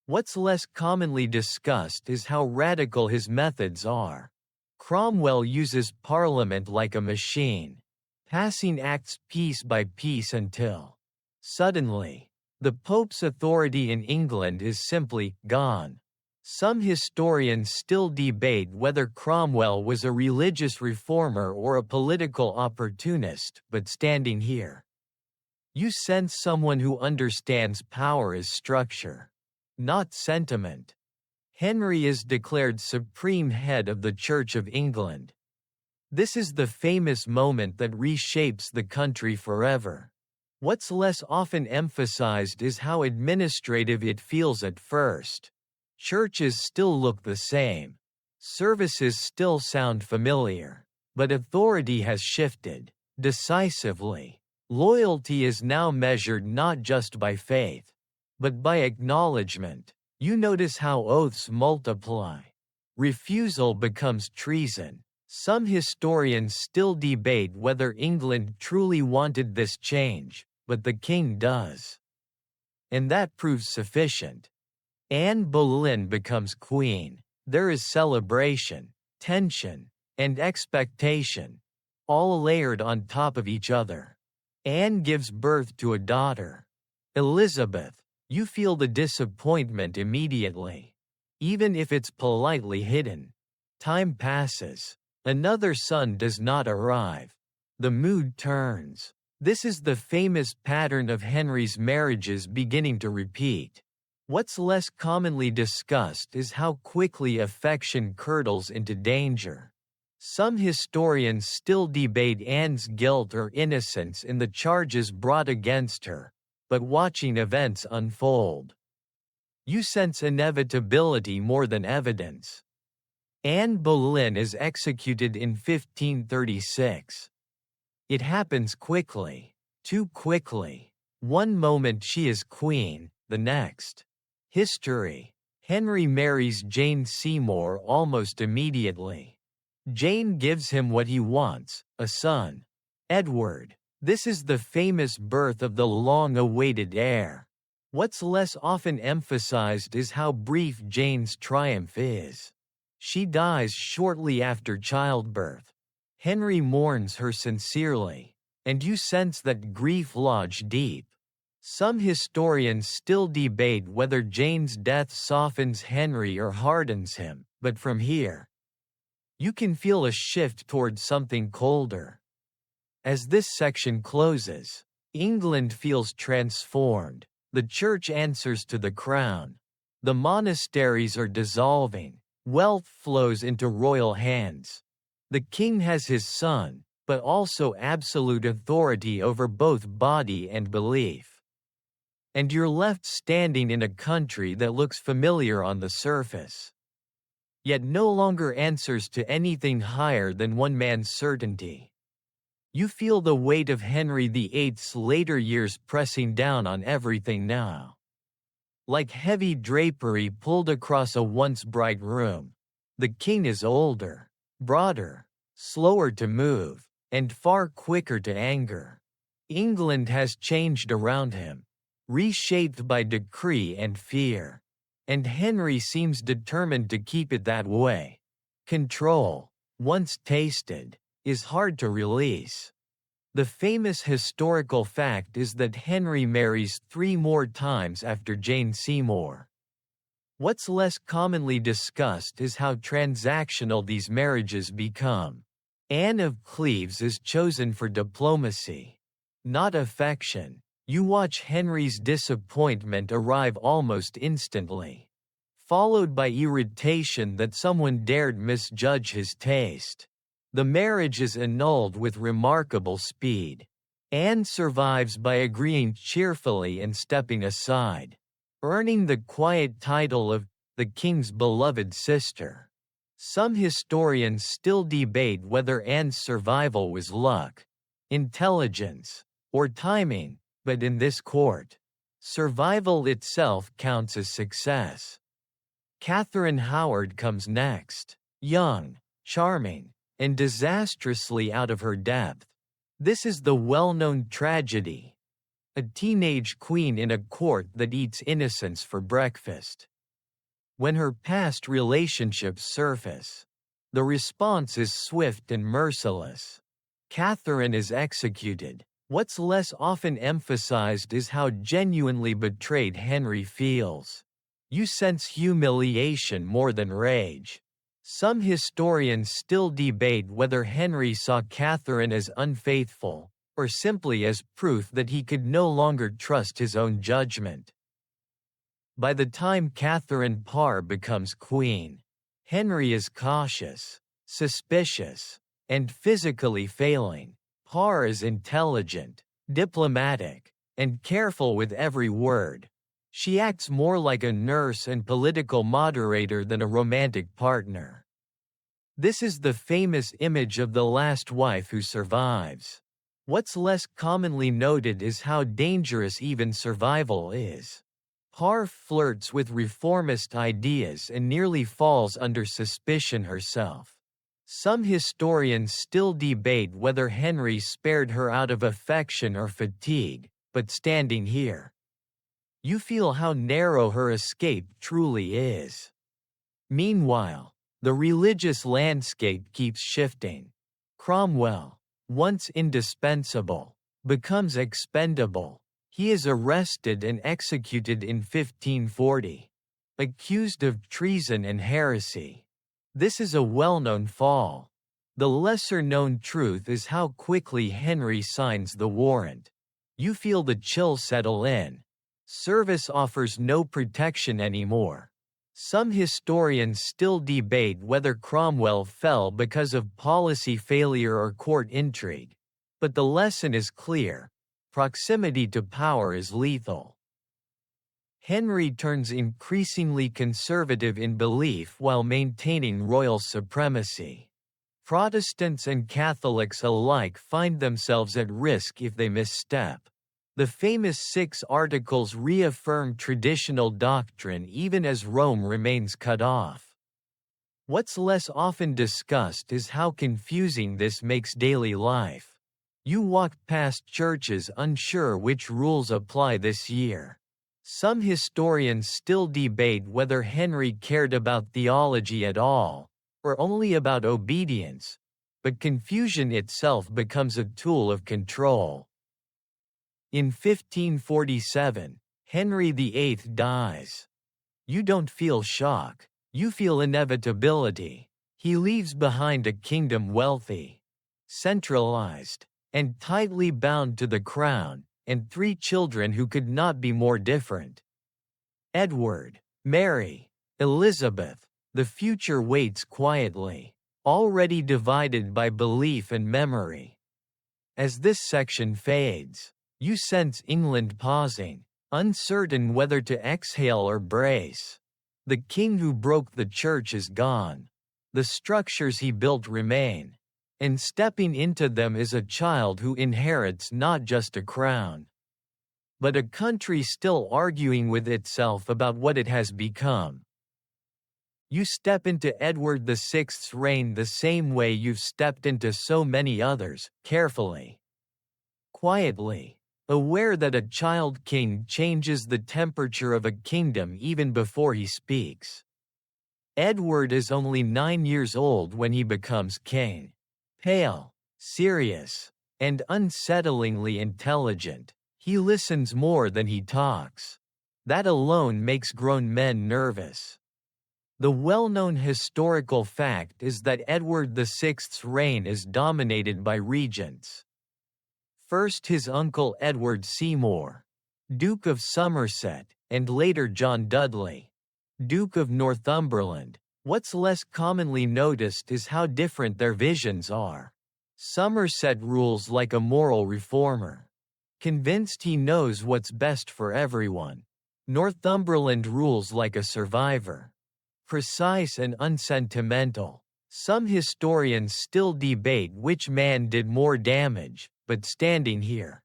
What's less commonly discussed is how radical his methods are. Cromwell uses Parliament like a machine, passing acts piece by piece until, suddenly, the Pope's authority in England is simply gone. Some historians still debate whether Cromwell was a religious reformer or a political opportunist, but standing here, you sense someone who understands power as structure, not sentiment. Henry is declared supreme head of the Church of England. This is the famous moment that reshapes the country forever. What's less often emphasized is how administrative it feels at first. Churches still look the same. Services still sound familiar. But authority has shifted, decisively. Loyalty is now measured not just by faith, but by acknowledgement. You notice how oaths multiply. Refusal becomes treason. Some historians still debate whether England truly wanted this change, but the king does. And that proves sufficient. Anne Boleyn becomes queen. There is celebration, tension, and expectation, all layered on top of each other. Anne gives birth to a daughter, Elizabeth. You feel the disappointment immediately, even if it's politely hidden. Time passes. Another son does not arrive. The mood turns. This is the famous pattern of Henry's marriages beginning to repeat. What's less commonly discussed is how quickly affection curdles into danger. Some historians still debate Anne's guilt or innocence in the charges brought against her, but watching events unfold, you sense inevitability more than evidence. Anne Boleyn is executed in 1536. It happens quickly, too quickly. One moment she is queen, the next. History. Henry marries Jane Seymour almost immediately. Jane gives him what he wants, a son. Edward, This is the famous birth of the long-awaited heir. What's less often emphasized is how brief Jane's triumph is. She dies shortly after childbirth. Henry mourns her sincerely, and you sense that grief lodged deep. Some historians still debate whether Jane's death softens Henry or hardens him, but from here, you can feel a shift toward something colder. As this section closes, England feels transformed. The church answers to the crown. The monasteries are dissolving. Wealth flows into royal hands. The king has his son, but also absolute authority over both body and belief. And you're left standing in a country that looks familiar on the surface, yet no longer answers to anything higher than one man's certainty. You feel the weight of Henry VIII's later years pressing down on everything now. Like heavy drapery pulled across a once bright room, the king is older, broader, slower to move, and far quicker to anger. England has changed around him, reshaped by decree and fear. And Henry seems determined to keep it that way. Control, once tasted, is hard to release. The famous historical fact is that Henry marries 3 more times after Jane Seymour. What's less commonly discussed is how transactional these marriages become. Anne of Cleves is chosen for diplomacy, not affection. You watch Henry's disappointment arrive almost instantly, followed by irritation that someone dared misjudge his taste. The marriage is annulled with remarkable speed. Anne survives by agreeing cheerfully and stepping aside, earning the quiet title of the king's beloved sister. Some historians still debate whether Anne's survival was luck, intelligence, or timing, but in this court, survival itself counts as success. Catherine Howard comes next, young, charming, and disastrously out of her depth. This is the well-known tragedy. A teenage queen in a court that eats innocence for breakfast. When her past relationships surface, the response is swift and merciless. Catherine is executed. What's less often emphasized is how genuinely betrayed Henry feels. You sense humiliation more than rage. Some historians still debate whether Henry saw Catherine as unfaithful, or simply as proof that he could no longer trust his own judgment. By the time Catherine Parr becomes queen, Henry is cautious, suspicious, and physically failing. Parr is intelligent, diplomatic, and careful with every word. She acts more like a nurse and political moderator than a romantic partner. This is the famous image of the last wife who survives. What's less commonly noted is how dangerous even survival is. Parr flirts with reformist ideas and nearly falls under suspicion herself. Some historians still debate whether Henry spared her out of affection or fatigue, but standing here, you feel how narrow her escape truly is. Meanwhile, the religious landscape keeps shifting. Cromwell, once indispensable, becomes expendable. He is arrested and executed in 1540, accused of treason and heresy. This is a well-known fall. The lesser-known truth is how quickly Henry signs the warrant. You feel the chill settle in. Service offers no protection anymore. Some historians still debate whether Cromwell fell because of policy failure or court intrigue. But the lesson is clear. Proximity to power is lethal. Henry turns increasingly conservative in belief while maintaining royal supremacy. Protestants and Catholics alike find themselves at risk if they misstep. The famous 6 Articles reaffirm traditional doctrine even as Rome remains cut off. What's less often discussed is how confusing this makes daily life. You walk past churches unsure which rules apply this year. Some historians still debate whether Henry cared about theology at all, or only about obedience, but confusion itself becomes a tool of control. In 1547, Henry VIII dies. You don't feel shock, you feel inevitability. He leaves behind a kingdom wealthy, centralized, and tightly bound to the crown, and 3 children who could not be more different. Edward, Mary, Elizabeth, the future waits quietly, already divided by belief and memory. As this section fades, you sense England pausing, uncertain whether to exhale or brace. The king who broke the church is gone. The structures he built remain, and stepping into them is a child who inherits not just a crown, but a country still arguing with itself about what it has become. You step into Edward VI's reign the same way you've stepped into so many others, carefully, quietly, aware that a child king changes the temperature of a kingdom even before he speaks. Edward is only 9 years old when he becomes king. Pale, serious, and unsettlingly intelligent, he listens more than he talks. That alone makes grown men nervous. The well-known historical fact is that Edward VI's reign is dominated by regents. First his uncle Edward Seymour, Duke of Somerset, and later John Dudley, Duke of Northumberland. What's less commonly noticed is how different their visions are. Somerset rules like a moral reformer, convinced he knows what's best for everyone. Northumberland rules like a survivor, precise and unsentimental. Some historians still debate which man did more damage, but standing here,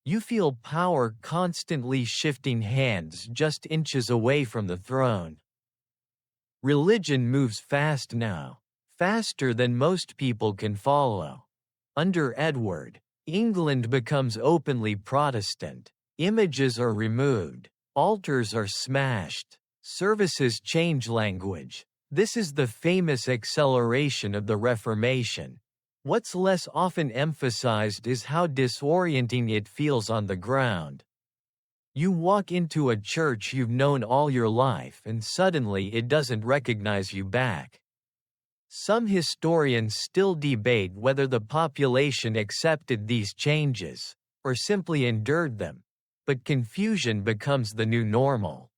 you feel power constantly shifting hands just inches away from the throne. Religion moves fast now, faster than most people can follow. Under Edward, England becomes openly Protestant. Images are removed, altars are smashed, services change language. This is the famous acceleration of the Reformation. What's less often emphasized is how disorienting it feels on the ground. You walk into a church you've known all your life and suddenly it doesn't recognize you back. Some historians still debate whether the population accepted these changes, or simply endured them, but confusion becomes the new normal.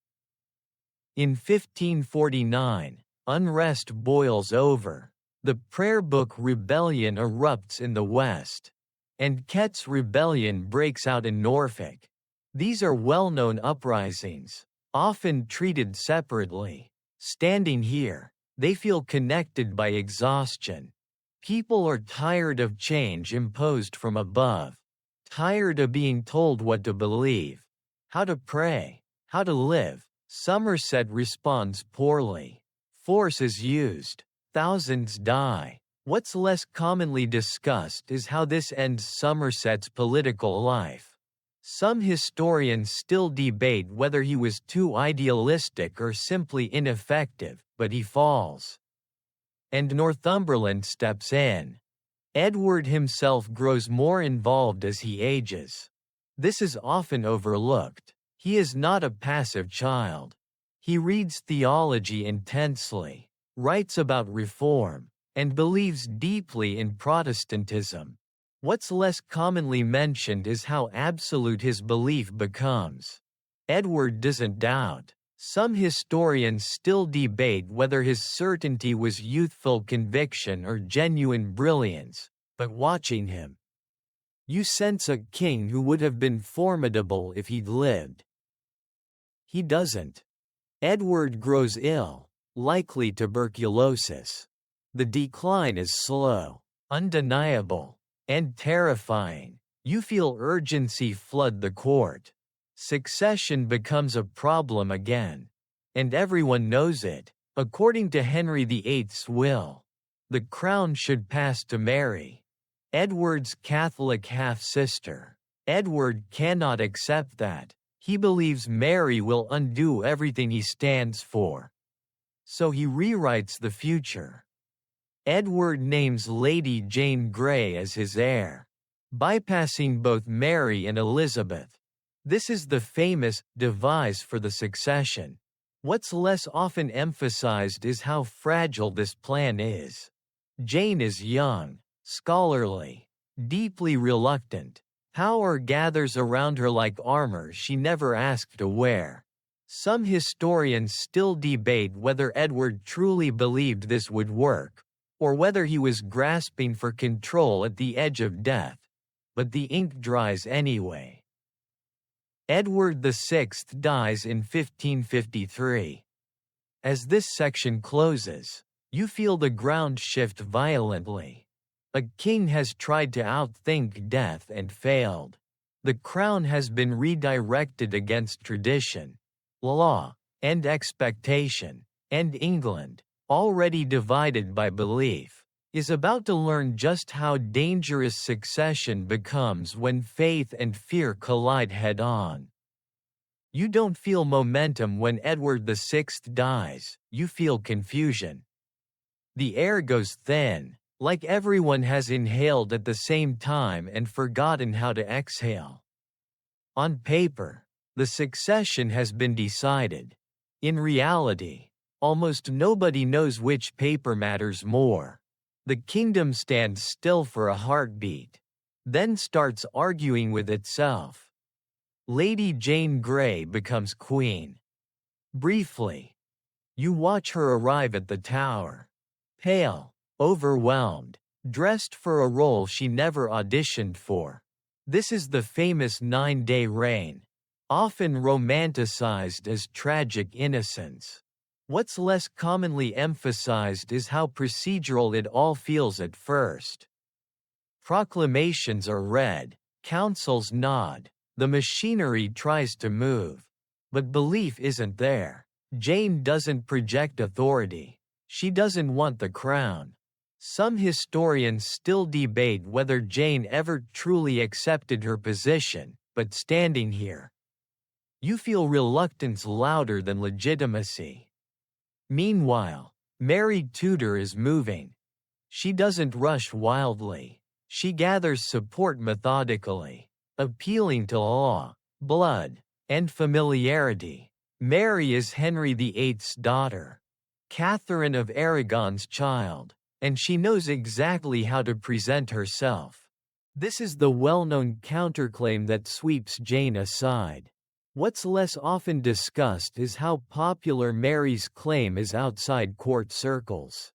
In 1549, unrest boils over. The prayer book rebellion erupts in the West, and Kett's rebellion breaks out in Norfolk. These are well-known uprisings, often treated separately. Standing here, they feel connected by exhaustion. People are tired of change imposed from above, tired of being told what to believe, how to pray, how to live. Somerset responds poorly. Force is used. Thousands die. What's less commonly discussed is how this ends Somerset's political life. Some historians still debate whether he was too idealistic or simply ineffective, but he falls. And Northumberland steps in. Edward himself grows more involved as he ages. This is often overlooked. He is not a passive child. He reads theology intensely, writes about reform, and believes deeply in Protestantism. What's less commonly mentioned is how absolute his belief becomes. Edward doesn't doubt. Some historians still debate whether his certainty was youthful conviction or genuine brilliance, but watching him, you sense a king who would have been formidable if he'd lived. He doesn't. Edward grows ill, likely tuberculosis. The decline is slow, undeniable, and terrifying. You feel urgency flood the court. Succession becomes a problem again. And everyone knows it. According to Henry VIII's will, the crown should pass to Mary. Edward's Catholic half-sister. Edward cannot accept that. He believes Mary will undo everything he stands for. So he rewrites the future. Edward names Lady Jane Grey as his heir, bypassing both Mary and Elizabeth. This is the famous device for the succession. What's less often emphasized is how fragile this plan is. Jane is young, scholarly, deeply reluctant. Power gathers around her like armor she never asked to wear. Some historians still debate whether Edward truly believed this would work, or whether he was grasping for control at the edge of death. But the ink dries anyway. Edward VI dies in 1553. As this section closes, you feel the ground shift violently. A king has tried to outthink death and failed. The crown has been redirected against tradition, law, and expectation, and England, already divided by belief, is about to learn just how dangerous succession becomes when faith and fear collide head-on. You don't feel momentum when Edward VI dies, you feel confusion. The air goes thin, like everyone has inhaled at the same time and forgotten how to exhale. On paper, the succession has been decided. In reality, almost nobody knows which paper matters more. The kingdom stands still for a heartbeat, then starts arguing with itself. Lady Jane Grey becomes queen. Briefly, you watch her arrive at the Tower, pale, overwhelmed, dressed for a role she never auditioned for. This is the famous 9-day reign, often romanticized as tragic innocence. What's less commonly emphasized is how procedural it all feels at first. Proclamations are read, councils nod, the machinery tries to move. But belief isn't there. Jane doesn't project authority. She doesn't want the crown. Some historians still debate whether Jane ever truly accepted her position, but standing here, you feel reluctance louder than legitimacy. Meanwhile, Mary Tudor is moving. She doesn't rush wildly. She gathers support methodically, appealing to awe, blood, and familiarity. Mary is Henry VIII's daughter, Catherine of Aragon's child, and she knows exactly how to present herself. This is the well-known counterclaim that sweeps Jane aside. What's less often discussed is how popular Mary's claim is outside court circles.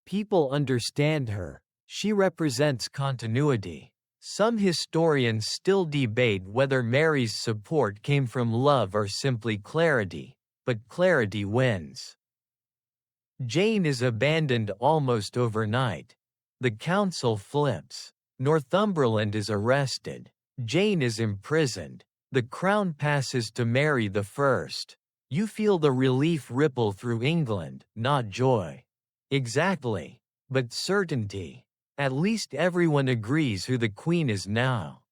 People understand her. She represents continuity. Some historians still debate whether Mary's support came from love or simply clarity, but clarity wins. Jane is abandoned almost overnight. The council flips. Northumberland is arrested. Jane is imprisoned. The crown passes to Mary I. You feel the relief ripple through England, not joy. Exactly. But certainty. At least everyone agrees who the Queen is now.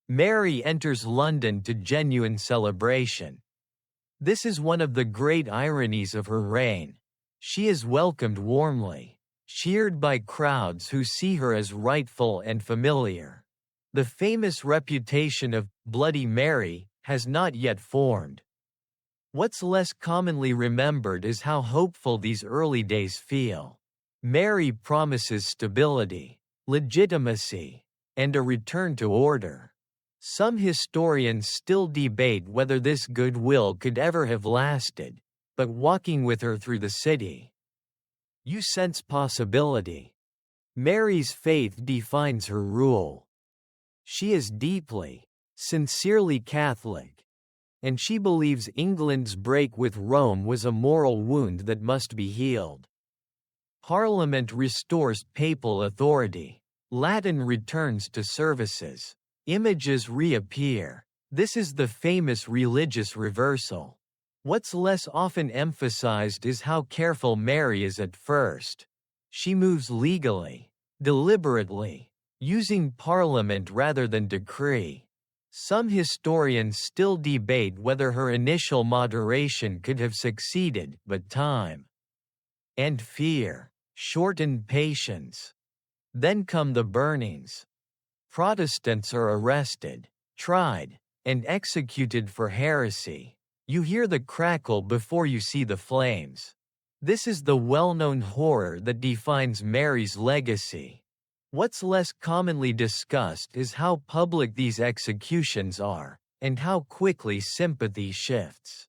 Mary enters London to genuine celebration. This is one of the great ironies of her reign. She is welcomed warmly, cheered by crowds who see her as rightful and familiar. The famous reputation of Bloody Mary has not yet formed. What's less commonly remembered is how hopeful these early days feel. Mary promises stability, legitimacy, and a return to order. Some historians still debate whether this goodwill could ever have lasted, but walking with her through the city, you sense possibility. Mary's faith defines her rule. She is deeply, sincerely Catholic, and she believes England's break with Rome was a moral wound that must be healed. Parliament restores papal authority. Latin returns to services. Images reappear. This is the famous religious reversal. What's less often emphasized is how careful Mary is at first. She moves legally, deliberately, using parliament rather than decree. Some historians still debate whether her initial moderation could have succeeded, but time and fear shortened patience. Then come the burnings. Protestants are arrested, tried, and executed for heresy. You hear the crackle before you see the flames. This is the well-known horror that defines Mary's legacy. What's less commonly discussed is how public these executions are, and how quickly sympathy shifts.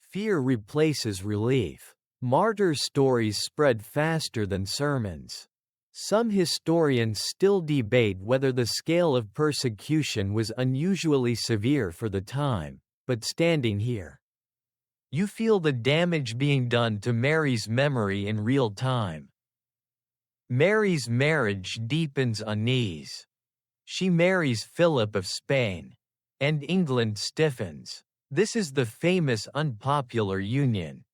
Fear replaces relief. Martyr stories spread faster than sermons. Some historians still debate whether the scale of persecution was unusually severe for the time, but standing here, you feel the damage being done to Mary's memory in real time. Mary's marriage deepens unease. She marries Philip of Spain, and England stiffens. This is the famous unpopular union,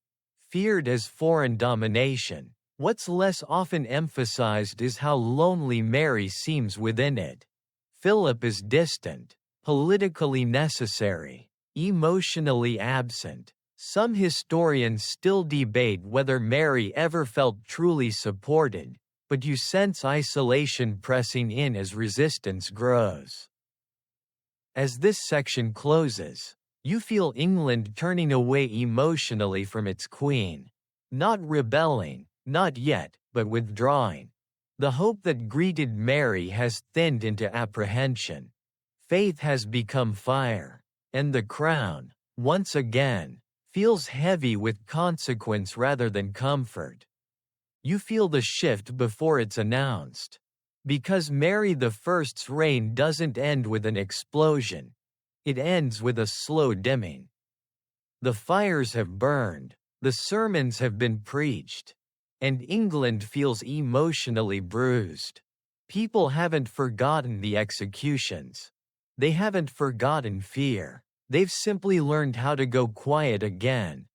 feared as foreign domination. What's less often emphasized is how lonely Mary seems within it. Philip is distant, politically necessary, emotionally absent. Some historians still debate whether Mary ever felt truly supported, but you sense isolation pressing in as resistance grows. As this section closes, you feel England turning away emotionally from its queen. Not rebelling, not yet, but withdrawing. The hope that greeted Mary has thinned into apprehension. Faith has become fire, and the crown, once again, feels heavy with consequence rather than comfort. You feel the shift before it's announced. Because Mary I's reign doesn't end with an explosion. It ends with a slow dimming. The fires have burned, the sermons have been preached, and England feels emotionally bruised. People haven't forgotten the executions. They haven't forgotten fear. They've simply learned how to go quiet again.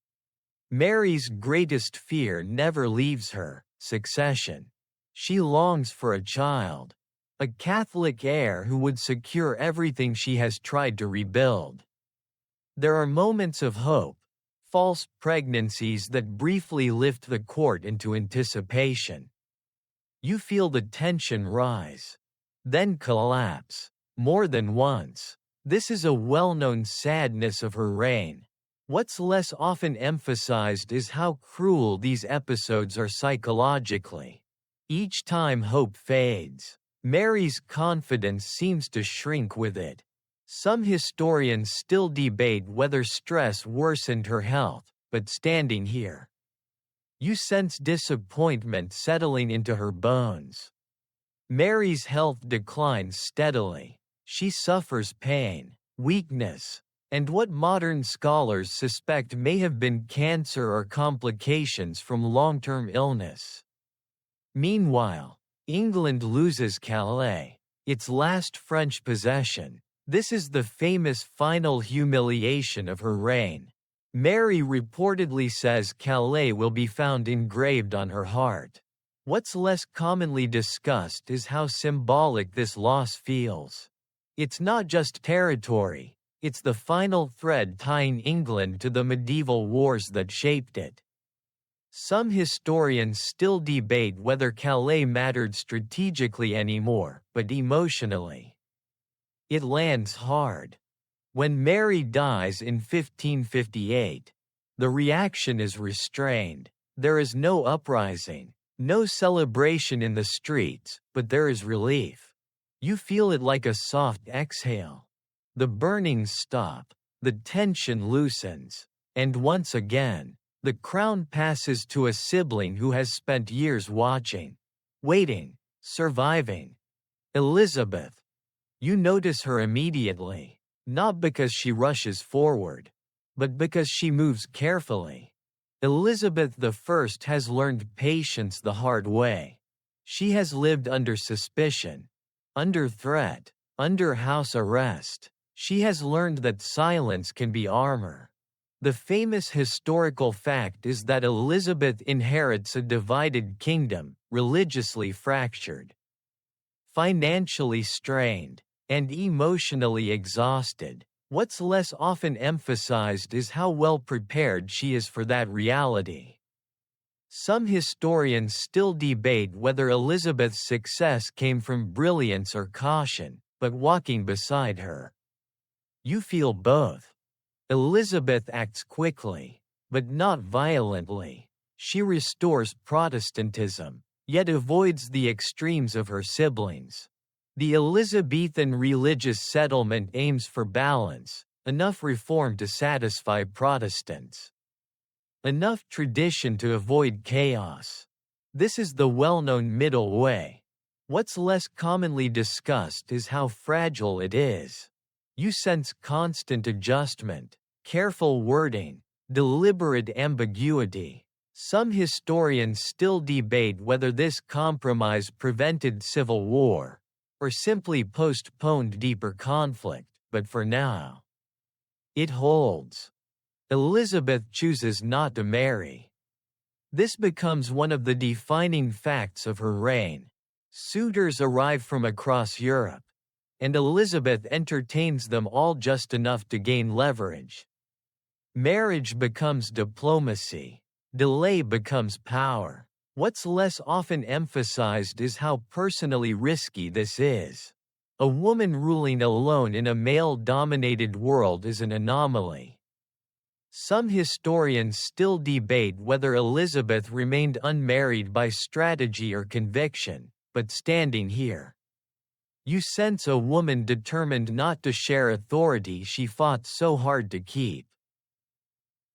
Mary's greatest fear never leaves her: succession. She longs for a child, a Catholic heir who would secure everything she has tried to rebuild. There are moments of hope, false pregnancies that briefly lift the court into anticipation. You feel the tension rise, then collapse, more than once. This is a well-known sadness of her reign. What's less often emphasized is how cruel these episodes are psychologically. Each time hope fades, Mary's confidence seems to shrink with it. Some historians still debate whether stress worsened her health, but standing here, you sense disappointment settling into her bones. Mary's health declines steadily. She suffers pain, weakness, and what modern scholars suspect may have been cancer or complications from long-term illness. Meanwhile, England loses Calais, its last French possession. This is the famous final humiliation of her reign. Mary reportedly says Calais will be found engraved on her heart. What's less commonly discussed is how symbolic this loss feels. It's not just territory, it's the final thread tying England to the medieval wars that shaped it. Some historians still debate whether Calais mattered strategically anymore, but emotionally, it lands hard. When Mary dies in 1558, the reaction is restrained. There is no uprising, no celebration in the streets, but there is relief. You feel it like a soft exhale. The burnings stop, the tension loosens, and once again, the crown passes to a sibling who has spent years watching, waiting, surviving. Elizabeth. You notice her immediately, not because she rushes forward, but because she moves carefully. Elizabeth I has learned patience the hard way. She has lived under suspicion, under threat, under house arrest. She has learned that silence can be armor. The famous historical fact is that Elizabeth inherits a divided kingdom, religiously fractured. financially strained, and emotionally exhausted. What's less often emphasized is how well prepared she is for that reality. Some historians still debate whether Elizabeth's success came from brilliance or caution, but walking beside her, you feel both. Elizabeth acts quickly, but not violently. She restores Protestantism, yet avoids the extremes of her siblings. The Elizabethan religious settlement aims for balance, enough reform to satisfy Protestants, enough tradition to avoid chaos. This is the well-known middle way. What's less commonly discussed is how fragile it is. You sense constant adjustment, careful wording, deliberate ambiguity. Some historians still debate whether this compromise prevented civil war, or simply postponed deeper conflict, but for now, it holds. Elizabeth chooses not to marry. This becomes one of the defining facts of her reign. Suitors arrive from across Europe, and Elizabeth entertains them all just enough to gain leverage. Marriage becomes diplomacy. Delay becomes power. What's less often emphasized is how personally risky this is. A woman ruling alone in a male-dominated world is an anomaly. Some historians still debate whether Elizabeth remained unmarried by strategy or conviction, but standing here, you sense a woman determined not to share authority she fought so hard to keep.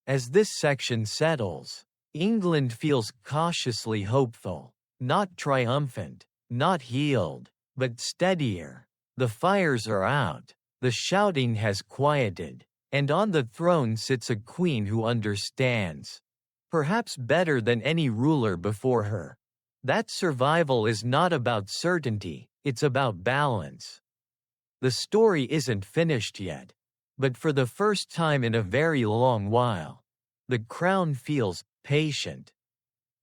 As this section settles, England feels cautiously hopeful, not triumphant, not healed, but steadier. The fires are out, the shouting has quieted, and on the throne sits a queen who understands, perhaps better than any ruler before her, that survival is not about certainty, it's about balance. The story isn't finished yet, but for the first time in a very long while, the crown feels patient.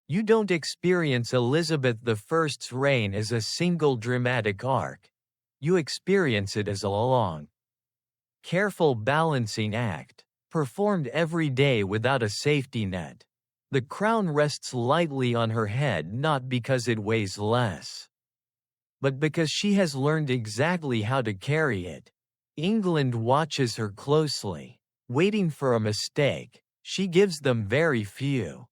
You don't experience Elizabeth I's reign as a single dramatic arc. You experience it as a long, careful balancing act, performed every day without a safety net. The crown rests lightly on her head not because it weighs less, but because she has learned exactly how to carry it. England watches her closely, waiting for a mistake. She gives them very few.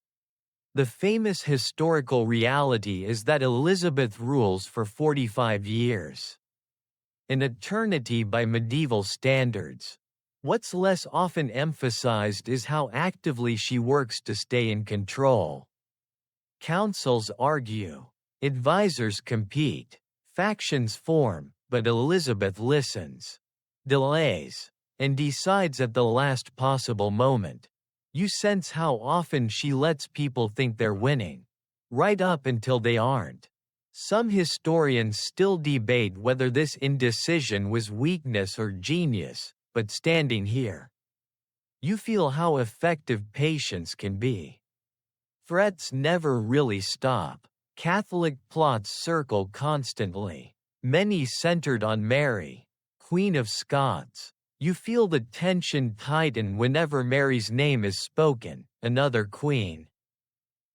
The famous historical reality is that Elizabeth rules for 45 years. An eternity by medieval standards. What's less often emphasized is how actively she works to stay in control. Councils argue, advisors compete, factions form, but Elizabeth listens, delays, and decides at the last possible moment. You sense how often she lets people think they're winning, right up until they aren't. Some historians still debate whether this indecision was weakness or genius, but standing here, you feel how effective patience can be. Threats never really stop. Catholic plots circle constantly, many centered on Mary, Queen of Scots. You feel the tension tighten whenever Mary's name is spoken. Another queen,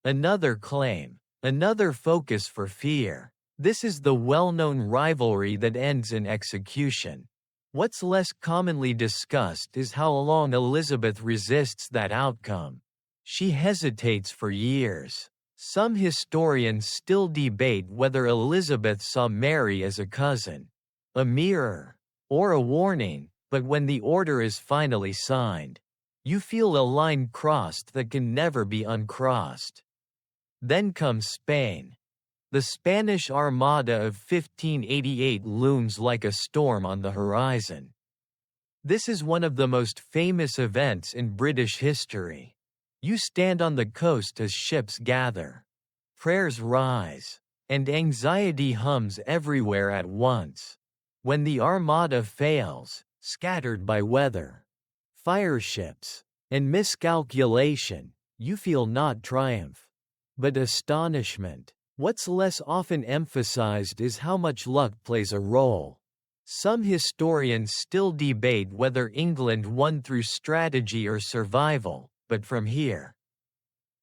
another claim, another focus for fear. This is the well-known rivalry that ends in execution. What's less commonly discussed is how long Elizabeth resists that outcome. She hesitates for years. Some historians still debate whether Elizabeth saw Mary as a cousin, a mirror, or a warning. But when the order is finally signed, you feel a line crossed that can never be uncrossed. Then comes Spain. The Spanish Armada of 1588 looms like a storm on the horizon. This is one of the most famous events in British history. You stand on the coast as ships gather. Prayers rise, and anxiety hums everywhere at once. When the Armada fails, scattered by weather, fireships, and miscalculation, you feel not triumph, but astonishment. What's less often emphasized is how much luck plays a role. Some historians still debate whether England won through strategy or survival, but from here,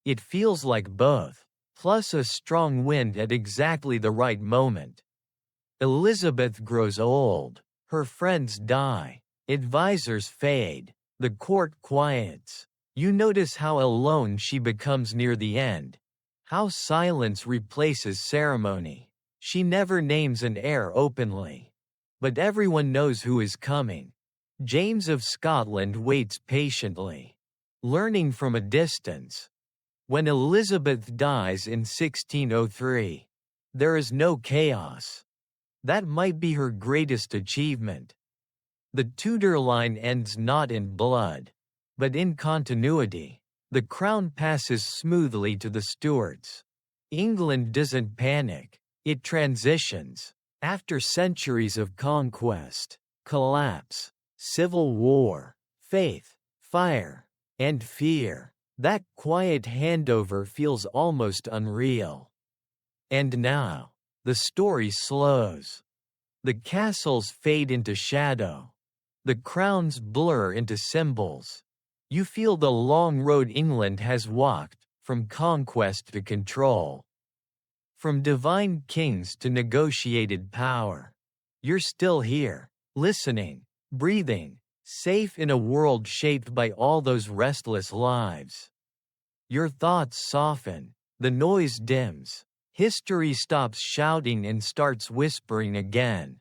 it feels like both, plus a strong wind at exactly the right moment. Elizabeth grows old, her friends die, advisors fade, the court quiets. You notice how alone she becomes near the end, how silence replaces ceremony. She never names an heir openly, but everyone knows who is coming. James of Scotland waits patiently, learning from a distance. When Elizabeth dies in 1603, there is no chaos. That might be her greatest achievement. The Tudor line ends not in blood, but in continuity. The crown passes smoothly to the Stuarts. England doesn't panic, it transitions. After centuries of conquest, collapse, civil war, faith, fire, and fear, that quiet handover feels almost unreal. And now, the story slows. The castles fade into shadow. The crowns blur into symbols. You feel the long road England has walked, from conquest to control. From divine kings to negotiated power. You're still here, listening, breathing, safe in a world shaped by all those restless lives. Your thoughts soften, the noise dims, history stops shouting and starts whispering again.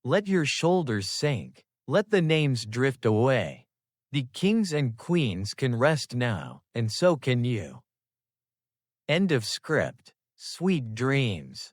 Let your shoulders sink, let the names drift away. The kings and queens can rest now, and so can you. End of script. Sweet dreams.